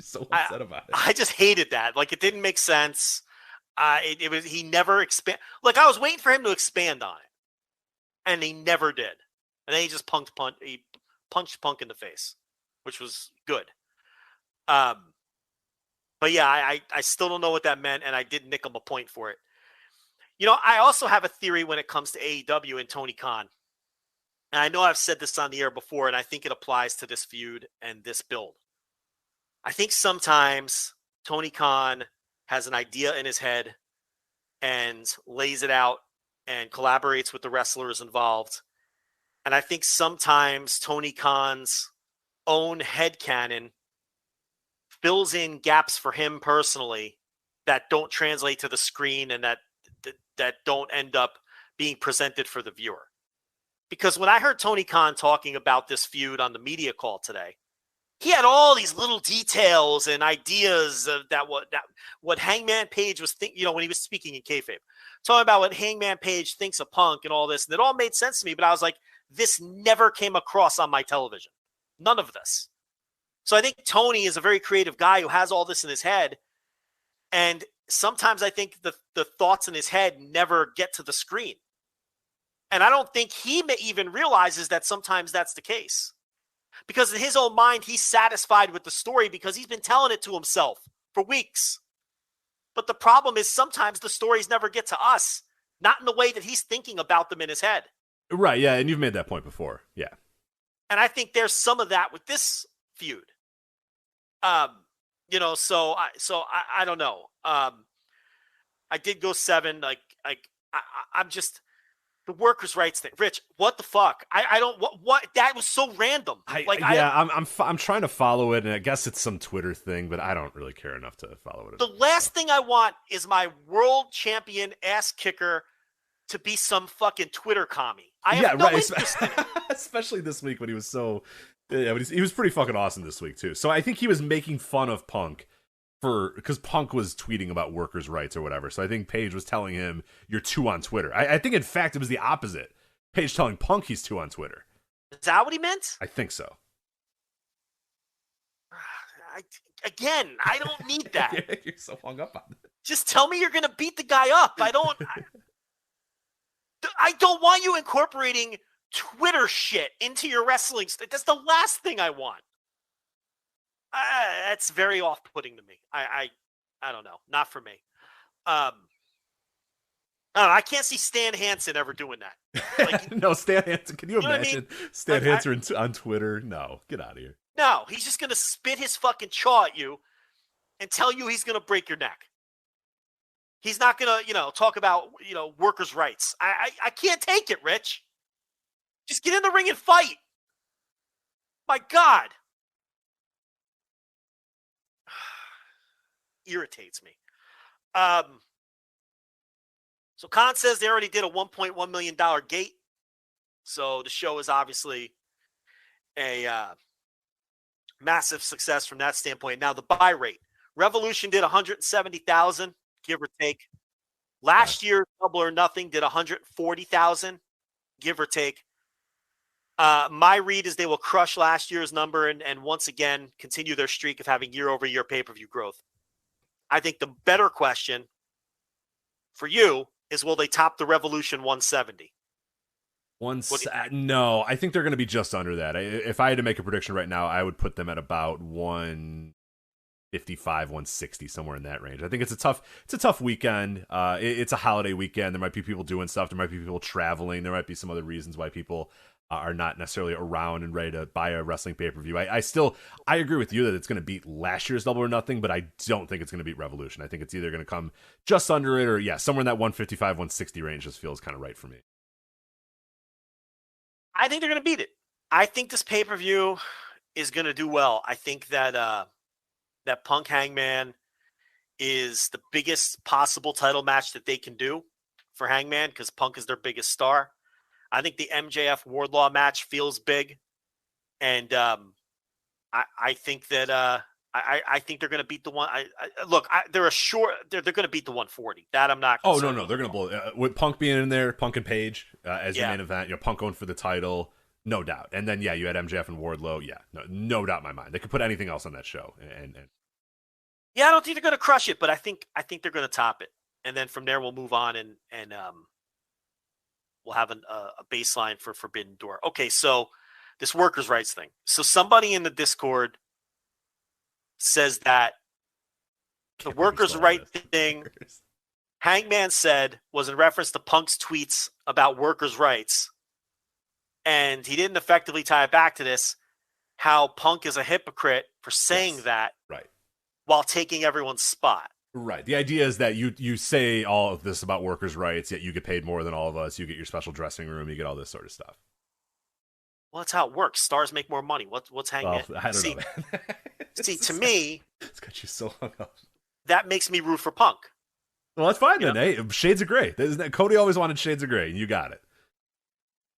about it.
I just hated that. Like, it didn't make sense. He never expand. Like, I was waiting for him to expand on it, and he never did. And then he just punched Punk in the face, which was good. But yeah, I still don't know what that meant, and I did nick him a point for it. I also have a theory when it comes to AEW and Tony Khan. And I know I've said this on the air before, and I think it applies to this feud and this build. I think sometimes Tony Khan has an idea in his head and lays it out and collaborates with the wrestlers involved. And I think sometimes Tony Khan's own headcanon fills in gaps for him personally that don't translate to the screen and that don't end up being presented for the viewer. Because when I heard Tony Khan talking about this feud on the media call today, he had all these little details and ideas of what Hangman Page was thinking, when he was speaking in kayfabe, talking about what Hangman Page thinks of Punk and all this. And it all made sense to me, but I was like, this never came across on my television. None of this. So I think Tony is a very creative guy who has all this in his head. And sometimes I think the thoughts in his head never get to the screen. And I don't think he even realizes that sometimes that's the case. Because in his own mind, he's satisfied with the story because he's been telling it to himself for weeks. But the problem is sometimes the stories never get to us, not in the way that he's thinking about them in his head.
Right, yeah, and you've made that point before, yeah.
And I think there's some of that with this feud. So I don't know. I did go 7. I'm just... The workers' rights thing, Rich. What the fuck? I don't. What? That was so random.
I'm trying to follow it, and I guess it's some Twitter thing, but I don't really care enough to follow it.
The last thing I want is my world champion ass kicker to be some fucking Twitter commie. I have no interest in it.
Especially this week when he was so. Yeah, but he was pretty fucking awesome this week too. So I think he was making fun of Punk. Because Punk was tweeting about workers' rights or whatever. So I think Paige was telling him, you're 2 on Twitter. I think, in fact, it was the opposite. Paige telling Punk he's 2 on Twitter.
Is that what he meant?
I think so.
I don't need that.
You're so hung up on it.
Just tell me you're going to beat the guy up. I don't want you incorporating Twitter shit into your wrestling. That's the last thing I want. That's very off-putting to me. I don't know. Not for me. I can't see Stan Hansen ever doing that.
No, Stan Hansen. Can you imagine Stan Hansen on Twitter? No, get out of here.
No, he's just going to spit his fucking chaw at you and tell you he's going to break your neck. He's not going to, talk about, workers' rights. I can't take it, Rich. Just get in the ring and fight. My God. Irritates me. So Khan says they already did a $1.1 million gate. So the show is obviously a massive success from that standpoint. Now the buy rate. Revolution did 170,000, give or take. Last year, Double or Nothing did 140,000, give or take. My read is they will crush last year's number and once again continue their streak of having year-over-year pay-per-view growth. I think the better question for you is, will they top the Revolution 170?
No, I think they're going to be just under that. If I had to make a prediction right now, I would put them at about 155, 160, somewhere in that range. I think it's a tough weekend. It's a holiday weekend. There might be people doing stuff. There might be people traveling. There might be some other reasons why people are not necessarily around and ready to buy a wrestling pay-per-view. I agree with you that it's going to beat last year's Double or Nothing, but I don't think it's going to beat Revolution. I think it's either going to come just under it or, somewhere in that 155, 160 range just feels kind of right for me.
I think they're going to beat it. I think this pay-per-view is going to do well. I think that that Punk Hangman is the biggest possible title match that they can do for Hangman because Punk is their biggest star. I think the MJF Wardlaw match feels big, and I think that I think they're going to beat the one. They're going to beat the 140. That I'm not.
Oh no, they're going to blow it. With Punk being in there, Punk and Page as the main event. Punk going for the title, no doubt. And then you had MJF and Wardlow. No doubt in my mind. They could put anything else on that show. And
I don't think they're going to crush it, but I think they're going to top it. And then from there we'll move on and we'll have a baseline for Forbidden Door. Okay, so this workers' rights thing. So somebody in the Discord says that the workers' rights thing Hangman said was in reference to Punk's tweets about workers' rights. And he didn't effectively tie it back to this, how Punk is a hypocrite for saying that
right,
while taking everyone's spot.
Right. The idea is that you say all of this about workers' rights, yet you get paid more than all of us. You get your special dressing room. You get all this sort of stuff.
Well, that's how it works. Stars make more money. What's Hangman?
Well, I don't know, man.
See, to me,
it's got you so hung up.
That makes me root for Punk.
Well, that's fine then. Hey, shades of gray. Cody always wanted shades of gray, and you got it.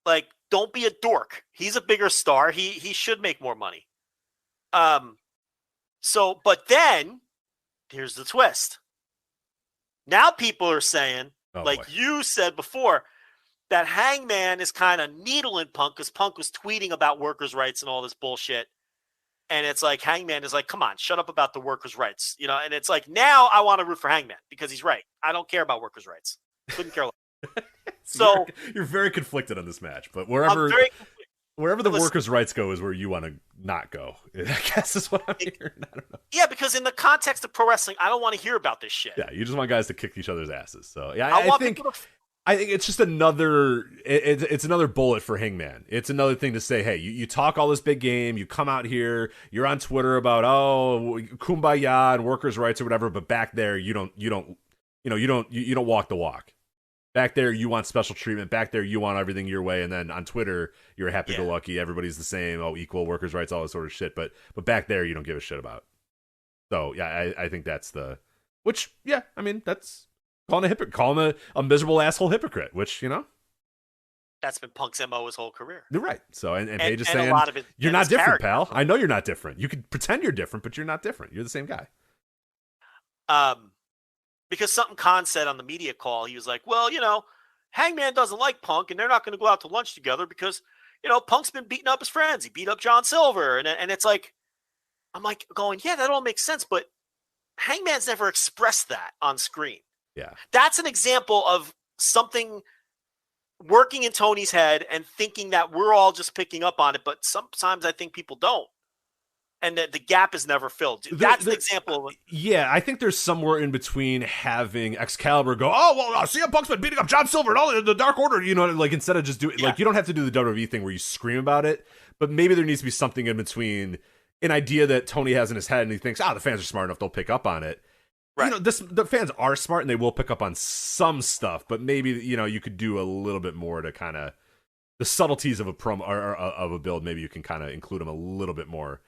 Like, don't be a dork. He's a bigger star. He should make more money. But then here's the twist. Now people are saying, you said before, that Hangman is kind of needling Punk because Punk was tweeting about workers' rights and all this bullshit. And it's like Hangman is like, come on, shut up about the workers' rights. And it's like, now I want to root for Hangman because he's right. I don't care about workers' rights. Couldn't care less. So
you're very conflicted on this match, but wherever the workers' rights go is where you want to not go. I guess is what I'm hearing. I don't know.
Yeah, because in the context of pro wrestling, I don't want to hear about this shit.
Yeah, you just want guys to kick each other's asses. So yeah,
I
think it's just another. It's another bullet for Hangman. It's another thing to say. Hey, you talk all this big game. You come out here. You're on Twitter about kumbaya and workers' rights or whatever. But back there, you don't walk the walk. Back there, you want special treatment. Back there, you want everything your way. And then on Twitter, you're happy-go-lucky. Everybody's the same. Equal workers' rights, all this sort of shit. But back there, you don't give a shit about. So yeah, I think that's the. Which I mean that's. Call him a miserable asshole hypocrite, which,
that's been Punk's MO his whole career.
You're right. So, and Paige is saying, you're not different, pal. I know you're not different. You could pretend you're different, but you're not different. You're the same guy.
Because something Khan said on the media call, he was like, well, Hangman doesn't like Punk, and they're not going to go out to lunch together because, Punk's been beating up his friends. He beat up John Silver. And it's like, I'm like going, yeah, that all makes sense, but Hangman's never expressed that on screen.
Yeah. That's
an example of something working in Tony's head and thinking that we're all just picking up on it. But sometimes I think people don't. And that the gap is never filled. That's an example.
Yeah, I think there's somewhere in between having Excalibur go, CM Punk's been beating up John Silver and all the Dark Order, instead of just doing like, you don't have to do the WWE thing where you scream about it, but maybe there needs to be something in between, an idea that Tony has in his head and he thinks, the fans are smart enough, they'll pick up on it. Right. The fans are smart and they will pick up on some stuff, but maybe, you could do a little bit more to kind of the subtleties of a promo or of a build. Maybe you can kind of include them a little bit more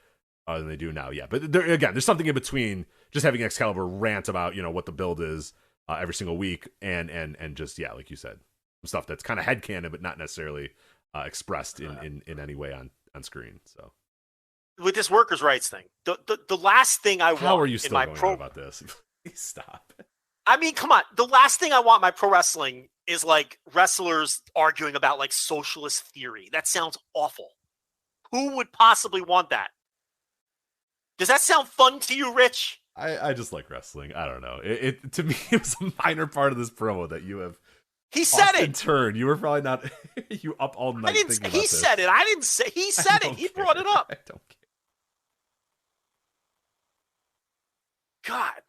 than they do now. Yeah. But there's something in between just having Excalibur rant about, what the build is every single week and just, like you said, some stuff that's kind of headcanon, but not necessarily expressed in any way on screen. So
with this workers' rights thing, the last thing I want
how are you still
in my
going on about this? Stop.
I mean, come on. The last thing I want in my pro wrestling is like wrestlers arguing about like socialist theory. That sounds awful. Who would possibly want that? Does that sound fun to you, Rich?
I just like wrestling. I don't know. It to me, it was a minor part of this promo that you have
He said
Austin
it.
Turn. You were probably not. You up all night.
I didn't.
Thinking
He
about
said
this.
it. I didn't say. He said it. He brought it up.
I don't care.
God.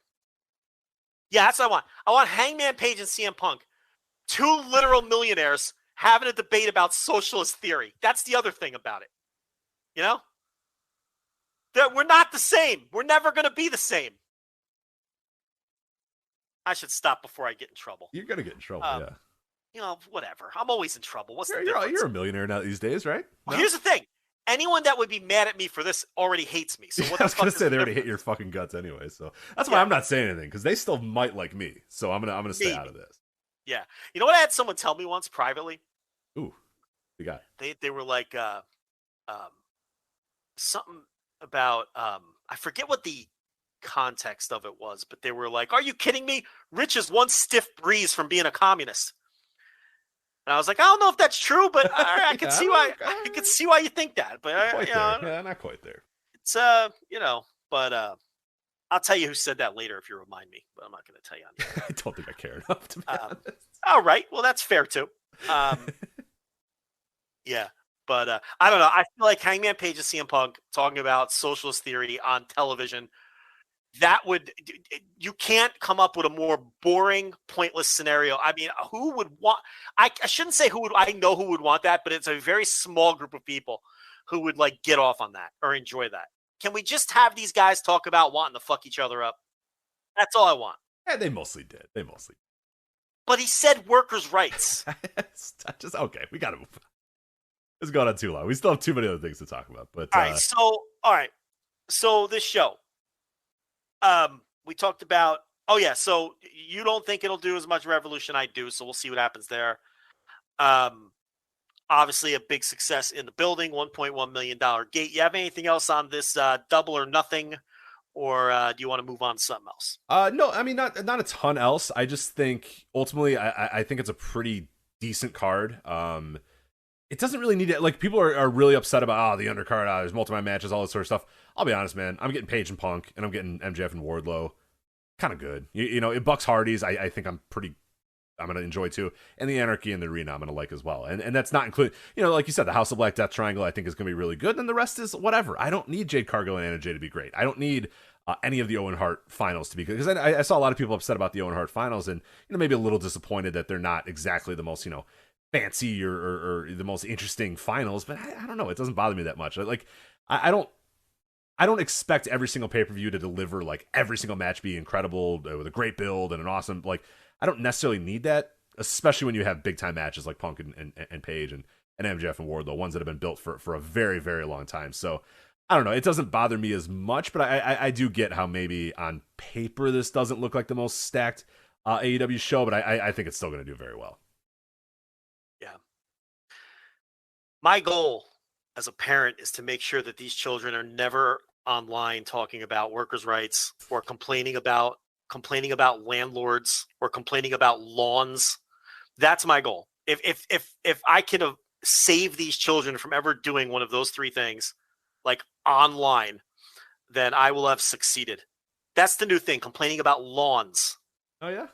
Yeah, that's what I want. I want Hangman Page and CM Punk, two literal millionaires, having a debate about socialist theory. That's the other thing about it. You know? That we're not the same. We're never going to be the same. I should stop before I get in trouble.
You're gonna get in trouble. Yeah.
You know, whatever. I'm always in trouble. What's the difference?
You're a millionaire now these days, right?
Well, here's the thing. Anyone that would be mad at me for this already hates me. So what
I was gonna say they already
difference?
hit your fucking guts anyway, so that's why I'm not saying anything because they still might like me. So I'm gonna stay out of this.
Yeah. You know what I had someone tell me once privately?
Ooh, we got.
They were like something about I forget what the context of it was, but they were like, "Are you kidding me? Rich is one stiff breeze from being a communist." And I was like, I don't know if that's true, but I can see why. I can see why you think that. But
not quite there.
It's but I'll tell you who said that later if you remind me. But I'm not going to tell you.
I don't think I care enough to be honest.
All right, well that's fair too. Yeah, but I don't know. I feel like Hangman Page and CM Punk talking about socialist theory on television. You can't come up with a more boring, pointless scenario. I mean, who would want, I shouldn't say I know who would want that, but it's a very small group of people who would like get off on that or enjoy that. Can we just have these guys talk about wanting to fuck each other up? That's all I want.
Yeah, they mostly did.
But he said workers' rights.
Okay, we got to move on. It's gone on too long. We still have too many other things to talk about. But
all right. So this show. We talked about, so you don't think it'll do as much Revolution I do, so we'll see what happens there. Obviously a big success in the building, $1.1 million gate. You have anything else on this double or nothing, or do you want to move on to something else?
No, I mean, not a ton else. I just think, ultimately, I think it's a pretty decent card. It doesn't really need it. Like, people are really upset about, the undercard, there's multi-man matches, all this sort of stuff. I'll be honest, man. I'm getting Page and Punk, and I'm getting MJF and Wardlow. Kind of good. You know, Bucks Hardys, I think I'm going to enjoy too. And the Anarchy in the Arena, I'm going to like as well. And that's not including, like you said, the House of Black Death Triangle, I think is going to be really good. And the rest is whatever. I don't need Jade Cargill and Anna Jay to be great. I don't need any of the Owen Hart finals to be good. Because I saw a lot of people upset about the Owen Hart finals and, maybe a little disappointed that they're not exactly the most, fancy or the most interesting finals. But I don't know. It doesn't bother me that much. Like, I don't expect every single pay-per-view to deliver, like, every single match be incredible with a great build and an awesome, like, I don't necessarily need that, especially when you have big-time matches like Punk and Page and MJF and Wardlow, ones that have been built for a very, very long time. So, I don't know. It doesn't bother me as much, but I do get how maybe on paper this doesn't look like the most stacked AEW show, but I think it's still going to do very well.
Yeah. My goal as a parent is to make sure that these children are never online talking about workers' rights or complaining about landlords or complaining about lawns. That's my goal. If I can save these children from ever doing one of those three things, like online, then I will have succeeded. That's the new thing, complaining about lawns.
Oh, yeah?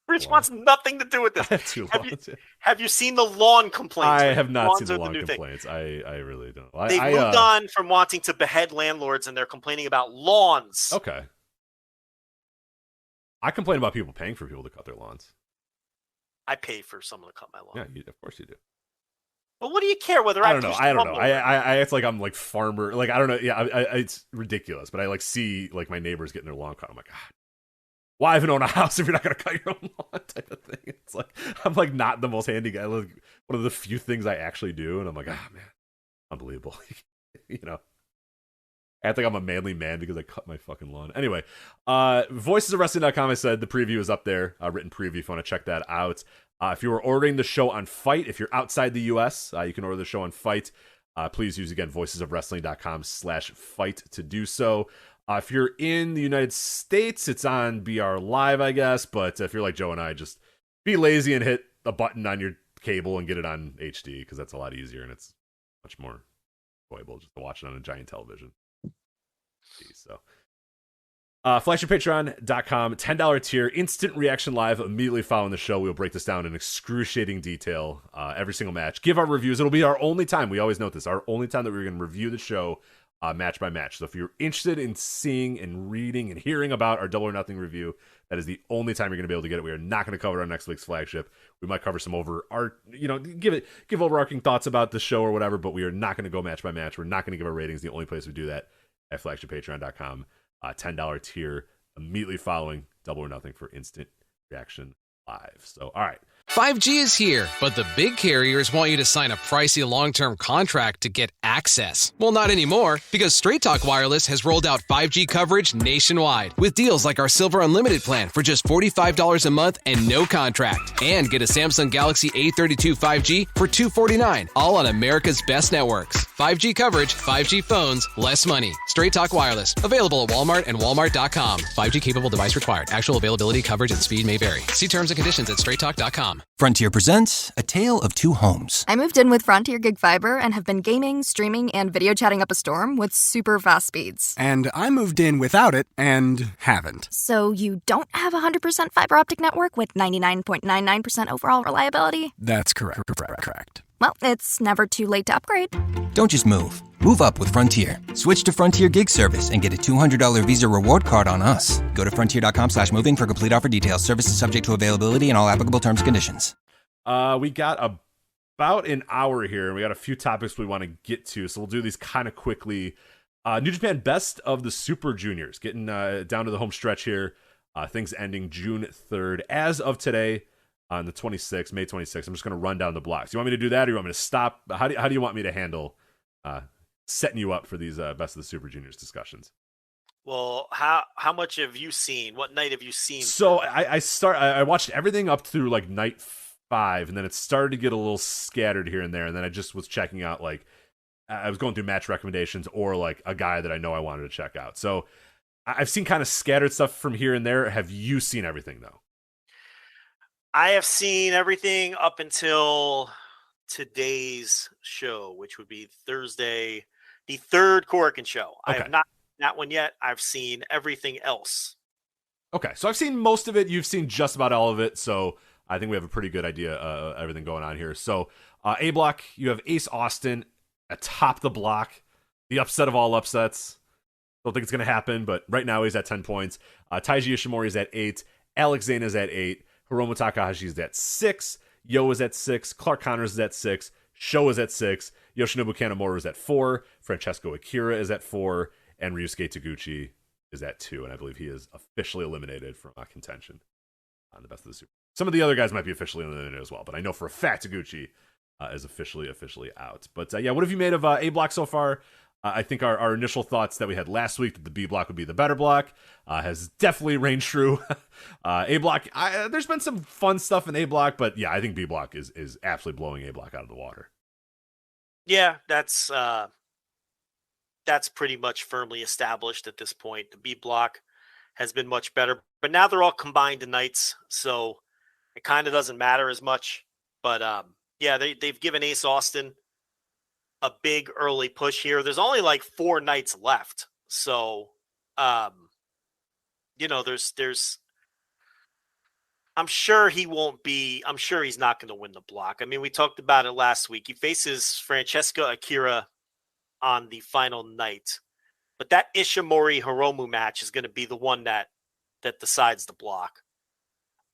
Rich wants nothing to do with this. Have you seen the lawn complaints?
I have not seen the lawn
the
complaints. I really don't.
They've moved on from wanting to behead landlords, and they're complaining about lawns.
Okay. I complain about people paying for people to cut their lawns.
I pay for someone to cut my lawn.
Yeah, of course you do.
But what do you care whether
I don't know. I it's like I'm like farmer. Like, I don't know. Yeah, it's ridiculous. But I like see like my neighbors getting their lawn cut. I'm like, God. Why even own a house if you're not going to cut your own lawn type of thing? It's like, I'm like not the most handy guy. Like, one of the few things I actually do. And I'm like, man, unbelievable. I think I'm a manly man because I cut my fucking lawn. Anyway, voicesofwrestling.com, I said the preview is up there, written preview if you want to check that out. If you were ordering the show on Fight, if you're outside the US, you can order the show on Fight. Please use, again, voicesofwrestling.com/fight to do so. If you're in the United States, it's on BR Live, I guess. But if you're like Joe and I, just be lazy and hit a button on your cable and get it on HD, because that's a lot easier and it's much more enjoyable just to watch it on a giant television. So, FlagshipPatreon.com, $10 tier, instant reaction live immediately following the show. We'll break this down in excruciating detail every single match. Give our reviews. It'll be our only time. We always note this. Our only time that we're going to review the show match by match. So if you're interested in seeing and reading and hearing about our Double or Nothing review, that is the only time you're going to be able to get it. We are not going to cover it on next week's Flagship. We might cover some give overarching thoughts about the show or whatever, but we are not going to go match by match. We're not going to give our ratings. The only place we do that at FlagshipPatreon.com. $10 tier immediately following Double or Nothing for instant reaction live. So, all right.
5G is here, but the big carriers want you to sign a pricey long-term contract to get access. Well, not anymore, because Straight Talk Wireless has rolled out 5G coverage nationwide with deals like our Silver Unlimited plan for just $45 a month and no contract. And get a Samsung Galaxy A32 5G for $249, all on America's best networks. 5G coverage, 5G phones, less money. Straight Talk Wireless, available at Walmart and Walmart.com. 5G capable device required. Actual availability, coverage, and speed may vary. See terms and conditions at straighttalk.com.
Frontier presents A Tale of Two Homes.
I moved in with Frontier Gig Fiber and have been gaming, streaming, and video chatting up a storm with super fast speeds.
And I moved in without it and haven't.
So you don't have 100% fiber optic network with 99.99% overall reliability?
That's correct.
Well, it's never too late to upgrade.
Don't just move. Move up with Frontier. Switch to Frontier Gig Service and get a $200 Visa reward card on us. Go to frontier.com/moving for complete offer details. Service is subject to availability and all applicable terms and conditions.
We got about an hour here, and we got a few topics we want to get to, so we'll do these kind of quickly. New Japan Best of the Super Juniors, getting down to the home stretch here. Things ending June 3rd. As of today, on the 26th, May 26th, I'm just going to run down the blocks. You want me to do that, or you want me to stop? How do you want me to handle setting you up for these Best of the Super Juniors discussions?
Well, how much have you seen? What night have you seen?
So I watched everything up through like night 5, and then it started to get a little scattered here and there, and then I just was checking out, like, I was going through match recommendations or like a guy that I know I wanted to check out. So I've seen kind of scattered stuff from here and there. Have you seen everything though?
I have seen everything up until today's show, which would be Thursday, the third Korakuen show. Okay. I have not seen that one yet. I've seen everything else.
Okay, so I've seen most of it. You've seen just about all of it. So I think we have a pretty good idea of everything going on here. So A block, you have Ace Austin atop the block, the upset of all upsets. Don't think it's going to happen, but right now he's at 10 points. Taiji Ishimori is at 8. Alex Zane is at 8. Hiromu Takahashi is at 6. Yo is at 6. Clark Connors is at 6. Sho is at 6. Yoshinobu Kanemaru is at 4. Francesco Akira is at 4. And Ryusuke Taguchi is at 2. And I believe he is officially eliminated from contention on the Best of the Super. Some of the other guys might be officially eliminated as well, but I know for a fact Taguchi is officially out. But yeah, what have you made of A block so far? I think our initial thoughts that we had last week that the B block would be the better block has definitely ranged true. A block, there's been some fun stuff in A block, but yeah, I think B block is absolutely blowing A block out of the water.
Yeah, that's pretty much firmly established at this point. The B block has been much better, but now they're all combined nights, so it kind of doesn't matter as much. But yeah, they've given Ace Austin a big early push here. There's only like 4 nights left. So, there's, I'm sure he's not going to win the block. I mean, we talked about it last week. He faces Francesco Akira on the final night, but that Ishimori Hiromu match is going to be the one that decides the block.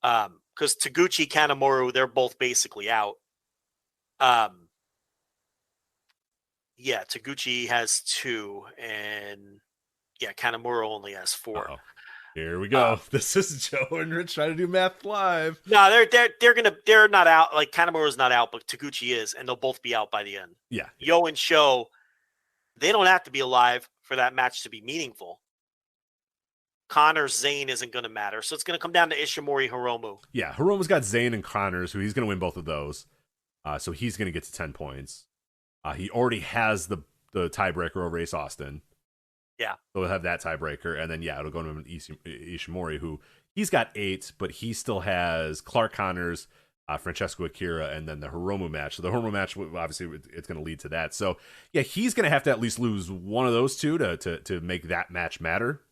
Because Taguchi, Kanemaru, they're both basically out. Yeah, Taguchi has 2, and yeah, Kanemaru only has 4.
Uh-oh. Here we go. This is Joe and Rich trying to do math live.
No, they're not out. Like Kanemaru's not out, but Taguchi is, and they'll both be out by the end.
Yeah.
Yo and Sho, they don't have to be alive for that match to be meaningful. Connors Zane isn't going to matter, so it's going to come down to Ishimori Hiromu.
Yeah, Hiromu's got Zane and Connors, who he's going to win both of those, so he's going to get to 10 points. He already has the tiebreaker over Ace Austin.
Yeah.
So we'll have that tiebreaker. And then, yeah, it'll go to Ishimori, who he's got 8, but he still has Clark Connors, Francesco Akira, and then the Hiromu match. So the Hiromu match, obviously, it's going to lead to that. So, yeah, he's going to have to at least lose one of those two to make that match matter.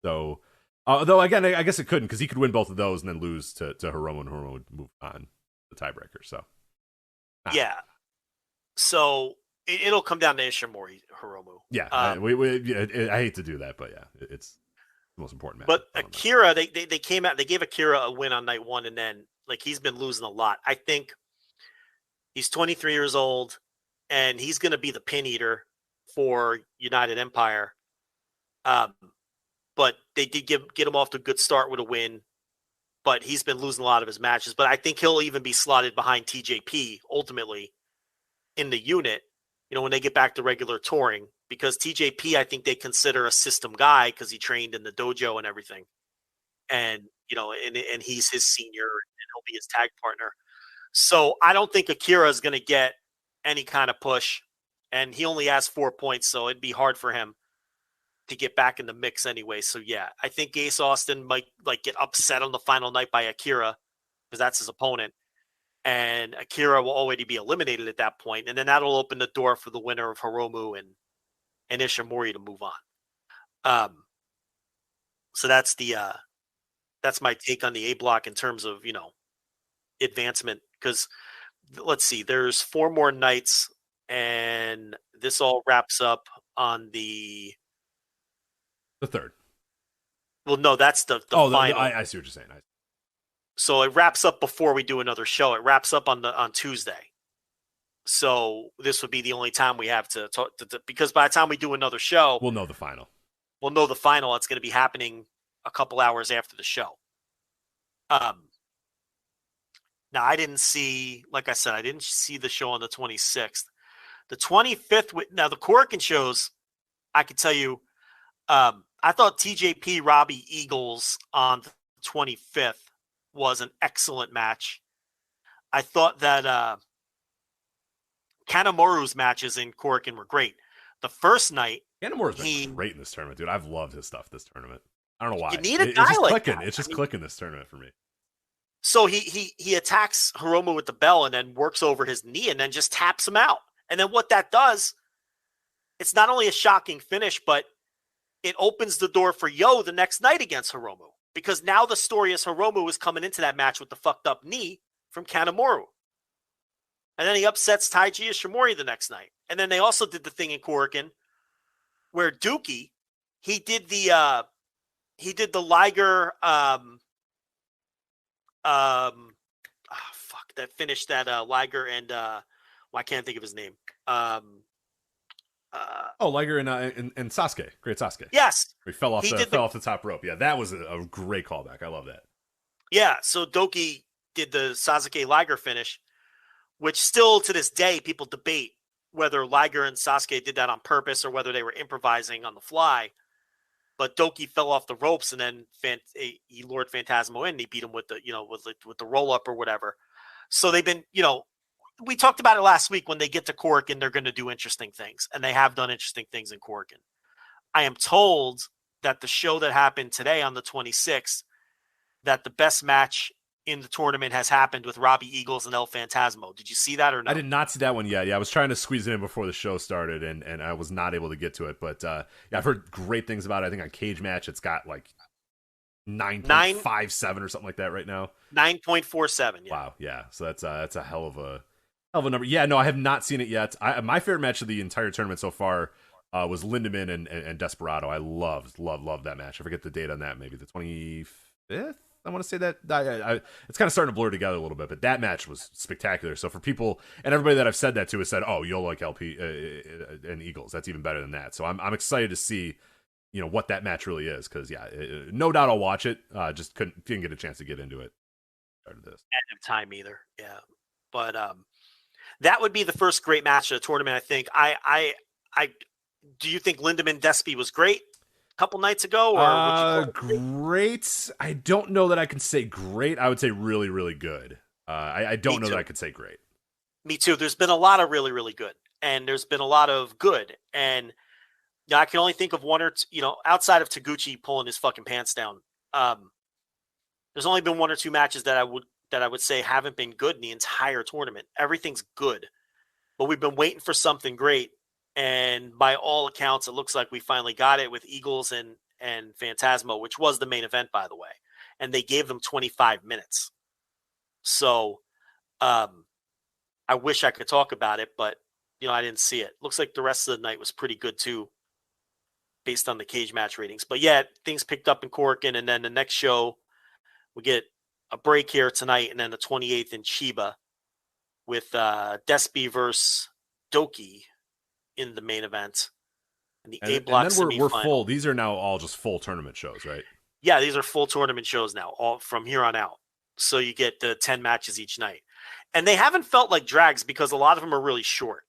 So, though again, I guess it couldn't because he could win both of those and then lose to Hiromu, and Hiromu would move on the tiebreaker. So,
yeah. So it'll come down to Ishimori, Hiromu.
Yeah, I hate to do that, but yeah, it's the most important match.
But Akira, they came out, they gave Akira a win on night one, and then like he's been losing a lot. I think he's 23 years old, and he's going to be the pin eater for United Empire. But they did get him off to a good start with a win, but he's been losing a lot of his matches. But I think he'll even be slotted behind TJP ultimately in the unit, when they get back to regular touring, because TJP, I think they consider a system guy because he trained in the dojo and everything. And, and he's his senior and he'll be his tag partner. So I don't think Akira is going to get any kind of push, and he only has 4 points. So it'd be hard for him to get back in the mix anyway. So yeah, I think Ace Austin might get upset on the final night by Akira because that's his opponent. And Akira will already be eliminated at that point, and then that'll open the door for the winner of Hiromu and Ishimori to move on. So that's my take on the A block in terms of advancement. Because let's see, there's 4 more nights, and this all wraps up on the
3rd.
Well, no, that's the final.
I see what you're saying.
So it wraps up before we do another show. It wraps up on Tuesday. So this would be the only time we have to talk because by the time we do another show,
we'll know the final.
It's going to be happening a couple hours after the show. Now I didn't see, like I said, I didn't see the show on the 26th. The 25th, now the Korakuen shows, I could tell you, I thought TJP Robbie Eagles on the 25th was an excellent match. I thought that Kanemaru's matches in Korakuen were great. The first night,
Kanemaru's been great in this tournament, dude. I've loved his stuff this tournament. I don't know why.
You need a guy like that.
It's just clicking this tournament for me.
So he attacks Hiromu with the bell and then works over his knee and then just taps him out. And then what that does, it's not only a shocking finish, but it opens the door for Yo the next night against Hiromu. Because now the story is Hiromu is coming into that match with the fucked up knee from Kanemaru. And then he upsets Taiji Ishimori the next night. And then they also did the thing in Korakuen where Dookie, he did the Liger that finished that Liger and I can't think of his name.
Liger and Sasuke. Great Sasuke.
Yes.
He fell off the top rope. Yeah, that was a great callback. I love that.
Yeah, so Doki did the Sasuke Liger finish, which still to this day people debate whether Liger and Sasuke did that on purpose or whether they were improvising on the fly. But Doki fell off the ropes and then he lured Phantasmo in and he beat him with the with the roll up or whatever. So they've been, we talked about it last week. When they get to Korakuen, they're going to do interesting things, and they have done interesting things in Korakuen. I am told that the show that happened today on the 26th, that the best match in the tournament has happened with Robbie Eagles and El Phantasmo. Did you see that or no?
I did not see that one yet. Yeah, I was trying to squeeze it in before the show started, and I was not able to get to it. But I've heard great things about it. I think on Cage Match, it's got like 9.57 or something like that right now.
9.47. Yeah.
Wow. Yeah. So that's a hell of a number. Yeah. No, I have not seen it yet. My favorite match of the entire tournament so far was Lindemann and Desperado. I loved that match. I forget the date on that. Maybe the 25th. I want to say that. It's kind of starting to blur together a little bit, but that match was spectacular. So for people and everybody that I've said that to has said, "Oh, you'll like LP and Eagles. That's even better than that." So I'm excited to see, what that match really is, because no doubt I'll watch it. Just didn't get a chance to get into it. Started this.
I didn't have time either. Yeah, but that would be the first great match of the tournament. I think. I do you think Lindemann Despy was great a couple nights ago, or
great? I don't know that I can say great. I would say really, really good. I don't know that I could say great.
Me too. There's been a lot of really, really good, and there's been a lot of good, and I can only think of one or two, outside of Taguchi pulling his fucking pants down. There's only been one or two matches that I would say haven't been good in the entire tournament. Everything's good, but we've been waiting for something great. And by all accounts, it looks like we finally got it with Eagles and and Phantasmo, which was the main event, by the way. And they gave them 25 minutes. So I wish I could talk about it, but, I didn't see it. Looks like the rest of the night was pretty good, too, based on the cage match ratings. But, yeah, things picked up in Corkin, and then the next show, we get a break here tonight, and then the 28th in Chiba with Despy versus Doki in the main event. And the A block
and then we're
semifinal.
full. These are now all just full tournament shows, right?
Yeah, these are full tournament shows now, all from here on out. So you get the 10 matches each night. And they haven't felt like drags because a lot of them are really short.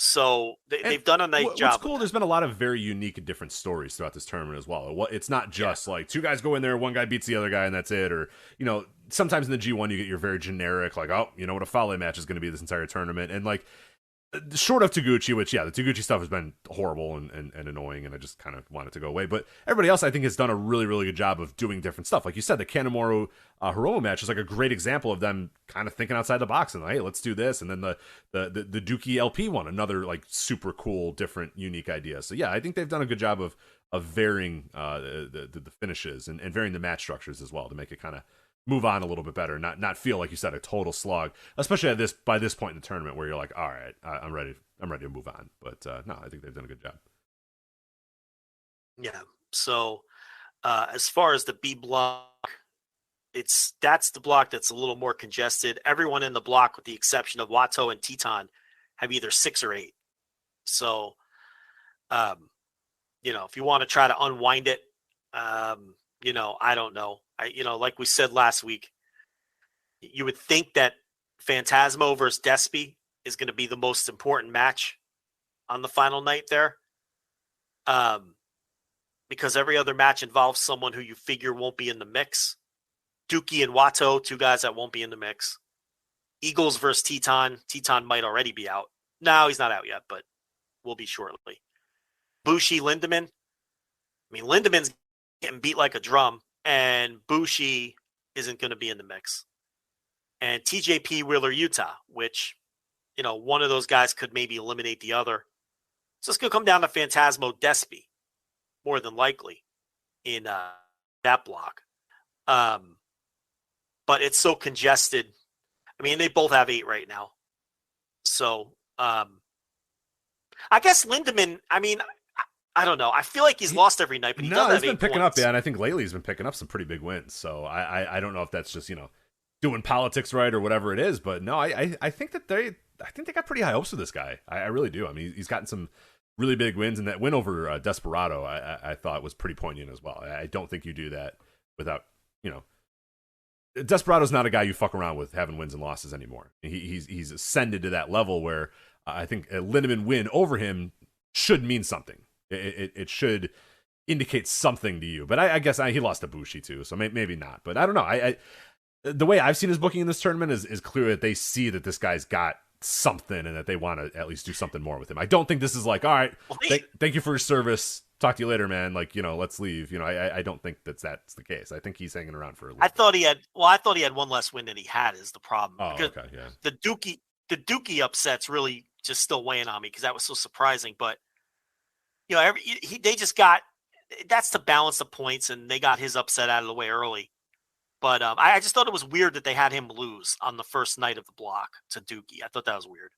So they've done a nice job.
What's cool, there's been a lot of very unique and different stories throughout this tournament as well. It's not just like two guys go in there, one guy beats the other guy, and that's it. Or, sometimes in the G1 you get your very generic, like, oh, what a Fale match is going to be this entire tournament. And like, short of Taguchi, which, the Taguchi stuff has been horrible and annoying, and I just kind of want it to go away. But everybody else, I think, has done a really, really good job of doing different stuff. Like you said, the Kanemaru Hiromu match is like a great example of them kind of thinking outside the box and like, hey, let's do this. And then the Dookie LP one, another like super cool, different, unique idea. So yeah, I think they've done a good job of varying the finishes and varying the match structures as well to make it kind of move on a little bit better, not feel like you said a total slog, especially by this point in the tournament where you're like, all right, I'm ready to move on. But no, I think they've done a good job.
Yeah. So as far as the B block, that's the block that's a little more congested. Everyone in the block, with the exception of Wato and Teton, have either 6 or 8. So, if you want to try to unwind it, I don't know. Like we said last week, you would think that Phantasmo versus Despy is going to be the most important match on the final night there. Because every other match involves someone who you figure won't be in the mix. Dookie and Wato, 2 guys that won't be in the mix. Eagles versus Teton. Teton might already be out. No, he's not out yet, but will be shortly. Bushi, Lindemann. Lindemann's getting beat like a drum, and Bushi isn't going to be in the mix. And TJP, Wheeler, Utah, which, one of those guys could maybe eliminate the other. So it's going to come down to Phantasmo, Despy, more than likely, in that block. But it's so congested. They both have 8 right now. So I guess Lindemann, I don't know. I feel like he's lost every night, but he does have 8
been picking
points.
up, and I think lately he's been picking up some pretty big wins. So I don't know if that's just doing politics right or whatever it is, but no, I think that they got pretty high hopes for this guy. I really do. He's gotten some really big wins, and that win over Desperado I thought was pretty poignant as well. I don't think you do that without Desperado's not a guy you fuck around with having wins and losses anymore. He's ascended to that level where I think a Lindemann win over him should mean something. It should indicate something to you. But I guess he lost to Bushi too, so maybe not. But I don't know. The way I've seen his booking in this tournament is clear that they see that this guy's got something and that they want to at least do something more with him. I don't think this is like, all right, thank you for your service. Talk to you later, man. Like, let's leave. I don't think that's the case. I think he's hanging around for a little bit.
I thought he had one less win than he had is the problem.
Oh, okay, yeah.
The Dookie upset's really just still weighing on me because that was so surprising. But, they just got, that's to balance the points, and they got his upset out of the way early. But I just thought it was weird that they had him lose on the first night of the block to Dookie. I thought that was weird.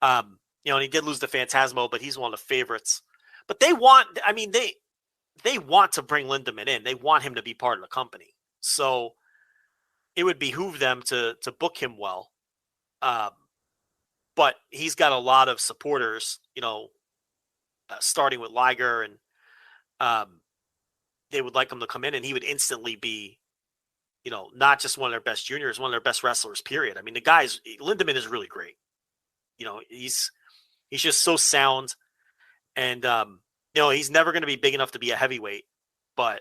And he did lose to Phantasmo, but he's one of the favorites. But they want to bring Lindemann in. They want him to be part of the company. So it would behoove them to book him well. But he's got a lot of supporters, starting with Liger, and they would like him to come in, and he would instantly be, not just one of their best juniors, one of their best wrestlers, period. Lindemann is really great. He's just so sound. And, he's never going to be big enough to be a heavyweight, but,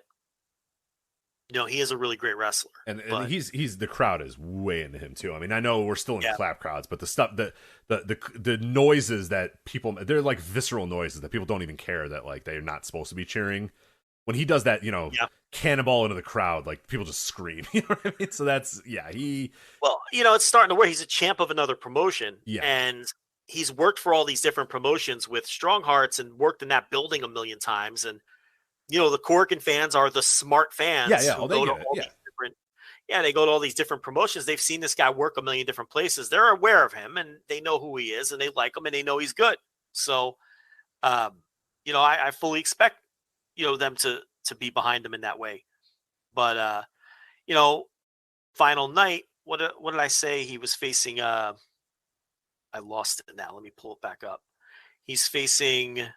he is a really great wrestler.
And he's the crowd is way into him too. I know we're still in clap crowds, but the stuff, the noises that people, they're like visceral noises that people don't even care that like they're not supposed to be cheering. When he does that, cannonball into the crowd, like people just scream. You know what I mean? So that's,
Well, it's starting to where he's a champ of another promotion.
Yeah.
And he's worked for all these different promotions with Strong Hearts and worked in that building a million times. And, the Corkin fans are the smart fans.
Yeah.
Who
They
go to
get it.
all
Yeah.
these different. Yeah, they go to all these different promotions. They've seen this guy work a million different places. They're aware of him, and they know who he is, and they like him, and they know he's good. So, I fully expect them to be behind him in that way. But final night. What did I say? He was facing. I lost it now. Let me pull it back up. He's facing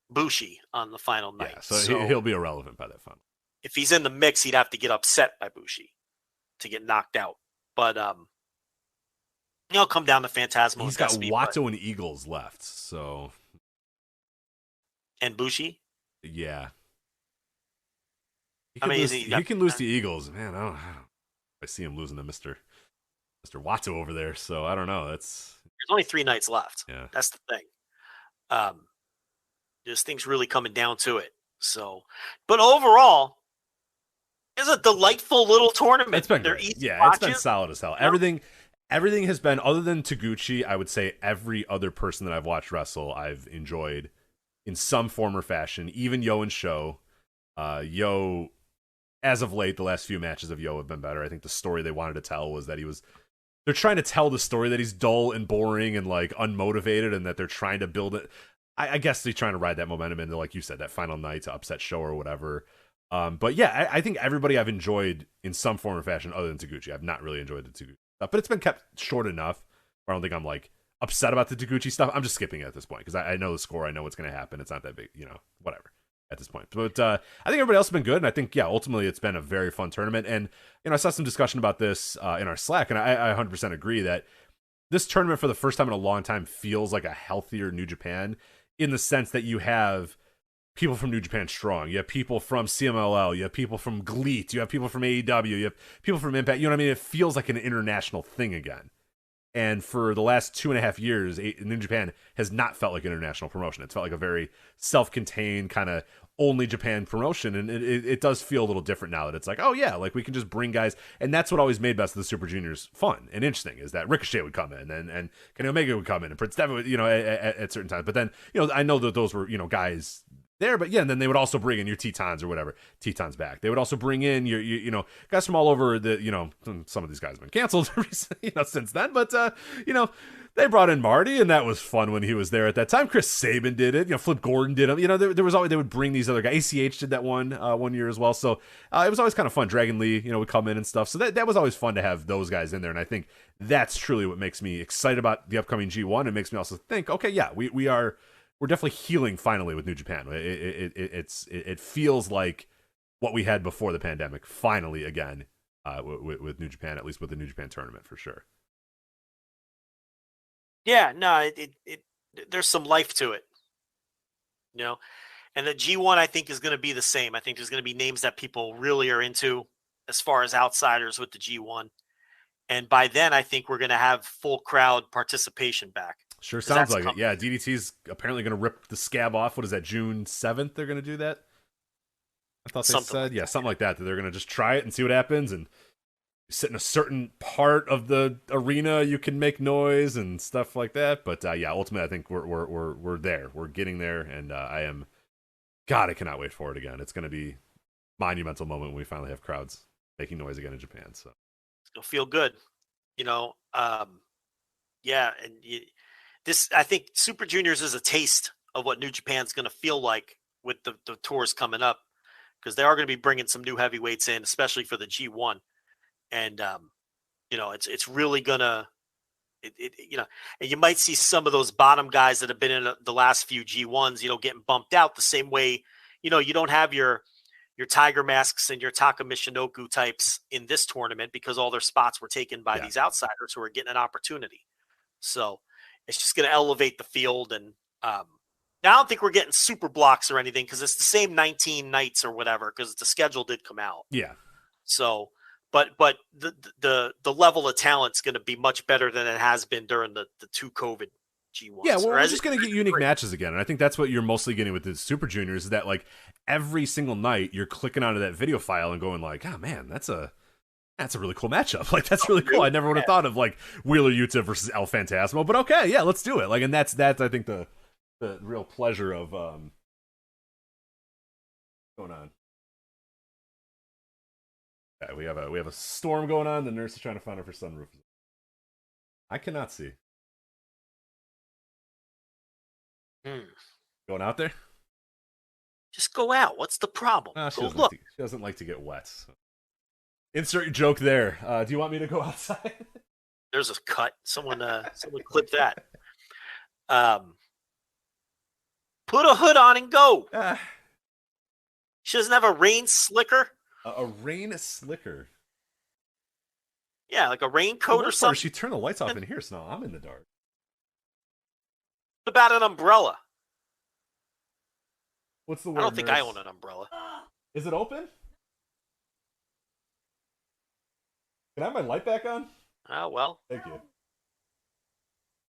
Bushi on the final night.
Yeah, so he'll be irrelevant by that final.
If he's in the mix, he'd have to get upset by Bushi to get knocked out. But come down to Phantasmo.
He's got Watto and Eagles left, so
and Bushi.
Yeah,
he
can lose to Eagles, man. I don't know. I see him losing to Mr. Watto over there, so I don't know. There's
only 3 nights left.
Yeah,
that's the thing. There's things really coming down to it. So, but overall, it's a delightful little tournament.
It's been great. It's been solid as hell. Everything has been, other than Taguchi, I would say every other person that I've watched wrestle, I've enjoyed in some form or fashion. Even Yo and Sho. Yo, as of late, the last few matches of Yo have been better. I think the story they wanted to tell was that they're trying to tell the story that he's dull and boring and like unmotivated, and that they're trying to build it. I guess they're trying to ride that momentum into, like you said, that final night to upset Sho or whatever. But yeah, I think everybody I've enjoyed in some form or fashion other than Taguchi. I've not really enjoyed the Taguchi stuff, but it's been kept short enough where I don't think I'm like upset about the Taguchi stuff. I'm just skipping it at this point because I know the score. I know what's going to happen. It's not that big, whatever at this point. But I think everybody else has been good, and I think, ultimately it's been a very fun tournament. And, I saw some discussion about this in our Slack, and I 100% agree that this tournament for the first time in a long time feels like a healthier New Japan in the sense that you have people from New Japan Strong, you have people from CMLL, you have people from GLEAT, you have people from AEW, you have people from Impact. You know what I mean? It feels like an international thing again. And for the last 2.5 years, New Japan has not felt like an international promotion. It's felt like a very self-contained kind of only Japan promotion. And it does feel a little different now that it's like, oh yeah, like we can just bring guys. And that's what always made Best of the Super Juniors fun and interesting, is that Ricochet would come in and Kenny Omega would come in and Prince Devitt would, at certain times. But then, I know that those were, guys there, but yeah, and then they would also bring in your Tetons or whatever. Tetons back. They would also bring in your guys from all over the, some of these guys have been canceled since then, but they brought in Marty, and that was fun when he was there at that time. Chris Sabin did it. Flip Gordon did it. There was always, they would bring these other guys. ACH did that one year as well. So it was always kind of fun. Dragon Lee, would come in and stuff. So that was always fun to have those guys in there. And I think that's truly what makes me excited about the upcoming G1. It makes me also think, okay, yeah, we're definitely healing finally with New Japan. It feels like what we had before the pandemic finally again with New Japan, at least with the New Japan tournament for sure.
Yeah, no, there's some life to it, and the G1 I think is going to be the same. I think there's going to be names that people really are into as far as outsiders with the G1, and by then I think we're going to have full crowd participation back.
Sure sounds like it. Yeah, DDT's apparently going to rip the scab off. What is that, June 7th they're going to do that? I thought they said. Yeah, something like that. That they're going to just try it and see what happens. And you sit in a certain part of the arena, you can make noise and stuff like that. But ultimately, I think we're there. We're getting there. And I cannot wait for it again. It's going to be a monumental moment when we finally have crowds making noise again in Japan. So
it's going to feel good. This, I think Super Juniors is a taste of what New Japan's going to feel like with the tours coming up, because they are going to be bringing some new heavyweights in, especially for the G1. And, it's really going to, and you might see some of those bottom guys that have been in the last few G1s, getting bumped out the same way, you don't have your Tiger Masks and your Taka Michinoku types in this tournament because all their spots were taken by these outsiders who are getting an opportunity. So it's just going to elevate the field. And now I don't think we're getting super blocks or anything because it's the same 19 nights or whatever, because the schedule did come out.
Yeah.
So, but the level of talent's going to be much better than it has been during the 2 COVID G1s.
Yeah, well, we're just going to get unique matches again. And I think that's what you're mostly getting with the Super Juniors, is that like every single night you're clicking onto that video file and going like, oh man, that's a really cool matchup. Like, that's really cool. I never would have thought of like Wheeler Yuta versus El Phantasmo, but okay, yeah, let's do it. Like, and that's I think the real pleasure of going on? Yeah, we have a storm going on. The nurse is trying to find out if her sunroof is. I cannot see. Going out there?
Just go out. What's the problem?
She
Go
doesn't
look.
she doesn't like to get wet. So. Insert your joke there. Do you want me to go outside?
There's a cut. Someone clip that. Put a hood on and go. She doesn't have a rain slicker.
A rain slicker.
Yeah, like a raincoat or something.
She turned the lights off in here, so now I'm in the dark.
What about an umbrella?
What's the word?
I don't think I own an umbrella.
Is it open? Can I have my light back on?
Oh, well.
Thank you.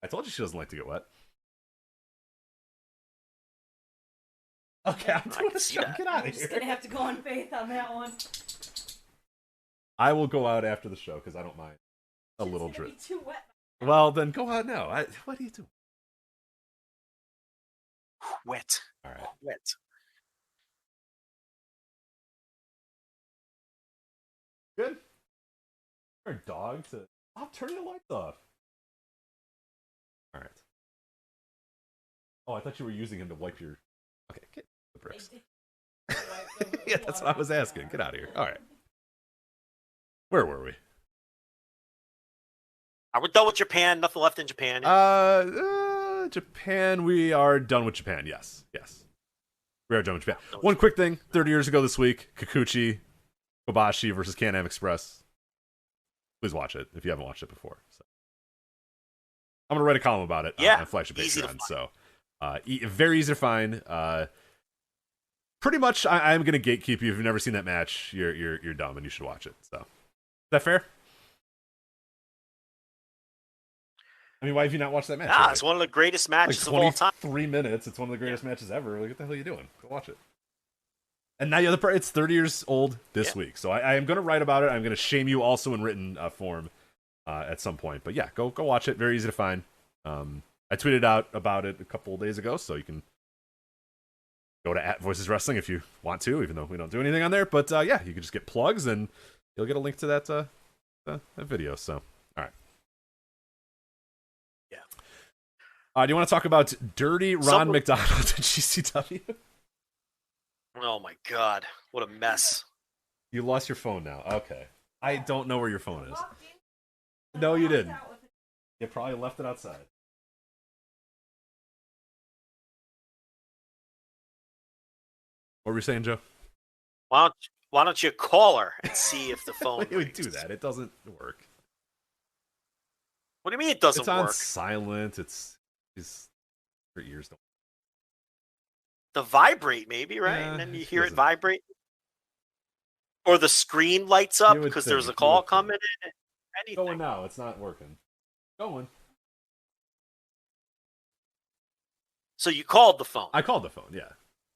I told you she doesn't like to get wet. Okay, I'm doing a show. Get out of here.
I'm just going to have to go on faith on that one.
I will go out after the show because I don't mind a little drip.
It's too wet.
Well, then go out now. What are you doing?
Wet.
All right.
Wet.
Good. You're a dog to stop turning the lights off. All right. Oh, I thought you were using him to wipe your. Okay, get the bricks. Yeah, that's what I was asking. Get out of here. All right. Where were we?
We're done with Japan. Nothing left in Japan.
Japan. We are done with Japan. Yes. We are done with Japan. One quick thing. 30 years ago this week, Kikuchi Kobashi versus Can-Am Express. Please watch it if you haven't watched it before. So. I'm going to write a column about it on Flagship Patreon. So, very easy to find. Pretty much, I'm going to gatekeep you. If you've never seen that match, you're dumb and you should watch it. So, is that fair? I mean, why have you not watched that match?
It's one of the greatest matches of all time.
3 minutes. It's one of the greatest matches ever. Like, what the hell are you doing? Go watch it. And now the other part, it's 30 years old this week. So I am going to write about it. I'm going to shame you also in written form at some point. But yeah, go watch it. Very easy to find. I tweeted out about it a couple of days ago, so you can go to @VoicesWrestling if you want to, even though we don't do anything on there. But yeah, you can just get plugs and you'll get a link to that video. So, all right.
Yeah.
Do you want to talk about Dirty Ron McDonald at GCW?
Oh my God, what a mess.
You lost your phone now. Okay. I don't know where your phone is. No, you didn't. You probably left it outside. What were you saying, Joe?
Why don't you call her and see if the phone
We would do that. It doesn't work.
What do you mean it doesn't
work?
work?
It's on silent. It's her ears don't.
The vibrate, maybe, right? And then you hear it vibrate. Or the screen lights up because there's a call coming in. Anything.
Going now. It's not working. Going.
So you called the phone.
I called the phone, yeah.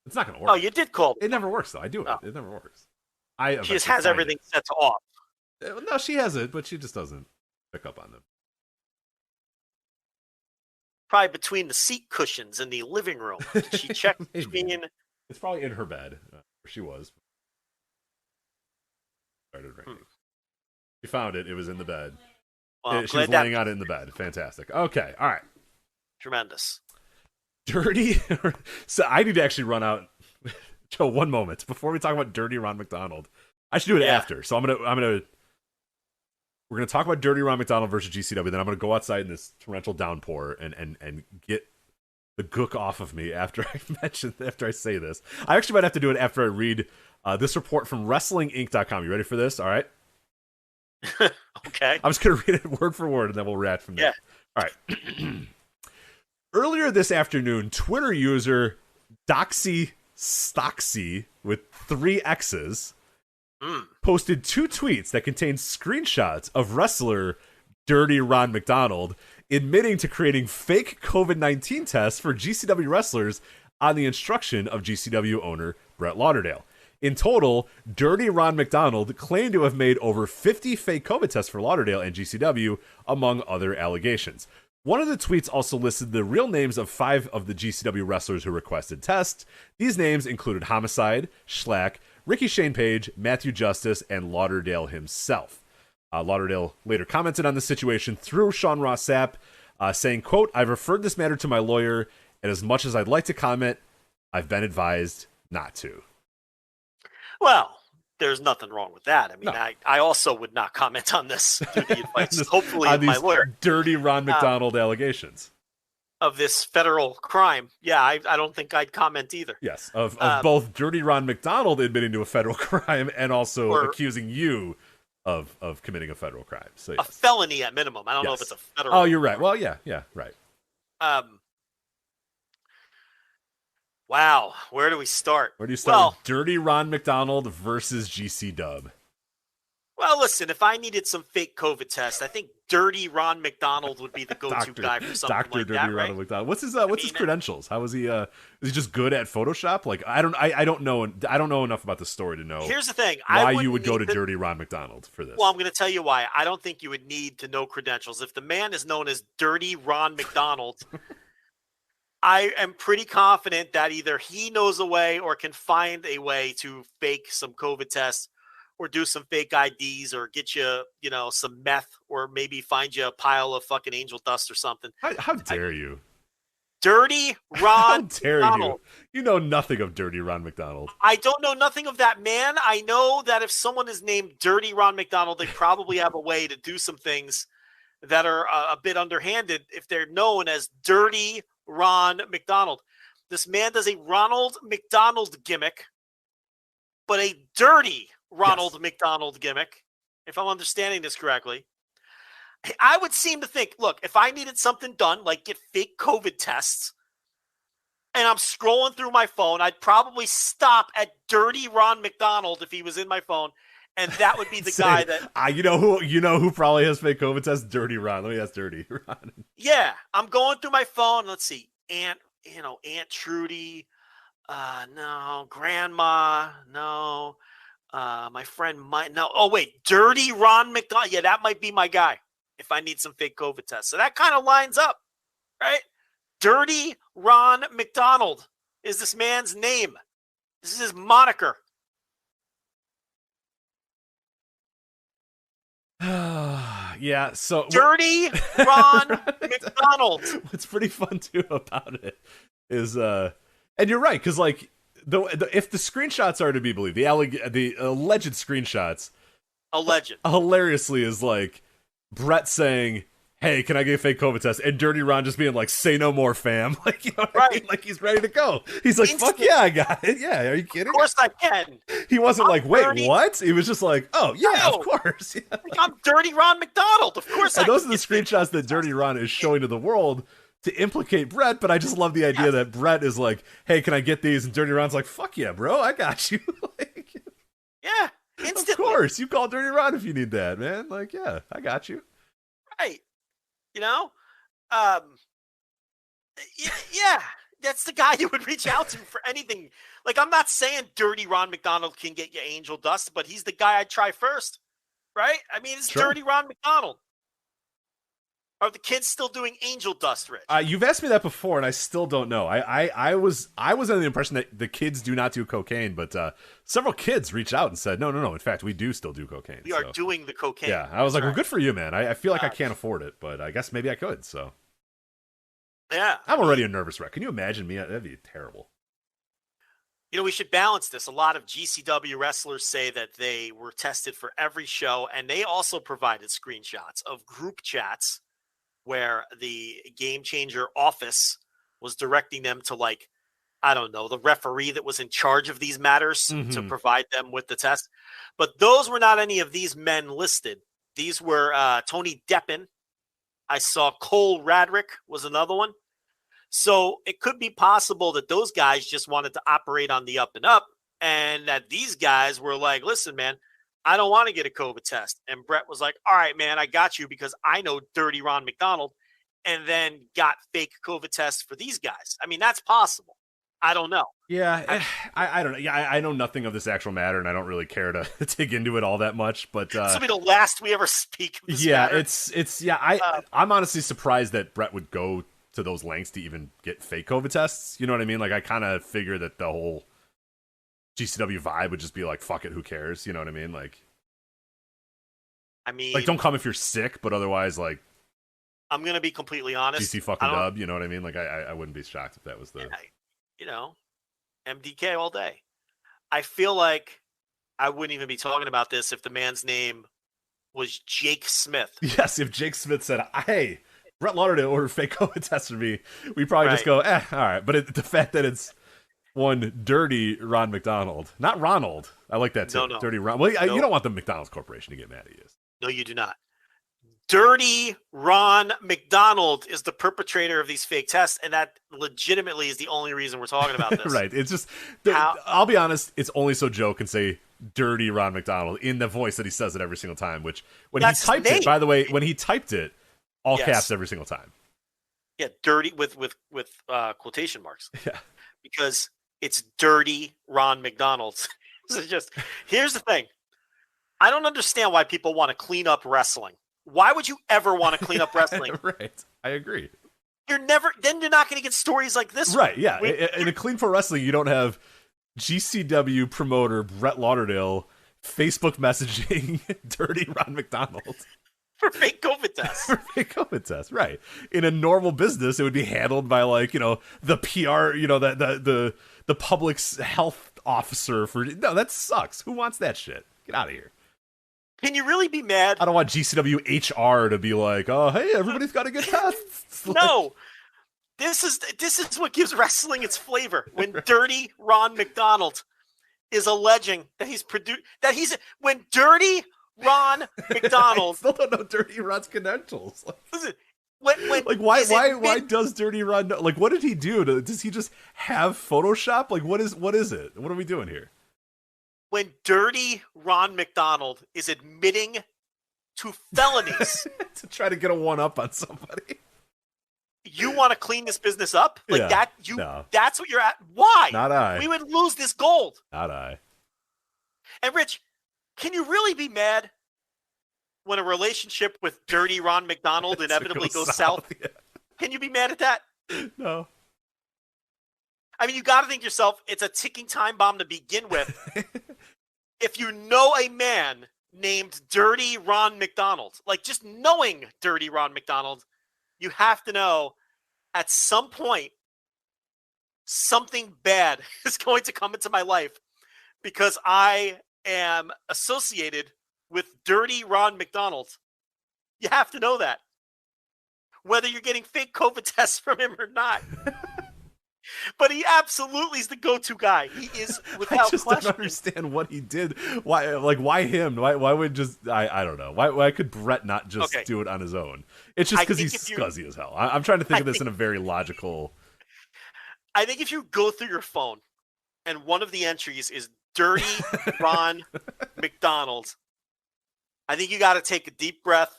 It's not going to work.
Oh, you did call.
It never works, though. I do it. It never works.
She just has everything set to off.
No, she has it, but she just doesn't pick up on them.
Probably between the seat cushions in the living room. Did she check between?
It's probably in her bed, where she was. Started ringing. She found it. It was in the bed.
Well,
she was laying on it in the bed. Fantastic. Okay. All right.
Tremendous.
Dirty. So I need to actually run out. Joe, one moment before we talk about Dirty Ron McDonald. I should do it after. So we're gonna talk about Dirty Ron McDonald versus GCW. Then I'm gonna go outside in this torrential downpour and get the gook off of me after I say this. I actually might have to do it after I read this report from WrestlingInc.com. You ready for this? All right.
Okay.
I'm just gonna read it word for word, and then we'll react from there. Yeah. All right. Earlier this afternoon, Twitter user Doxy Stoxy with 3 X's posted 2 tweets that contained screenshots of wrestler Dirty Ron McDonald admitting to creating fake COVID-19 tests for GCW wrestlers on the instruction of GCW owner Brett Lauderdale. In total, Dirty Ron McDonald claimed to have made over 50 fake COVID tests for Lauderdale and GCW, among other allegations. One of the tweets also listed the real names of 5 of the GCW wrestlers who requested tests. These names included Homicide, Schlack, Ricky Shane Page, Matthew Justice, and Lauderdale himself. Lauderdale later commented on the situation through Sean Ross Sapp, saying, quote, "I've referred this matter to my lawyer, and as much as I'd like to comment, I've been advised not to."
Well, there's nothing wrong with that. I mean,
No.
I also would not comment on this through the advice, hopefully, of my lawyer.
Dirty Ron McDonald allegations.
Of this federal crime. Yeah, I don't think I'd comment either.
Yes, of both Dirty Ron McDonald admitting to a federal crime and also accusing you of committing a federal crime. So yes.
A felony at minimum. I don't know if it's a federal.
Oh, you're right. Well, yeah, right.
Wow, where do we start?
Where do you start?
Well,
Dirty Ron McDonald versus GC Dub.
Well, listen, if I needed some fake COVID test, I think Dirty Ron McDonald would be the go-to guy for something like
Dirty
that, right?
Ron McDonald. What's his credentials? How is he? Is he just good at Photoshop? Like I don't know enough about the story to know.
Here's the thing:
why you would go to Dirty Ron McDonald for this?
Well, I'm going to tell you why. I don't think you would need to know credentials. If the man is known as Dirty Ron McDonald, I am pretty confident that either he knows a way or can find a way to fake some COVID tests or do some fake IDs or get you, some meth or maybe find you a pile of fucking angel dust or something.
How dare you?
Dirty Ron
How dare
McDonald.
You know nothing of Dirty Ron McDonald.
I don't know nothing of that man. I know that if someone is named Dirty Ron McDonald, they probably have a way to do some things that are a bit underhanded if they're known as Dirty Ron McDonald. This man does a Ronald McDonald gimmick, but a dirty Ronald McDonald gimmick, if I'm understanding this correctly. I would seem to think, look, if I needed something done, like get fake COVID tests, and I'm scrolling through my phone, I'd probably stop at Dirty Ron McDonald if he was in my phone, and that would be the guy that
you know who probably has fake COVID tests? Dirty Ron. Let me ask Dirty Ron.
Yeah, I'm going through my phone. Let's see, Aunt Trudy, no, Grandma, no. My friend might no. Oh wait, Dirty Ron McDonald. Yeah, that might be my guy if I need some fake COVID tests. So that kind of lines up, right? Dirty Ron McDonald is this man's name. This is his moniker.
Yeah. So
Dirty Ron McDonald.
What's pretty fun too about it is, and you're right, because like. If the screenshots are to be believed, the alleged screenshots, hilariously is like Brett saying, "Hey, can I get a fake COVID test?" and Dirty Ron just being like, "Say no more, fam." Like, you know what I mean? Like he's ready to go. He's like, "Fuck yeah, I got it." Yeah, are you kidding?
Of course I can.
He wasn't like, "Wait, what?" He was just like, "Oh yeah, of course." Yeah.
Like, I'm Dirty Ron McDonald. Of course.
And those are the screenshots that Dirty Ron is showing to the world to implicate Brett, but I just love the idea that Brett is like, "Hey, can I get these?" And Dirty Ron's like, "Fuck yeah, bro, I got you." Like,
yeah, instantly.
Of course, you call Dirty Ron if you need that, man. Like, yeah, I got you.
Right. Yeah, that's the guy you would reach out to for anything. Like, I'm not saying Dirty Ron McDonald can get you angel dust, but he's the guy I'd try first, right? I mean, it's
Sure.
Dirty Ron McDonald. Are the kids still doing angel dust, Rich?
You've asked me that before, and I still don't know. I was under the impression that the kids do not do cocaine, but several kids reached out and said, no. In fact, we do still do cocaine.
We are doing the cocaine.
Yeah, I was like,
right.
well, good for you, man. I feel like I can't afford it, but I guess maybe I could. So
yeah,
I'm already a nervous wreck. Can you imagine me? That'd be terrible.
We should balance this. A lot of GCW wrestlers say that they were tested for every show, and they also provided screenshots of group chats where the Game Changer office was directing them to, like, I don't know, the referee that was in charge of these matters to provide them with the test. But those were not any of these men listed. These were Tony Deppen. I saw Cole Radrick was another one. So it could be possible that those guys just wanted to operate on the up and up, and that these guys were like, listen, man, I don't want to get a COVID test. And Brett was like, all right, man, I got you because I know Dirty Ron McDonald, and then got fake COVID tests for these guys. I mean, that's possible. I don't know.
Yeah, I don't know. Yeah, I know nothing of this actual matter, and I don't really care to dig into it all that much. But
this will be the last we ever speak of this matter.
I'm honestly surprised that Brett would go to those lengths to even get fake COVID tests. You know what I mean? Like, I kind of figure that the whole GCW vibe would just be like, fuck it, who cares? You know what I mean? Like, don't come if you're sick, but otherwise, like,
I'm gonna be completely honest.
GC fucking dub, you know what I mean? Like, I wouldn't be shocked if that was the,
MDK all day. I feel like I wouldn't even be talking about this if the man's name was Jake Smith.
Yes, if Jake Smith said, hey, Brett Lauderdale ordered fake COVID tests for me, we probably just go, all right. But the fact that it's one dirty Ron McDonald, not Ronald. I like that too.
No.
Dirty Ron. Well, you don't want the McDonald's Corporation to get mad at you.
No, you do not. Dirty Ron McDonald is the perpetrator of these fake tests, and that legitimately is the only reason we're talking about this.
Right. It's just, I'll be honest, it's only so Joe can say Dirty Ron McDonald in the voice that he says it every single time, which when he typed it, by the way, when he typed it, all caps every single time.
Yeah, dirty with quotation marks.
Yeah.
Because it's Dirty Ron McDonald. It's just, here's the thing. I don't understand why people want to clean up wrestling. Why would you ever want to clean up wrestling?
Right. I agree.
You're not going to get stories like this.
Right, yeah. In a clean for wrestling, you don't have GCW promoter Brett Lauderdale Facebook messaging Dirty Ron McDonald.
For fake COVID tests.
For fake COVID tests, right. In a normal business, it would be handled by, like, the PR, the public's health officer no, that sucks. Who wants that shit? Get out of here.
Can you really be mad?
I don't want GCW HR to be like, oh, hey, everybody's got to get tests.
No. This is what gives wrestling its flavor. When Dirty Ron McDonald is alleging that when Dirty Ron McDonald.
I still don't know Dirty Ron's credentials.
Listen,
why does Dirty Ron know? Like, what did he do? Does he just have Photoshop? Like, what is it? What are we doing here?
When Dirty Ron McDonald is admitting to felonies
to try to get a one-up on somebody.
You want to clean this business up? Like that?
No.
That's what you're at? Why?
Not I.
We would lose this gold.
Not I.
And Rich, can you really be mad when a relationship with Dirty Ron McDonald inevitably goes south? Yeah. Can you be mad at that?
No.
I mean, you got to think to yourself, it's a ticking time bomb to begin with. If you know a man named Dirty Ron McDonald, like just knowing Dirty Ron McDonald, you have to know at some point something bad is going to come into my life because I am associated with Dirty Ron McDonald. You have to know that. Whether you're getting fake COVID tests from him or not. But he absolutely is the go-to guy. He is without
I just
question.
don't understand what he did. Why him? Why would just I don't know. Why could Brett not just do it on his own? It's just because he's scuzzy as hell. I'm trying to think of this in a very logical.
I think if you go through your phone and one of the entries is Dirty Ron McDonald, I think you got to take a deep breath.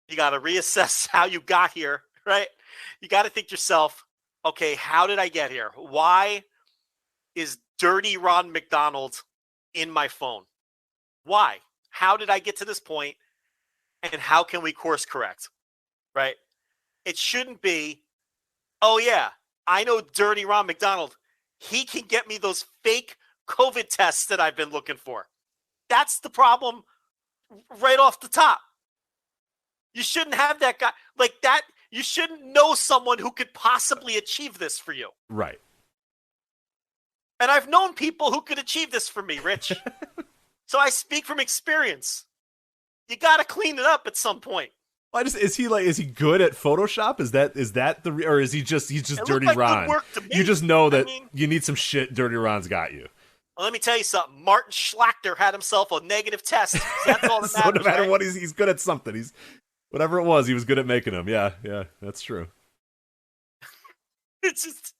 You got to reassess how you got here, right? You got to think to yourself, okay, how did I get here? Why is Dirty Ron McDonald in my phone? Why? How did I get to this point? And how can we course correct? Right? It shouldn't be, oh yeah, I know Dirty Ron McDonald. He can get me those fake COVID tests that I've been looking for. That's the problem right off the top. You shouldn't have that guy like that. You shouldn't know someone who could possibly achieve this for you.
Right.
And I've known people who could achieve this for me, Rich. So I speak from experience. You got to clean it up at some point.
Is he good at Photoshop? Is that or is he's just Dirty Ron? You just know that you need some shit. Dirty Ron's got you.
Well, let me tell you something. Martin Schlachter had himself a negative test. So that's all that matters.
So no matter
right?
what, he's good at something. He's whatever it was, he was good at making them. Yeah, that's true.
It's just,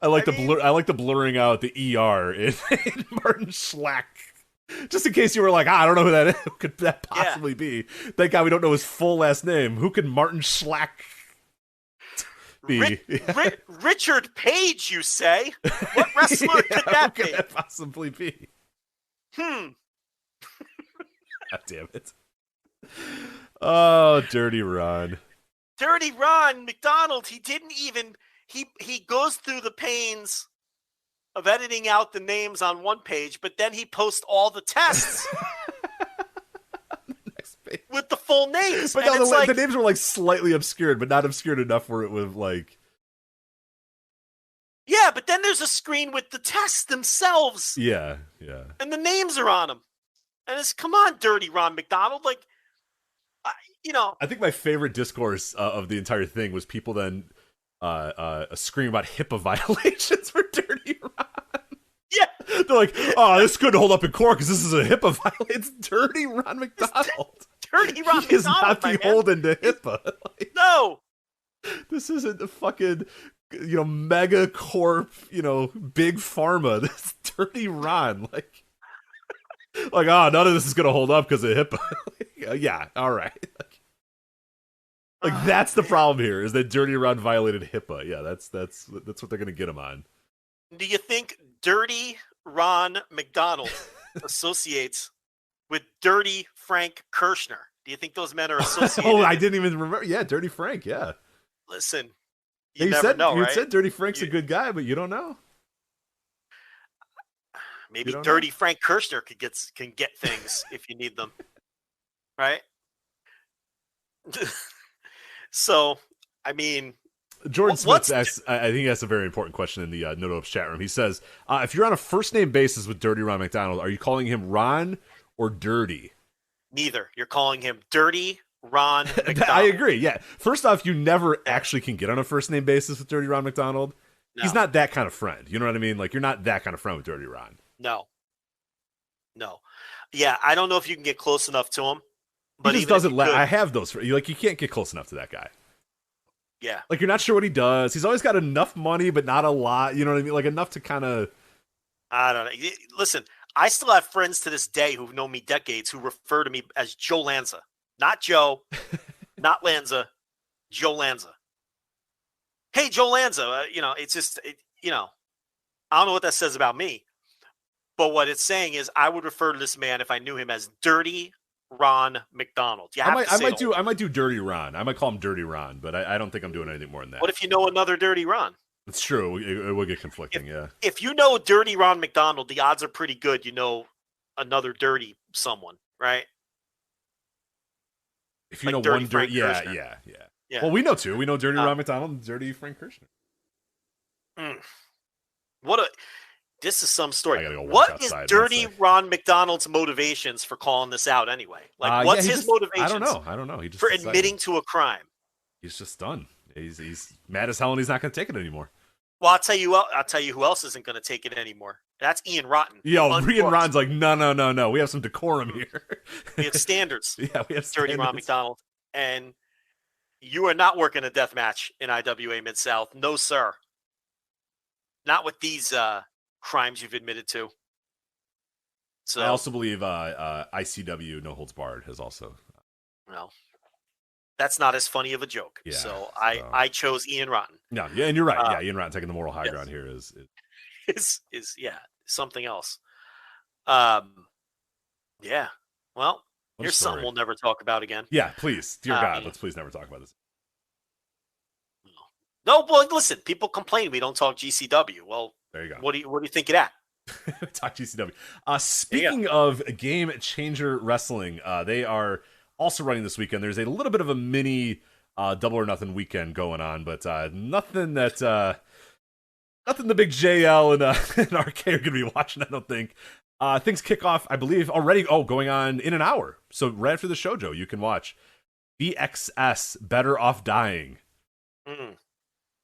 I like the blurring out the ER in Martin Schlack. Just in case you were like, I don't know who that is. Who could that possibly be? Thank God we don't know his full last name. Who could Martin Schlack?
Richard Page, you say? What wrestler could that
who
be?
Could that possibly be?
God
damn it. Oh, Dirty Ron.
Dirty Ron McDonald, he didn't even, he goes through the pains of editing out the names on one page, but then he posts all the tests with the full names.
But no, the names were like slightly obscured, but not obscured enough where it was like...
Yeah, but then there's a screen with the tests themselves.
Yeah.
And the names are on them. And it's, come on, Dirty Ron McDonald. Like, I
think my favorite discourse of the entire thing was people then screaming about HIPAA violations for Dirty Ron.
Yeah.
They're like, oh, this couldn't hold up in court because this is a HIPAA violation. It's Dirty Ron McDonald.
Dirty Ron McDonald.
He is not beholden to HIPAA.
No.
This isn't the fucking, mega corp, big pharma. This Dirty Ron. None of this is going to hold up because of HIPAA. Yeah, all right. That's the problem here, is that Dirty Ron violated HIPAA. Yeah, that's what they're going to get him on.
Do you think Dirty Ron McDonald associates with Dirty Frank Kirshner? Do you think those men are associated?
Oh, I didn't even remember. Yeah, Dirty Frank, yeah.
Listen, you never know, right?
You said Dirty Frank's a good guy, but you don't know.
Maybe Dirty Frank Kirshner can get things if you need them, right? So, I mean,
Jordan Smith asks, I think he asks a very important question in the No chat room. He says, if you're on a first name basis with Dirty Ron McDonald, are you calling him Ron or Dirty?
Neither. You're calling him Dirty Ron McDonald.
I agree. Yeah. First off, you never actually can get on a first name basis with Dirty Ron McDonald. No. He's not that kind of friend. You know what I mean? You're not that kind of friend with Dirty Ron.
No. Yeah, I don't know if you can get close enough to him. But
he just doesn't I have those. You can't get close enough to that guy.
Yeah.
You're not sure what he does. He's always got enough money, but not a lot. You know what I mean? Enough to kind of...
I don't know. Listen, I still have friends to this day who've known me decades who refer to me as Joe Lanza. Not Joe, not Lanza, Joe Lanza. Hey, Joe Lanza, it's just, I don't know what that says about me. But what it's saying is I would refer to this man, if I knew him, as Dirty Ron McDonald.
I might do Dirty Ron. I might call him Dirty Ron, but I don't think I'm doing anything more than that.
What if you know another Dirty Ron?
It's true. It will get conflicting, yeah.
If you know Dirty Ron McDonald, the odds are pretty good you know another dirty someone, right?
If you know one dirty, yeah. Well, we know two. We know Dirty Ron McDonald and Dirty Frank Kirshner.
This is some story. What is Dirty Ron McDonald's motivations for calling this out anyway? What's his motivation?
I don't know. He just
for admitting to a crime.
He's just done. He's mad as hell, and he's not going to take it anymore.
Well, I'll tell you who else isn't going to take it anymore. That's Ian Rotten.
Yo, Ian Rotten's like, no. We have some decorum here.
We have standards.
Yeah, we have
Dirty Ron McDonald, and you are not working a death match in IWA Mid South, no sir. Not with these crimes you've admitted to. So
I also believe ICW No Holds Barred has also.
Well, that's not as funny of a joke. Yeah, so I chose Ian Rotten.
No, yeah, and you're right. Yeah, Ian Rotten taking the moral high ground here is
something else. Yeah. Well, here's something we'll never talk about again.
Yeah, please, dear God, let's please never talk about this.
No, but listen, people complain we don't talk GCW. Well,
there you go.
What do you think of that?
Talk GCW. Speaking of Game Changer Wrestling, they are also running this weekend. There's a little bit of a mini Double or Nothing weekend going on, but nothing the big JL and RK are going to be watching, I don't think. Things kick off, I believe, already going on in an hour. So right after the show, Joe, you can watch BXS Better Off Dying.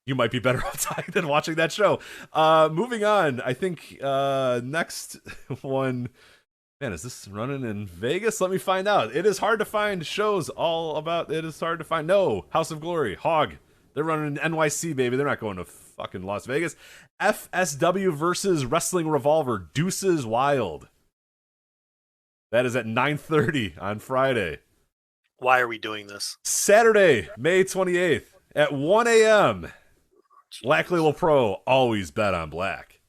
You might be better off dying than watching that show. Moving on, I think next one... Man, is this running in Vegas? Let me find out. It is hard to find shows all about... It is hard to find... No, House of Glory, Hog. They're running in NYC, baby. They're not going to fucking Las Vegas. FSW versus Wrestling Revolver, Deuces Wild. That is at 9:30 on Friday.
Why are we doing this?
Saturday, May 28th at 1 a.m. Black Label Pro, always bet on black.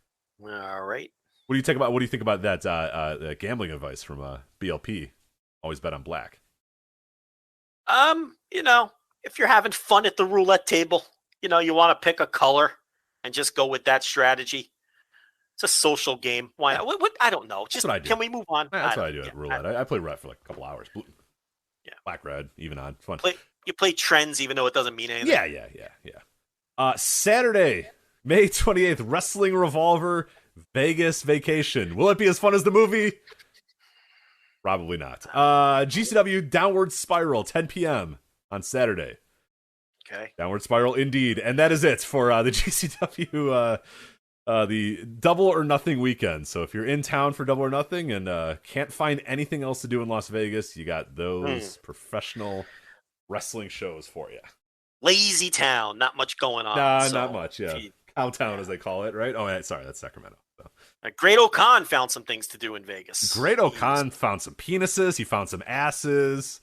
All right.
What do you think about that gambling advice from BLP? Always bet on black.
If you're having fun at the roulette table, you want to pick a color and just go with that strategy. It's a social game. Why not? What I don't know. Just, that's what I do. Can we move on?
That's what I do at roulette. I play roulette for like a couple hours.
Yeah.
Black, red, even on. Fun.
You play trends even though it doesn't mean anything.
Yeah. Saturday, May 28th, Wrestling Revolver, Vegas Vacation. Will it be as fun as the movie? Probably not. GCW Downward Spiral, 10 p.m. on Saturday.
Okay.
Downward Spiral indeed. And that is it for the GCW the Double or Nothing weekend. So if you're in town for Double or Nothing and can't find anything else to do in Las Vegas, you got those professional wrestling shows for you.
Lazy town, not much going on.
Not much, yeah. Cowtown, as they call it, right? Oh, yeah, sorry, that's Sacramento. So.
Great O'Khan found some things to do in Vegas.
Great O'Khan found some penises. He found some asses.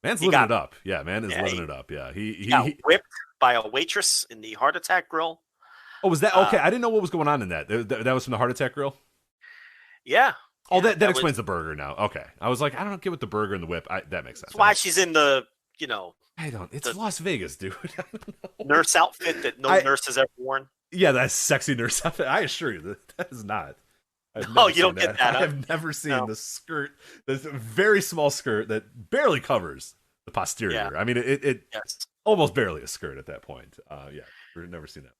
Man's living it up. Yeah, man is living it up. Yeah, he
got whipped by a waitress in the Heart Attack Grill.
Oh, was that okay? I didn't know what was going on in that. That was from the Heart Attack Grill.
Yeah.
Oh, that explains the burger now. Okay, I was like, I don't get with the burger and the whip. That makes sense.
That's why she's in the,
I don't. It's Las Vegas, dude.
Nurse outfit that nurse has ever worn.
Yeah, that's sexy nurse outfit. I assure you that is not.
You don't get that.
I have never seen the skirt, this very small skirt that barely covers the posterior. Yeah. I mean, it almost barely a skirt at that point. We've never seen that.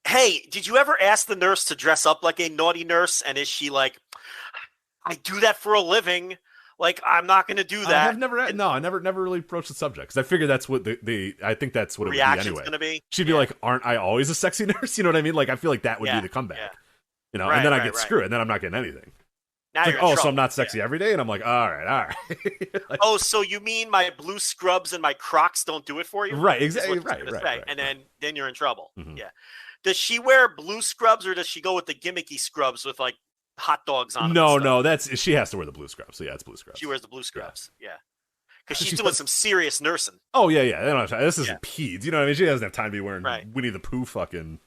Hey, did you ever ask the nurse to dress up like a naughty nurse? And is she like, I do that for a living. Like, I'm not going to do that.
I never really broached the subject because I figured that's what I think that's what it would be anyway.
Going to be.
She'd be like, aren't I always a sexy nurse? You know what I mean? Like, I feel like that would be the comeback. Yeah. And then I get screwed, and then I'm not getting anything.
Now
it's like, so I'm not sexy every day? And I'm like, all right.
Like, so you mean my blue scrubs and my Crocs don't do it for you?
Right, exactly. Right.
And then you're in trouble. Mm-hmm. Yeah. Does she wear blue scrubs or does she go with the gimmicky scrubs with like hot dogs on them?
No, she has to wear the blue scrubs. So yeah, it's blue scrubs.
She wears the blue scrubs. Yeah. Because she's doing some serious nursing.
Oh, yeah. This isn't peds. You know what I mean? She doesn't have time to be wearing Winnie the Pooh fucking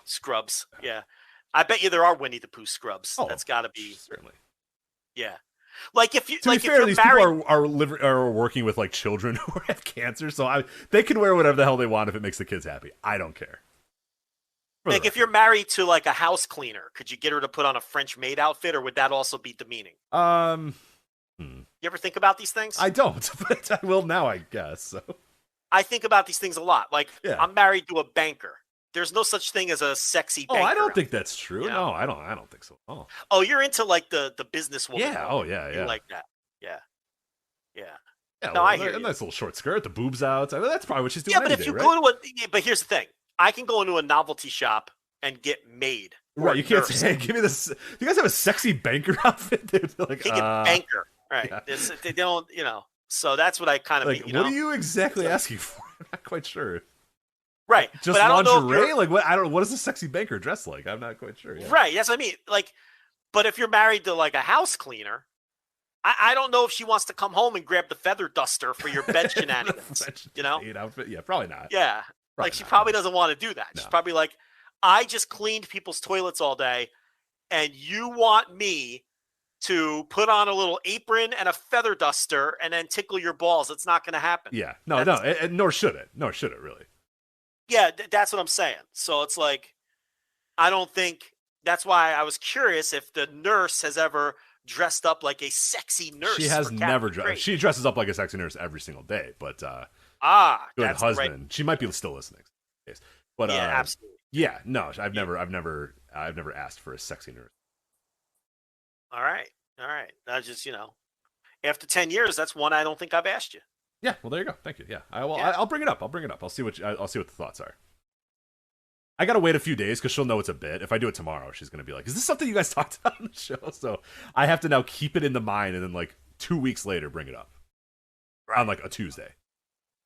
scrubs. Yeah. I bet you there are Winnie the Pooh scrubs. Oh, that's got to be.
Certainly.
Yeah. Like if you,
to be fair, these people are working with like children who have cancer, so they can wear whatever the hell they want if it makes the kids happy. I don't care.
Like if you're married to like a house cleaner, could you get her to put on a French maid outfit, or would that also be demeaning? You ever think about these things?
I don't, but I will now, I guess. So.
I think about these things a lot. Like I'm married to a banker. There's no such thing as a sexy banker.
Oh, I don't think that's true. You know? No, I don't think so.
Oh, you're into like the businesswoman.
Yeah. Oh, yeah.
You like that. Yeah.
Yeah. No, I hear a nice little short skirt, the boobs out. I mean, that's probably what she's doing.
Yeah, but if you go to but here's the thing. I can go into a novelty shop and get made.
Right, you can't say, hey, give me this. Do you guys have a sexy banker outfit? They'd be like,
banker. Right. Yeah. They don't, so that's what I kind of
mean. What are you exactly asking for? I'm not quite sure.
Right.
Just lingerie? Like, what is a sexy banker dressed like? I'm not quite sure. Yeah.
Right. That's what I mean. Like, but if you're married to like a house cleaner, I don't know if she wants to come home and grab the feather duster for your bed shenanigans.
Outfit? Yeah, probably not.
Yeah. She probably doesn't want to do that. No. She's probably like, I just cleaned people's toilets all day, and you want me to put on a little apron and a feather duster and then tickle your balls. It's not going to happen.
Yeah. No, nor should it. Nor should it, really.
Yeah, that's what I'm saying. So it's like, I don't think, that's why I was curious if the nurse has ever dressed up like a sexy nurse.
She has never dressed. She dresses up like a sexy nurse every single day, but good
that's
husband.
Right.
She might be still listening. But
yeah, absolutely.
Yeah, no, I've never asked for a sexy nurse.
All right. I just, after 10 years, that's one I don't think I've asked you.
Yeah, well, there you go. Thank you. Yeah, I'll bring it up. I'll see what the thoughts are. I gotta wait a few days because she'll know it's a bit. If I do it tomorrow, she's gonna be like, "Is this something you guys talked about on the show?" So I have to now keep it in the mind, and then like 2 weeks later, bring it up on like a Tuesday.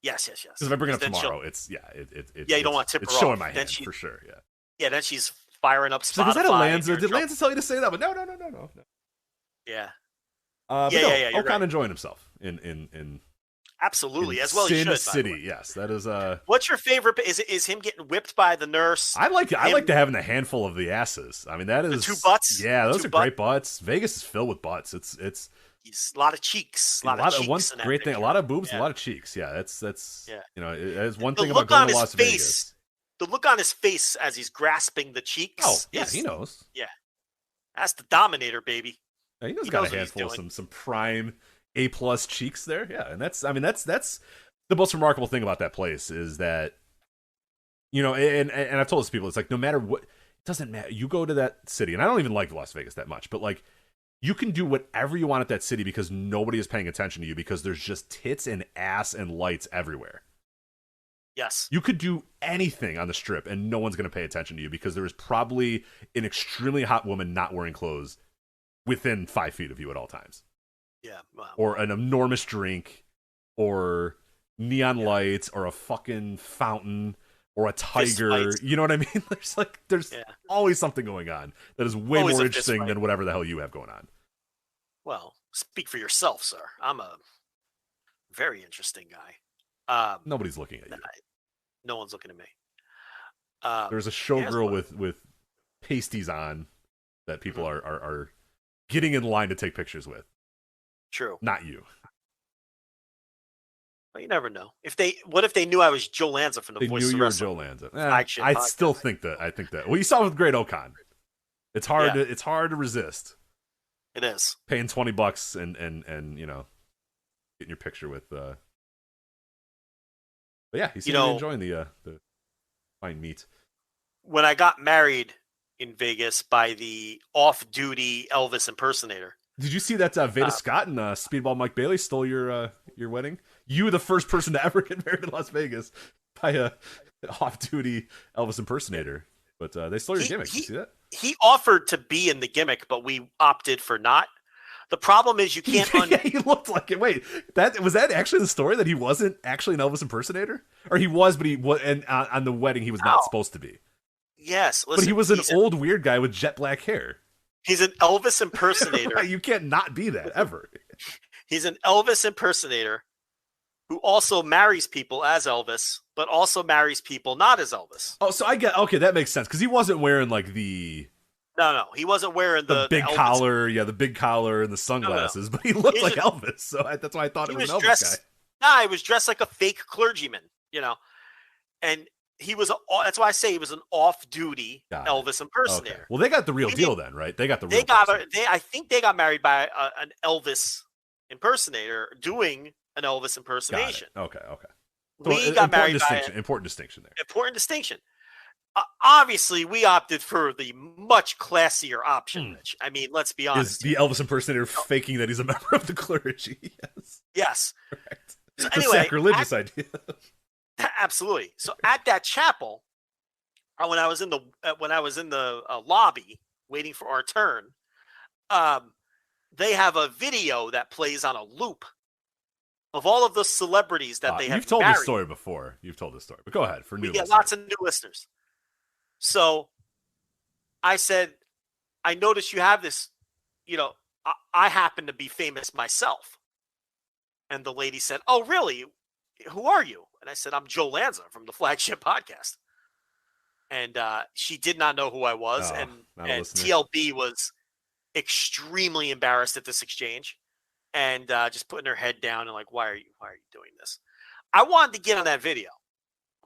Yes.
Because if I bring it up tomorrow, it's
you don't want to tip her
off.
It's
showing my hand for sure. Yeah.
Yeah, then she's firing up Spotify.
Like, is that a Lanza? Did Lanza tell you to say that? But no.
Yeah.
Yeah. O'Khan enjoying himself in
Absolutely, as well he should.
City, yes, that is.
What's your favorite? Is him getting whipped by the nurse?
I like to having a handful of the asses. I mean, that is
the two butts.
Yeah, those are great butts. Vegas is filled with butts. It's
a lot of cheeks. A lot of cheeks.
One great thing, a lot of boobs, a lot of cheeks. Yeah, that's you know, it's one thing
about
going to Las Vegas.
The look on his face as he's grasping the cheeks.
Oh, yeah, he knows.
Yeah, that's the Dominator, baby.
Yeah, he got a handful of some prime A+ cheeks there. Yeah, and that's the most remarkable thing about that place is that, you know, and I've told this to people, it's like no matter what, it doesn't matter. You go to that city, and I don't even like Las Vegas that much, but like you can do whatever you want at that city because nobody is paying attention to you because there's just tits and ass and lights everywhere.
Yes.
You could do anything on the strip and no one's going to pay attention to you because there is probably an extremely hot woman not wearing clothes within 5 feet of you at all times.
Yeah. Wow.
Or an enormous drink or neon lights or a fucking fountain or a tiger. You know what I mean? There's always something going on that is way more interesting than whatever the hell you have going on.
Well, speak for yourself, sir. I'm a very interesting guy.
Nobody's looking at you.
No one's looking at me.
There's a showgirl with pasties on that people are getting in line to take pictures with.
True.
Not you.
Well, you never know. What if they knew I was Joe Lanza from the Voice of Wrestling?
They knew you were Joe Lanza. I still think that. I think that. Well, you saw it with Great Ocon. It's hard. It's hard to resist.
It is.
Paying $20 and you know, getting your picture with. But yeah, he's enjoying the fine meat.
When I got married in Vegas by the off-duty Elvis impersonator.
Did you see that Veda Scott and Speedball Mike Bailey stole your wedding? You were the first person to ever get married in Las Vegas by a off-duty Elvis impersonator. But they stole your gimmick. Did you see that?
He offered to be in the gimmick, but we opted for not. The problem is you can't.
Yeah, he looked like it. Wait, was that actually the story that he wasn't actually an Elvis impersonator, or he was, but he was, and on the wedding he was not supposed to be.
Yes, listen,
but he was an old weird guy with jet black hair.
He's an Elvis impersonator.
You can't not be that ever.
He's an Elvis impersonator who also marries people as Elvis, but also marries people not as Elvis.
Oh, so okay, that makes sense because he wasn't wearing like the.
No, he wasn't wearing the
big collar. Yeah, the big collar and the sunglasses, but he looked like Elvis, so that's why I thought it was an Elvis guy.
He was dressed like a fake clergyman, you know, and he was. That's why I say he was an off-duty Elvis impersonator.
Okay. Well, they got the real deal then, right? They got the real.
I think they got married by an Elvis impersonator doing an Elvis impersonation.
Okay.
So we got married by
important distinction there.
Important distinction. Obviously, we opted for the much classier option, Rich. I mean, let's be honest.
Is the Elvis impersonator faking that he's a member of the clergy?
Yes.
Correct.
So
the sacrilegious idea.
Absolutely. So at that chapel, when I was in the lobby waiting for our turn, they have a video that plays on a loop of all of the celebrities that they have.
You've told this story before. But go ahead for new.
We get lots of new listeners. So I said, I noticed you have this, you know, I happen to be famous myself. And the lady said, oh, really? Who are you? And I said, I'm Joe Lanza from the Flagship Podcast. And she did not know who I was. And TLB was extremely embarrassed at this exchange and just putting her head down and like, why are you doing this? I wanted to get on that video.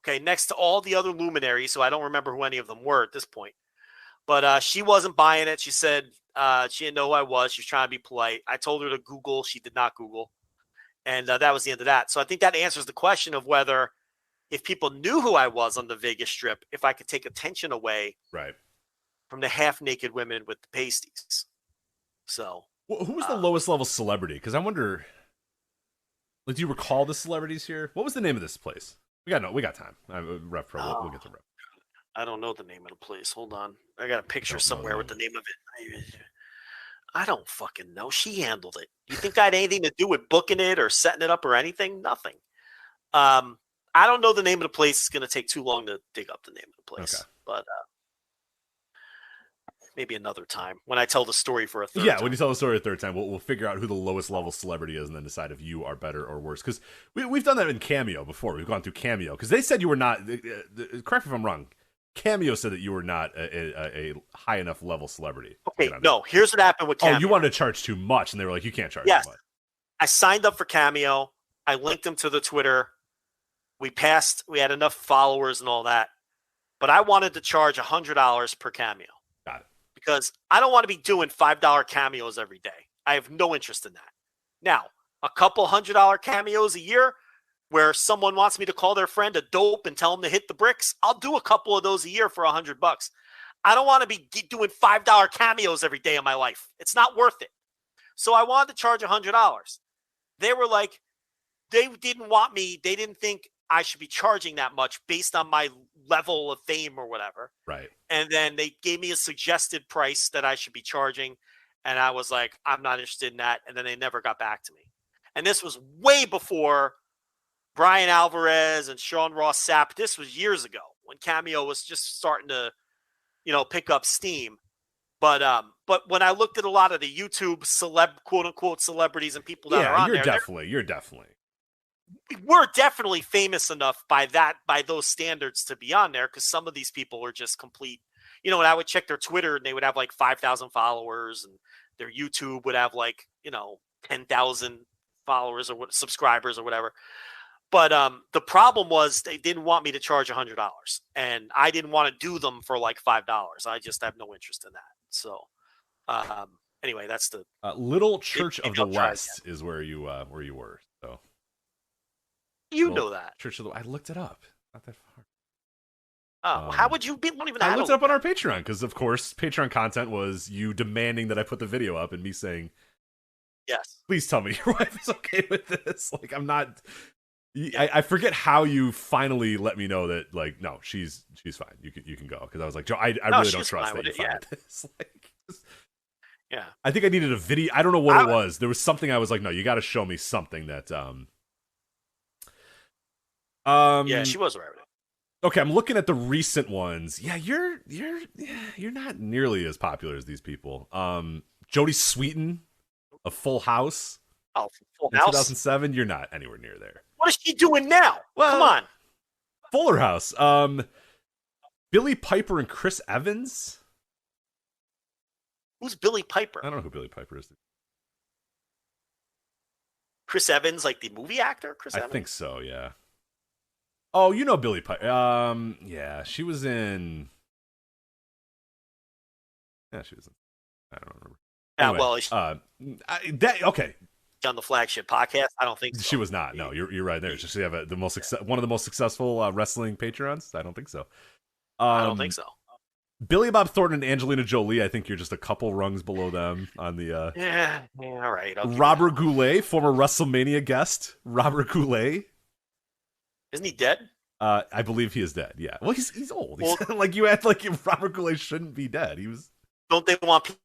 Okay, next to all the other luminaries, so I don't remember who any of them were at this point. But she wasn't buying it. She said she didn't know who I was. She was trying to be polite. I told her to Google. She did not Google. And that was the end of that. So I think that answers the question of whether if people knew who I was on the Vegas Strip, if I could take attention away from the half-naked women with the pasties. So
who was the lowest level celebrity? Because I wonder, like, do you recall the celebrities here? What was the name of this place? We got time. RevPro. We'll get to RevPro.
I don't know the name of the place. Hold on. I got a picture somewhere with the name of it. I don't fucking know. She handled it. You think I had anything to do with booking it or setting it up or anything? Nothing. I don't know the name of the place. It's going to take too long to dig up the name of the place. Okay. But maybe another time when I tell the story for a third time.
Yeah, when you tell the story a third time, we'll figure out who the lowest level celebrity is and then decide if you are better or worse. Because we've done that in Cameo before. We've gone through Cameo. Because they said you were not, correct me if I'm wrong, Cameo said that you were not a high enough level celebrity.
Okay, no, here's what happened with Cameo.
Oh, you wanted to charge too much, and they were like, you can't charge
yes.
too much.
I signed up for Cameo. I linked them to the Twitter. We had enough followers and all that. But I wanted to charge $100 per Cameo.
Got it.
Because I don't want to be doing $5 cameos every day. I have no interest in that. Now, a couple $100 cameos a year where someone wants me to call their friend a dope and tell them to hit the bricks, I'll do a couple of those a year for $100. I don't want to be doing $5 cameos every day of my life. It's not worth it. So I wanted to charge $100. They were like, they didn't want me. They didn't think I should be charging that much based on my level of fame or whatever.
Right.
And then they gave me a suggested price that I should be charging. And I was like, I'm not interested in that. And then they never got back to me. And this was way before Brian Alvarez and Sean Ross Sapp. This was years ago when Cameo was just starting to, pick up steam. But when I looked at a lot of the YouTube quote unquote celebrities and people that are on
you're
there,
definitely.
We're definitely famous enough by those standards to be on there, because some of these people are just complete. And I would check their Twitter and they would have like 5,000 followers, and their YouTube would have like 10,000 followers or subscribers or whatever. But the problem was they didn't want me to charge $100, and I didn't want to do them for like $5. I just have no interest in that. So anyway, that's the
Little Church of the West is where you were. So.
Know that.
Church of the I looked it up. Not that far.
Oh, how would you be? Don't even
I looked it up on our Patreon because, of course, Patreon content was you demanding that I put the video up and me saying,
"Yes,
please tell me your wife is okay with this." Like, I'm not. I forget how you finally let me know that, like, no, she's fine. You can go, because I was like, Joe, I really don't trust that you're fine with this. Like,
yeah.
I think I needed a video. I don't know what it was. There was something I was like, no, you got to show me something that.
Yeah, she was right with it.
Okay, I'm looking at the recent ones. Yeah, you're not nearly as popular as these people. Jodie Sweetin of Full House.
Oh, Full
in
House.
2007. You're not anywhere near there.
What is she doing now?
Well,
come on.
Fuller House. Billy Piper and Chris Evans.
Who's Billy Piper?
I don't know who Billy Piper is.
Chris Evans, like the movie actor?
I think so, yeah. Oh, you know Billy Piper. Yeah, she was in... Yeah, she was in... I don't remember. Anyway,
well...
okay.
On the Flagship Podcast? I don't think so.
She was not. No, you're right there. She have one of the most successful wrestling Patreons? I don't think so.
I don't think so.
Billy Bob Thornton and Angelina Jolie, I think you're just a couple rungs below them on the...
Yeah, all right.
Robert Goulet, former WrestleMania guest. Robert Goulet.
Isn't he dead?
I believe he is dead, yeah. Well, he's old. Well, like, you act like Robert Goulet shouldn't be dead. He was...
Don't they want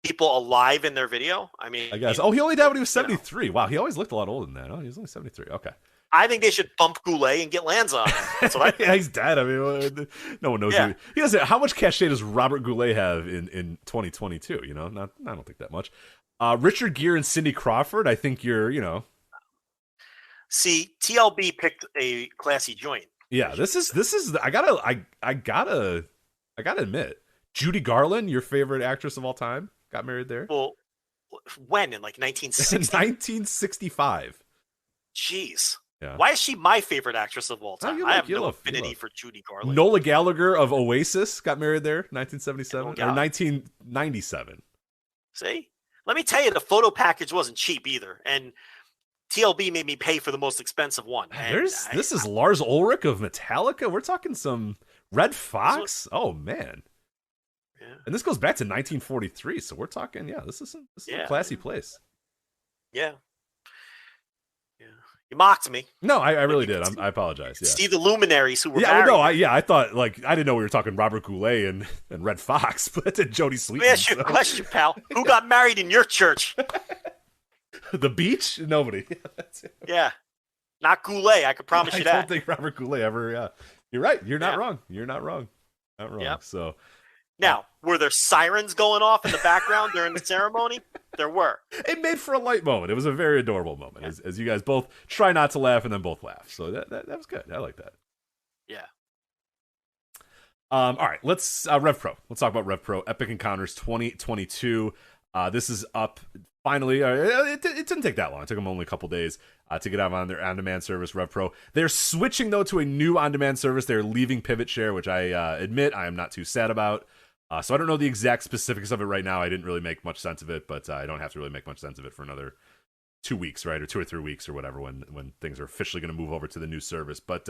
people alive in their video? I mean...
I guess. Oh, he only died when he was 73. Wow, he always looked a lot older than that. Oh, he was only 73. Okay.
I think they should bump Goulet and get Lanza on him. That's what I think.
Yeah, he's dead. I mean, no one knows.
Yeah.
He doesn't. How much cachet does Robert Goulet have in 2022? I don't think that much. Richard Gere and Cindy Crawford. I think you're.
See, TLB picked a classy joint.
Yeah, this is. I gotta admit, Judy Garland, your favorite actress of all time, got married there.
Well, when in like 1960?
1965.
Jeez.
Yeah.
Why is she my favorite actress of all time? I have no affinity for Judy Garland.
Nola Gallagher of Oasis got married there, 1977 or 1997.
See? Let me tell you, the photo package wasn't cheap either, and TLB made me pay for the most expensive one.
This is Lars Ulrich of Metallica. We're talking some Red Fox. Oh man. Yeah. And this goes back to 1943, so we're talking. Yeah, this is a classy place.
Yeah. You mocked me.
No, I really did. I apologize. Yeah.
See the luminaries who were
married.
Well,
no, I thought, like, I didn't know we were talking Robert Goulet and Red Fox, but it's Jodie Sweetin.
Let me ask you a question, pal. Who got married in your church?
The Beach? Nobody.
Yeah. Not Goulet, I can promise you that.
I don't think Robert Goulet ever, yeah. You're right. You're not wrong. You're not wrong. Not wrong. Yep. So,
Now, were there sirens going off in the background during the ceremony? There were.
It made for a light moment. It was a very adorable moment, as you guys both try not to laugh and then both laugh. So that was good. I like that.
Yeah.
All right, let's RevPro. Let's talk about RevPro Epic Encounters 2022. This is up finally. It didn't take that long. It took them only a couple days to get out on their on-demand service, RevPro. They're switching though to a new on-demand service. They're leaving Pivot Share, which I admit I am not too sad about. So I don't know the exact specifics of it right now. I didn't really make much sense of it, but I don't have to really make much sense of it for another 2 weeks, right? Or 2 or 3 weeks or whatever when things are officially going to move over to the new service. But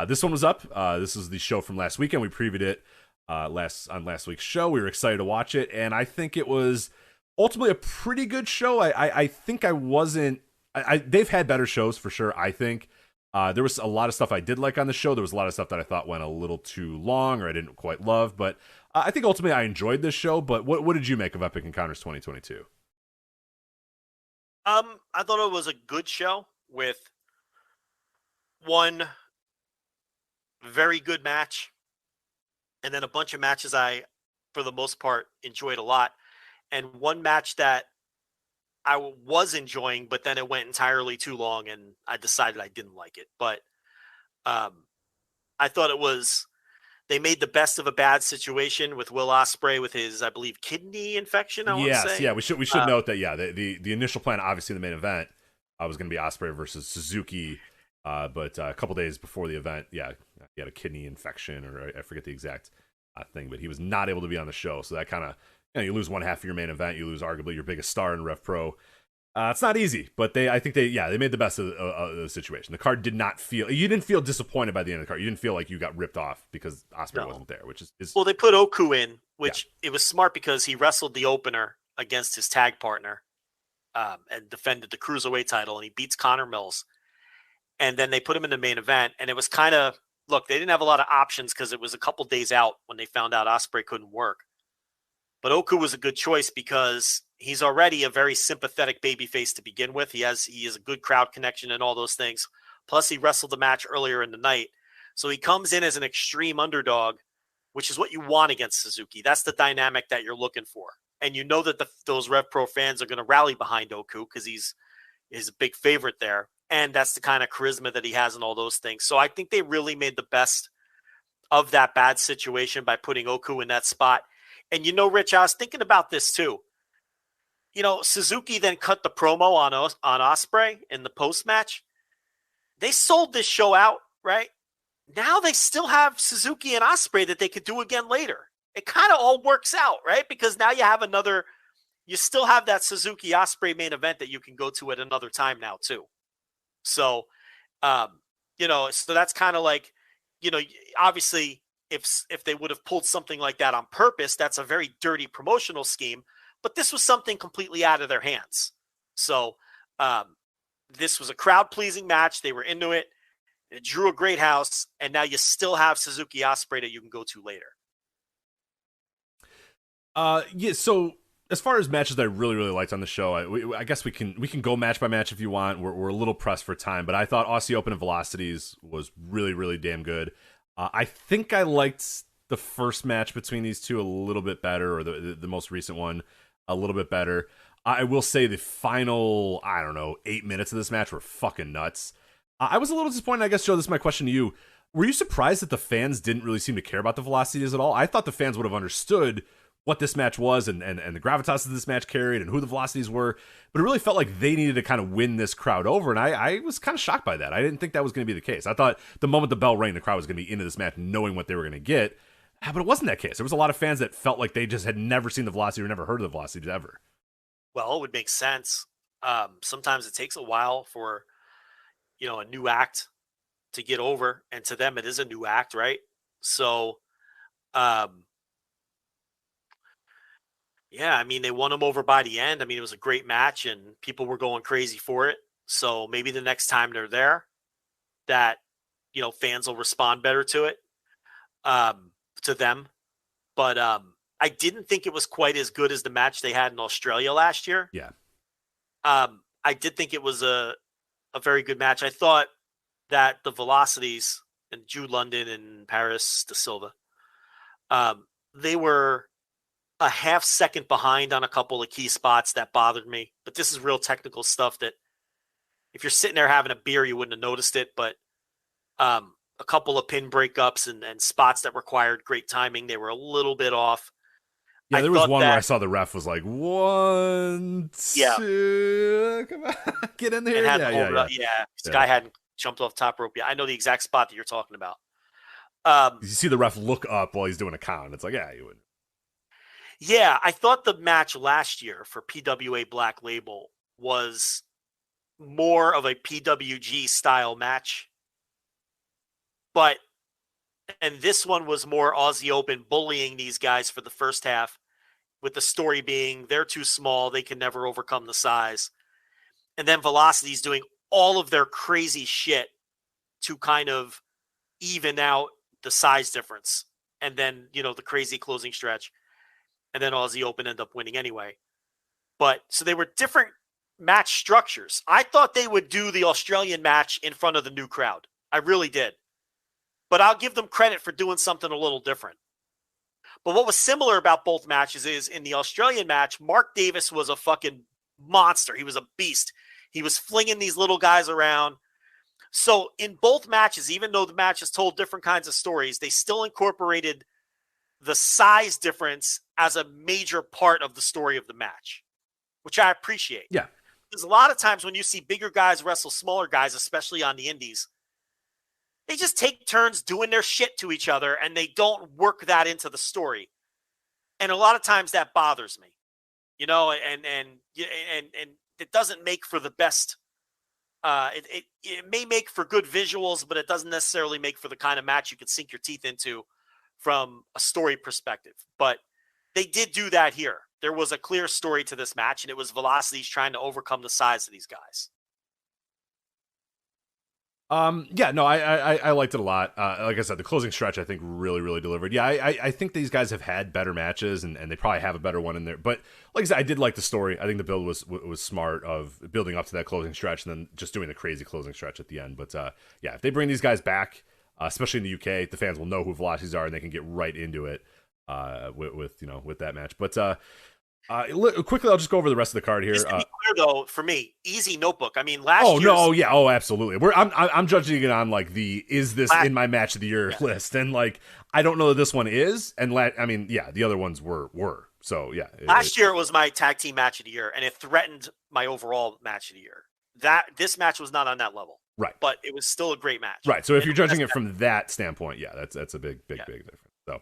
this one was up. This is the show from last weekend. We previewed it on last week's show. We were excited to watch it, and I think it was ultimately a pretty good show. I think I wasn't... they've had better shows for sure, I think. There was a lot of stuff I did like on the show. There was a lot of stuff that I thought went a little too long or I didn't quite love. But I think ultimately I enjoyed this show. But what did you make of Epic Encounters 2022?
I thought it was a good show with one very good match and then a bunch of matches I, for the most part, enjoyed a lot. And one match that I was enjoying, but then it went entirely too long and I decided I didn't like it. But I thought they made the best of a bad situation with Will Ospreay with his, I believe, kidney infection.
Yeah, we should note that. Yeah, the initial plan, obviously, in the main event, was going to be Ospreay versus Suzuki, but a couple days before the event, he had a kidney infection, or I forget the exact thing, but he was not able to be on the show. So that kind of, you lose one half of your main event, you lose arguably your biggest star in RevPro. It's not easy, but I think they made the best of the situation. The card did not you didn't feel disappointed by the end of the card. You didn't feel like you got ripped off because Ospreay wasn't there, which is
well, they put Oku in, which it was smart because he wrestled the opener against his tag partner and defended the Cruiserweight title, and he beats Connor Mills. And then they put him in the main event, and it was kind of, look, they didn't have a lot of options because it was a couple days out when they found out Ospreay couldn't work. But Oku was a good choice because he's already a very sympathetic babyface to begin with. He has a good crowd connection and all those things. Plus, he wrestled the match earlier in the night. So he comes in as an extreme underdog, which is what you want against Suzuki. That's the dynamic that you're looking for. And you know that those RevPro fans are going to rally behind Oku because he's a big favorite there. And that's the kind of charisma that he has and all those things. So I think they really made the best of that bad situation by putting Oku in that spot. And Rich, I was thinking about this too. Suzuki then cut the promo on Ospreay in the post-match. They sold this show out, right? Now they still have Suzuki and Ospreay that they could do again later. It kind of all works out, right? Because now you still have that Suzuki Ospreay main event that you can go to at another time now too. So, so that's kind of like, obviously, if they would have pulled something like that on purpose, that's a very dirty promotional scheme. But this was something completely out of their hands. So this was a crowd-pleasing match. They were into it. It drew a great house. And now you still have Suzuki Ospreay that you can go to later.
So as far as matches that I really, really liked on the show, I guess we can go match by match if you want. We're a little pressed for time. But I thought Aussie Open and Velocities was really, really damn good. I think I liked the first match between these two a little bit better, or the most recent one a little bit better. I will say the final, 8 minutes of this match were fucking nuts. I was a little disappointed, I guess, Joe, this is my question to you. Were you surprised that the fans didn't really seem to care about the Velocities at all? I thought the fans would have understood what this match was and the gravitas that this match carried and who the Velocities were, but it really felt like they needed to kind of win this crowd over, and I was kind of shocked by that. I didn't think that was going to be the case. I thought the moment the bell rang, the crowd was going to be into this match knowing what they were going to get, but it wasn't that case. There was a lot of fans that felt like they just had never seen the Velocity or never heard of the Velocities ever.
Well, it would make sense. Sometimes it takes a while for, a new act to get over, and to them it is a new act, right? So, they won them over by the end. It was a great match, and people were going crazy for it. So maybe the next time they're there, that, fans will respond better to it, to them. But I didn't think it was quite as good as the match they had in Australia last year.
Yeah.
I did think it was a very good match. I thought that the Velocities and Jude London and Paris De Silva, they were a half second behind on a couple of key spots that bothered me. But this is real technical stuff that if you're sitting there having a beer, you wouldn't have noticed it. But a couple of pin breakups and spots that required great timing, they were a little bit off.
Yeah, there was one where I saw the ref was like, 1, 2, come on, get in there. This guy hadn't jumped off top rope yet. I know the exact spot that you're talking about. You see the ref look up while he's doing a count. It's like, yeah, you wouldn't.
Yeah, I thought the match last year for PWA Black Label was more of a PWG style match. And this one was more Aussie Open bullying these guys for the first half, with the story being they're too small, they can never overcome the size. And then Velocity's doing all of their crazy shit to kind of even out the size difference. And then, the crazy closing stretch. And then Aussie Open end up winning anyway. But so they were different match structures. I thought they would do the Australian match in front of the new crowd. I really did. But I'll give them credit for doing something a little different. But what was similar about both matches is in the Australian match, Mark Davis was a fucking monster. He was a beast. He was flinging these little guys around. So in both matches, even though the matches told different kinds of stories, they still incorporated the size difference as a major part of the story of the match, which I appreciate.
Yeah.
Because a lot of times when you see bigger guys wrestle smaller guys, especially on the indies, they just take turns doing their shit to each other and they don't work that into the story. And a lot of times that bothers me, and it doesn't make for the best. It may make for good visuals, but it doesn't necessarily make for the kind of match you can sink your teeth into from a story perspective. But they did do that here. There was a clear story to this match, and it was Velocity's trying to overcome the size of these guys.
I liked it a lot. Like I said, the closing stretch, I think, really, really delivered. Yeah, I think these guys have had better matches, and they probably have a better one in there. But like I said, I did like the story. I think the build was smart of building up to that closing stretch and then just doing the crazy closing stretch at the end. But if they bring these guys back, especially in the UK, the fans will know who Velocities are, and they can get right into it with that match. But quickly, I'll just go over the rest of the card here.
Just to be clear, though, for me, easy notebook. I mean, last year.
Absolutely. I'm judging it on like is this in my match of the year list, and like I don't know that this one is, and the other ones were. So yeah.
Last year it was my tag team match of the year, and it threatened my overall match of the year. This match was not on that level,
right?
But it was still a great match,
right? So if you're judging it from that standpoint, that's a big difference. So.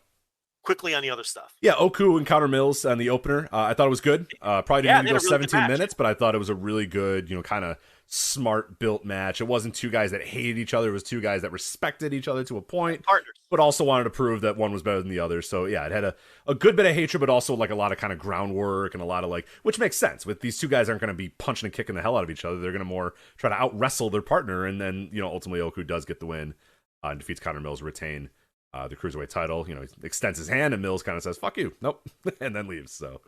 Quickly on the other stuff.
Yeah, Oku encounter Mills on the opener. I thought it was good. Probably didn't need to go 17 minutes, but I thought it was a really good, kind of smart built match. It wasn't two guys that hated each other. It was two guys that respected each other to a point,
partners,
but also wanted to prove that one was better than the other. So yeah, it had a good bit of hatred, but also like a lot of kind of groundwork and a lot of which makes sense. With these two guys aren't going to be punching and kicking the hell out of each other. They're going to more try to out wrestle their partner, and then ultimately Oku does get the win and defeats Connor Mills, retain the Cruiserweight title. He extends his hand and Mills kind of says, fuck you. Nope. and then leaves. So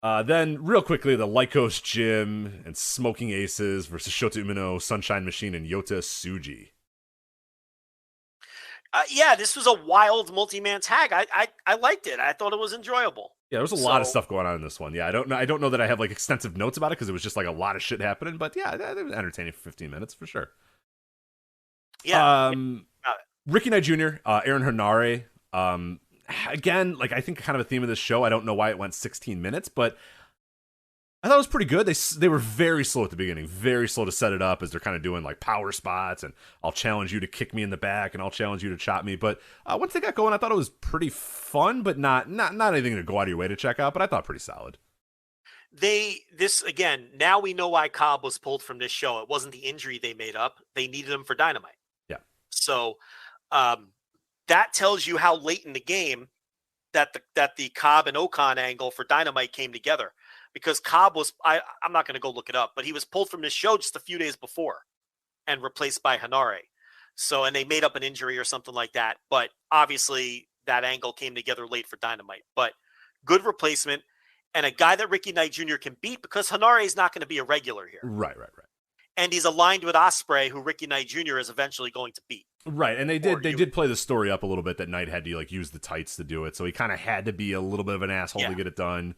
then real quickly, the Lycos Gym and Smoking Aces versus Shota Umino, Sunshine Machine, and Yota Tsuji.
This was a wild multi-man tag. I liked it. I thought it was enjoyable.
Yeah, there was a lot of stuff going on in this one. Yeah, I don't know that I have extensive notes about it because it was just a lot of shit happening. But yeah, it was entertaining for 15 minutes for sure.
Yeah.
Ricky Knight Jr., Aaron Henare. Again, I think kind of a theme of this show. I don't know why it went 16 minutes, but I thought it was pretty good. They were very slow at the beginning, very slow to set it up as they're kind of doing power spots and I'll challenge you to kick me in the back and I'll challenge you to chop me. But once they got going, I thought it was pretty fun, but not anything to go out of your way to check out. But I thought pretty solid.
Now we know why Cobb was pulled from this show. It wasn't the injury they made up. They needed him for Dynamite.
Yeah.
So that tells you how late in the game that the Cobb and Ocon angle for Dynamite came together, because Cobb was, I'm not going to go look it up, but he was pulled from this show just a few days before and replaced by Henare. So, and they made up an injury or something like that. But obviously that angle came together late for Dynamite, but good replacement and a guy that Ricky Knight Jr. can beat, because Henare is not going to be a regular here.
Right.
And he's aligned with Ospreay, who Ricky Knight Jr. is eventually going to beat.
Right, and they did play the story up a little bit that Knight had to like use the tights to do it, so he kind of had to be a little bit of an asshole to get it done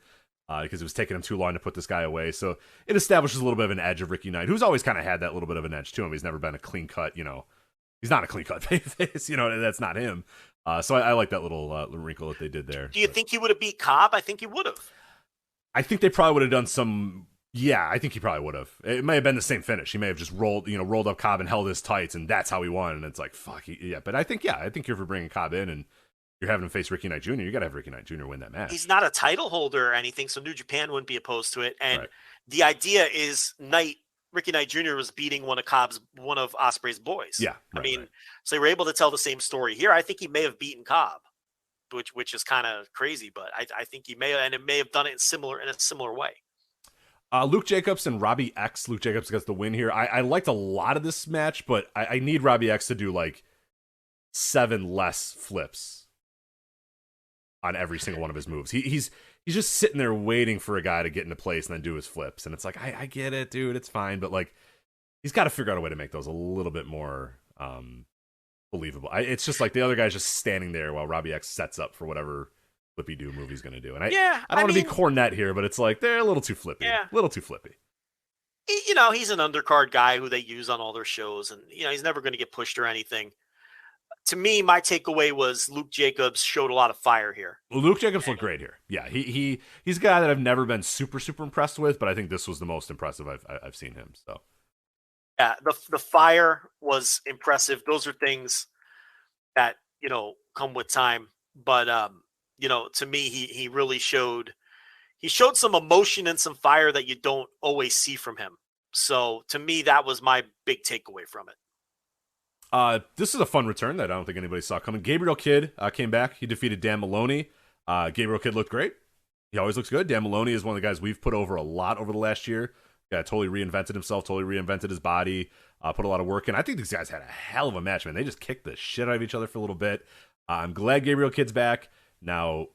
because it was taking him too long to put this guy away. So it establishes a little bit of an edge of Ricky Knight, who's always kind of had that little bit of an edge to him. He's never been a clean cut, he's not a clean cut face, that's not him. So I like that little wrinkle that they did there.
Do you think he would have beat Cobb? I think he would have.
I think they probably would have done some. Yeah, I think he probably would have. It may have been the same finish. He may have just rolled up Cobb and held his tights, and that's how he won. And it's like, fuck, yeah. But I think you're for bringing Cobb in and you're having him face Ricky Knight Jr. You got to have Ricky Knight Jr. win that match.
He's not a title holder or anything, so New Japan wouldn't be opposed to it. And the idea is Ricky Knight Jr. was beating one of Ospreay's boys.
Yeah,
so they were able to tell the same story here. I think he may have beaten Cobb, which is kind of crazy, but I think he may have, and it may have done it in a similar way.
Luke Jacobs and Robbie X. Luke Jacobs gets the win here. I liked a lot of this match, but I need Robbie X to do like 7 less flips on every single one of his moves. He's just sitting there waiting for a guy to get into place and then do his flips. And it's like, I get it, dude. It's fine. But like, he's got to figure out a way to make those a little bit more believable. It's just like the other guy's just standing there while Robbie X sets up for whatever flippy do move he's going to do. And I don't want to be Cornette here, but it's like they're a little too flippy. Yeah. A little too flippy.
He's an undercard guy who they use on all their shows, and he's never going to get pushed or anything. To me, my takeaway was Luke Jacobs showed a lot of fire here.
Well, Luke Jacobs looked great here. Yeah, he's a guy that I've never been super, super impressed with, but I think this was the most impressive I've seen him. So,
yeah, the fire was impressive. Those are things that come with time. But to me, he really showed some emotion and some fire that you don't always see from him. So to me, that was my big takeaway from it.
This is a fun return that I don't think anybody saw coming. Gabriel Kidd came back. He defeated Dan Maloney. Gabriel Kidd looked great. He always looks good. Dan Maloney is one of the guys we've put over a lot over the last year. Yeah, totally reinvented himself, totally reinvented his body, put a lot of work in. I think these guys had a hell of a match, man. They just kicked the shit out of each other for a little bit. I'm glad Gabriel Kidd's back. Now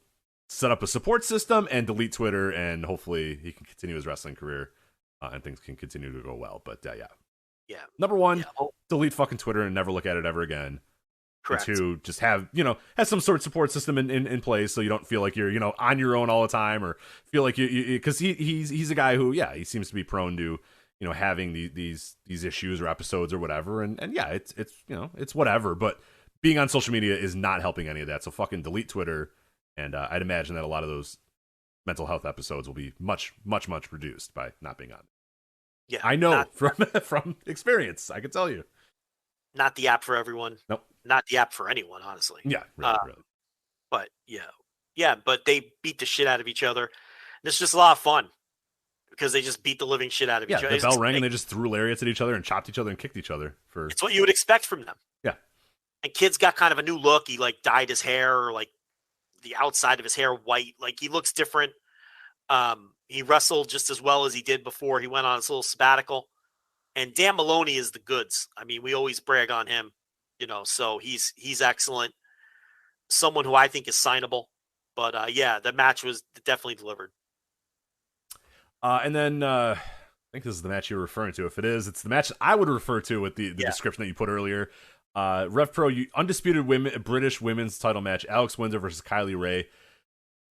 set up a support system and delete Twitter, and hopefully he can continue his wrestling career and things can continue to go well. But
yeah.
Number one, delete fucking Twitter and never look at it ever again.
Correct.
And 2, just have some sort of support system in place so you don't feel like you're on your own all the time, or feel like you because he's a guy who he seems to be prone to having these issues or episodes or whatever, and it's whatever. But being on social media is not helping any of that. So fucking delete Twitter, and I'd imagine that a lot of those mental health episodes will be much, much, much reduced by not being on.
Yeah,
I know from experience. I can tell you,
not the app for everyone.
Nope,
not the app for anyone. Honestly,
yeah, really.
But but they beat the shit out of each other. And it's just a lot of fun because they just beat the living shit out of each other.
The bell rang and they just threw lariats at each other and chopped each other and kicked each other.
It's what you would expect from them.
Yeah,
and Kid's got kind of a new look. He like dyed his hair, or like the outside of his hair white. Like he looks different. He wrestled just as well as he did before he went on his little sabbatical. And Dan Maloney is the goods. I mean, we always brag on him, so he's excellent. Someone who I think is signable. But the match was definitely delivered.
And then I think this is the match you're referring to. If it is, it's the match I would refer to with the description that you put earlier. RevPro, undisputed British women's title match. Alex Windsor versus Kylie Ray.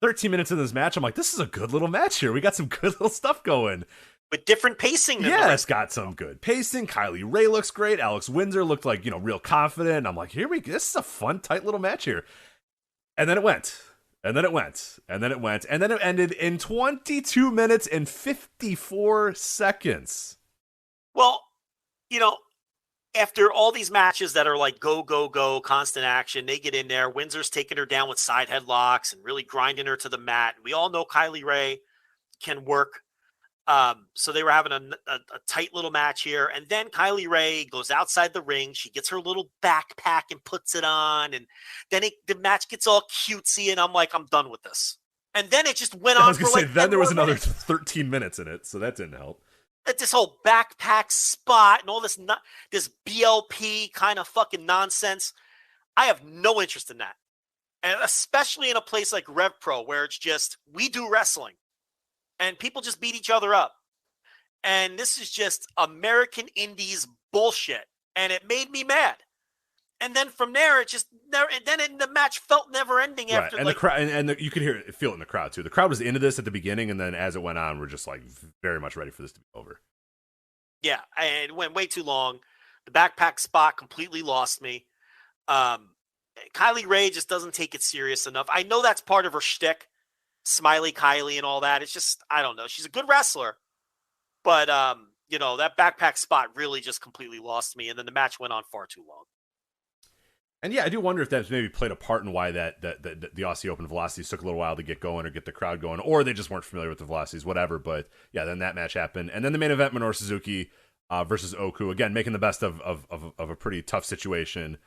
13 minutes into this match, I'm like, this is a good little match here. We got some good little stuff going.
With different pacing.
It's got some good pacing. Kylie Ray looks great. Alex Windsor looked like, real confident. I'm like, this is a fun, tight little match here. And then it went. And then it went. And then it went. And then it ended in 22 minutes and 54 seconds.
Well, after all these matches that are like go, go, go, constant action, they get in there. Windsor's taking her down with side headlocks and really grinding her to the mat. We all know Kylie Ray can work. So they were having a tight little match here. And then Kylie Ray goes outside the ring. She gets her little backpack and puts it on. And then the match gets all cutesy. And I'm like, I'm done with this. And then it just went on.
I was going to say, then there was another 13 minutes in it. So that didn't help.
This whole backpack spot and all this BLP kind of fucking nonsense. I have no interest in that. And especially in a place like RevPro, where it's just, we do wrestling and people just beat each other up. And this is just American Indies bullshit. And it made me mad. And then from there, it just never. And then the match felt never ending after.
And the crowd, and you could feel it in the crowd too. The crowd was into this at the beginning, and then as it went on, we're just like very much ready for this to be over.
Yeah, and it went way too long. The backpack spot completely lost me. Kylie Ray just doesn't take it serious enough. I know that's part of her shtick, Smiley Kylie and all that. It's just, I don't know. She's a good wrestler, but that backpack spot really just completely lost me. And then the match went on far too long.
And yeah, I do wonder if that's maybe played a part in why that the Aussie Open velocities took a little while to get going or get the crowd going, or they just weren't familiar with the velocities, whatever. But yeah, then that match happened, and then the main event, Minoru Suzuki versus Oku, again making the best of a pretty tough situation.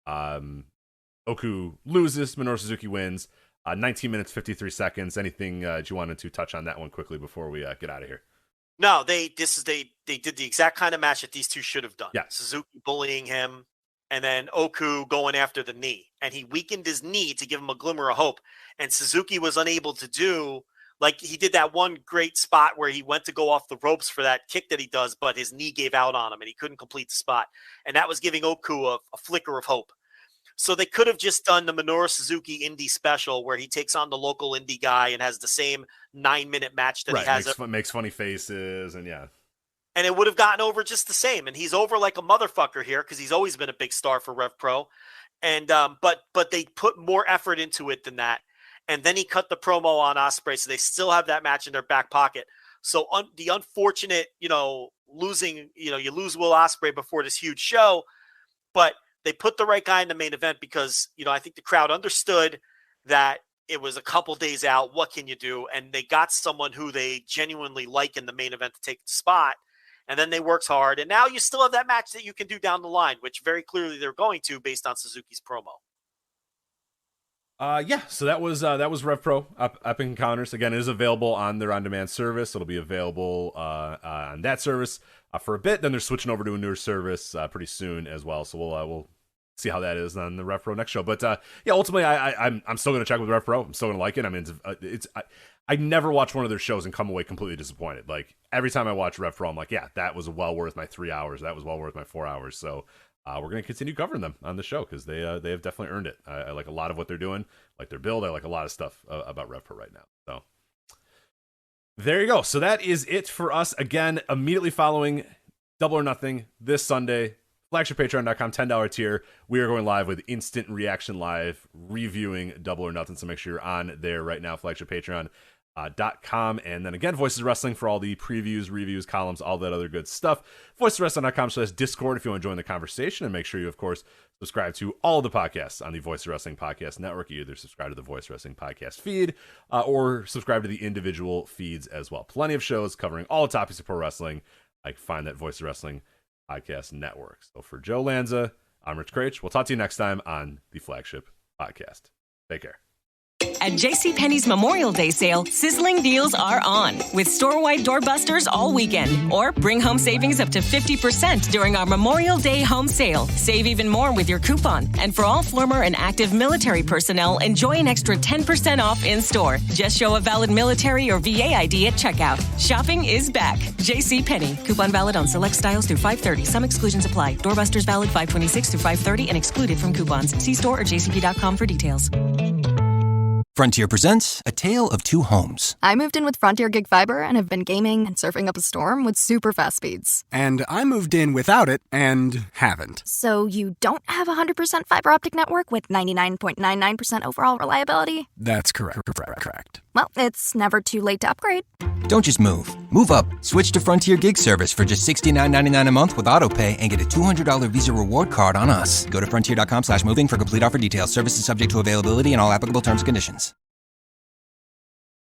Oku loses, Minoru Suzuki wins. 19 minutes 53 seconds. Anything you wanted to touch on that one quickly before we get out of here?
No, they did the exact kind of match that these two should have done.
Yeah.
Suzuki bullying him, and then Oku going after the knee, and he weakened his knee to give him a glimmer of hope. And Suzuki was unable to do, like, he did that one great spot where he went to go off the ropes for that kick that he does, but his knee gave out on him and he couldn't complete the spot. And that was giving Oku a flicker of hope. So they could have just done the Minoru Suzuki indie special where he takes on the local indie guy and has the same 9-minute match that he has.
Makes funny faces and yeah.
And it would have gotten over just the same. And he's over like a motherfucker here because he's always been a big star for RevPro. And but they put more effort into it than that. And then he cut the promo on Ospreay, so they still have that match in their back pocket. So the unfortunate, losing, you lose Will Ospreay before this huge show, but they put the right guy in the main event because, I think the crowd understood that it was a couple days out. What can you do? And they got someone who they genuinely like in the main event to take the spot. And then they worked hard. And now you still have that match that you can do down the line, which very clearly they're going to based on Suzuki's promo.
So that was RevPro Epic Encounters. Again, it is available on their on-demand service. It'll be available on that service for a bit. Then they're switching over to a newer service pretty soon as well. So we'll see how that is on the RevPro next show. But ultimately, I'm still going to check with RevPro. I'm still going to like it. I mean, I never watch one of their shows and come away completely disappointed. Like every time I watch RevPro, I'm like, yeah, that was well worth my 3 hours. That was well worth my 4 hours. So. We're going to continue covering them on the show because they have definitely earned it. I like a lot of what they're doing, like their build. I like a lot of stuff about RevPro right now. So there you go. So that is it for us. Again, immediately following Double or Nothing this Sunday, flagship.patreon.com, $10 tier. We are going live with Instant Reaction Live reviewing Double or Nothing. So make sure you're on there right now, flagship.patreon.com. And then again, Voices of Wrestling for all the previews, reviews, columns, all that other good stuff. voicesofwrestling.com/Discord if you want to join the conversation. And make sure you, of course, subscribe to all the podcasts on the Voice of Wrestling Podcast Network. You either subscribe to the Voice Wrestling Podcast feed or subscribe to the individual feeds as well. Plenty of shows covering all topics of pro wrestling. I can find that Voice of Wrestling Podcast Network. So for Joe Lanza, I'm Rich Craich. We'll talk to you next time on the Flagship Podcast. Take care.
At JCPenney's Memorial Day sale, sizzling deals are on, with store-wide doorbusters all weekend. Or bring home savings up to 50% during our Memorial Day home sale. Save even more with your coupon. And for all former and active military personnel, enjoy an extra 10% off in-store. Just show a valid military or VA ID at checkout. Shopping is back. JCPenney. Coupon valid on select styles through 5/30. Some exclusions apply. Doorbusters valid 5/26 through 5/30 and excluded from coupons. See store or jcp.com for details.
Frontier presents A Tale of Two Homes.
I moved in with Frontier Gig Fiber and have been gaming and surfing up a storm with super fast speeds.
And I moved in without it and haven't.
So you don't have a 100% fiber optic network with 99.99% overall reliability?
That's correct.
Well, it's never too late to upgrade.
Don't just move. Move up. Switch to Frontier Gig Service for just $69.99 a month with AutoPay and get a $200 Visa reward card on us. Go to frontier.com/moving for complete offer details. Services subject to availability and all applicable terms and conditions.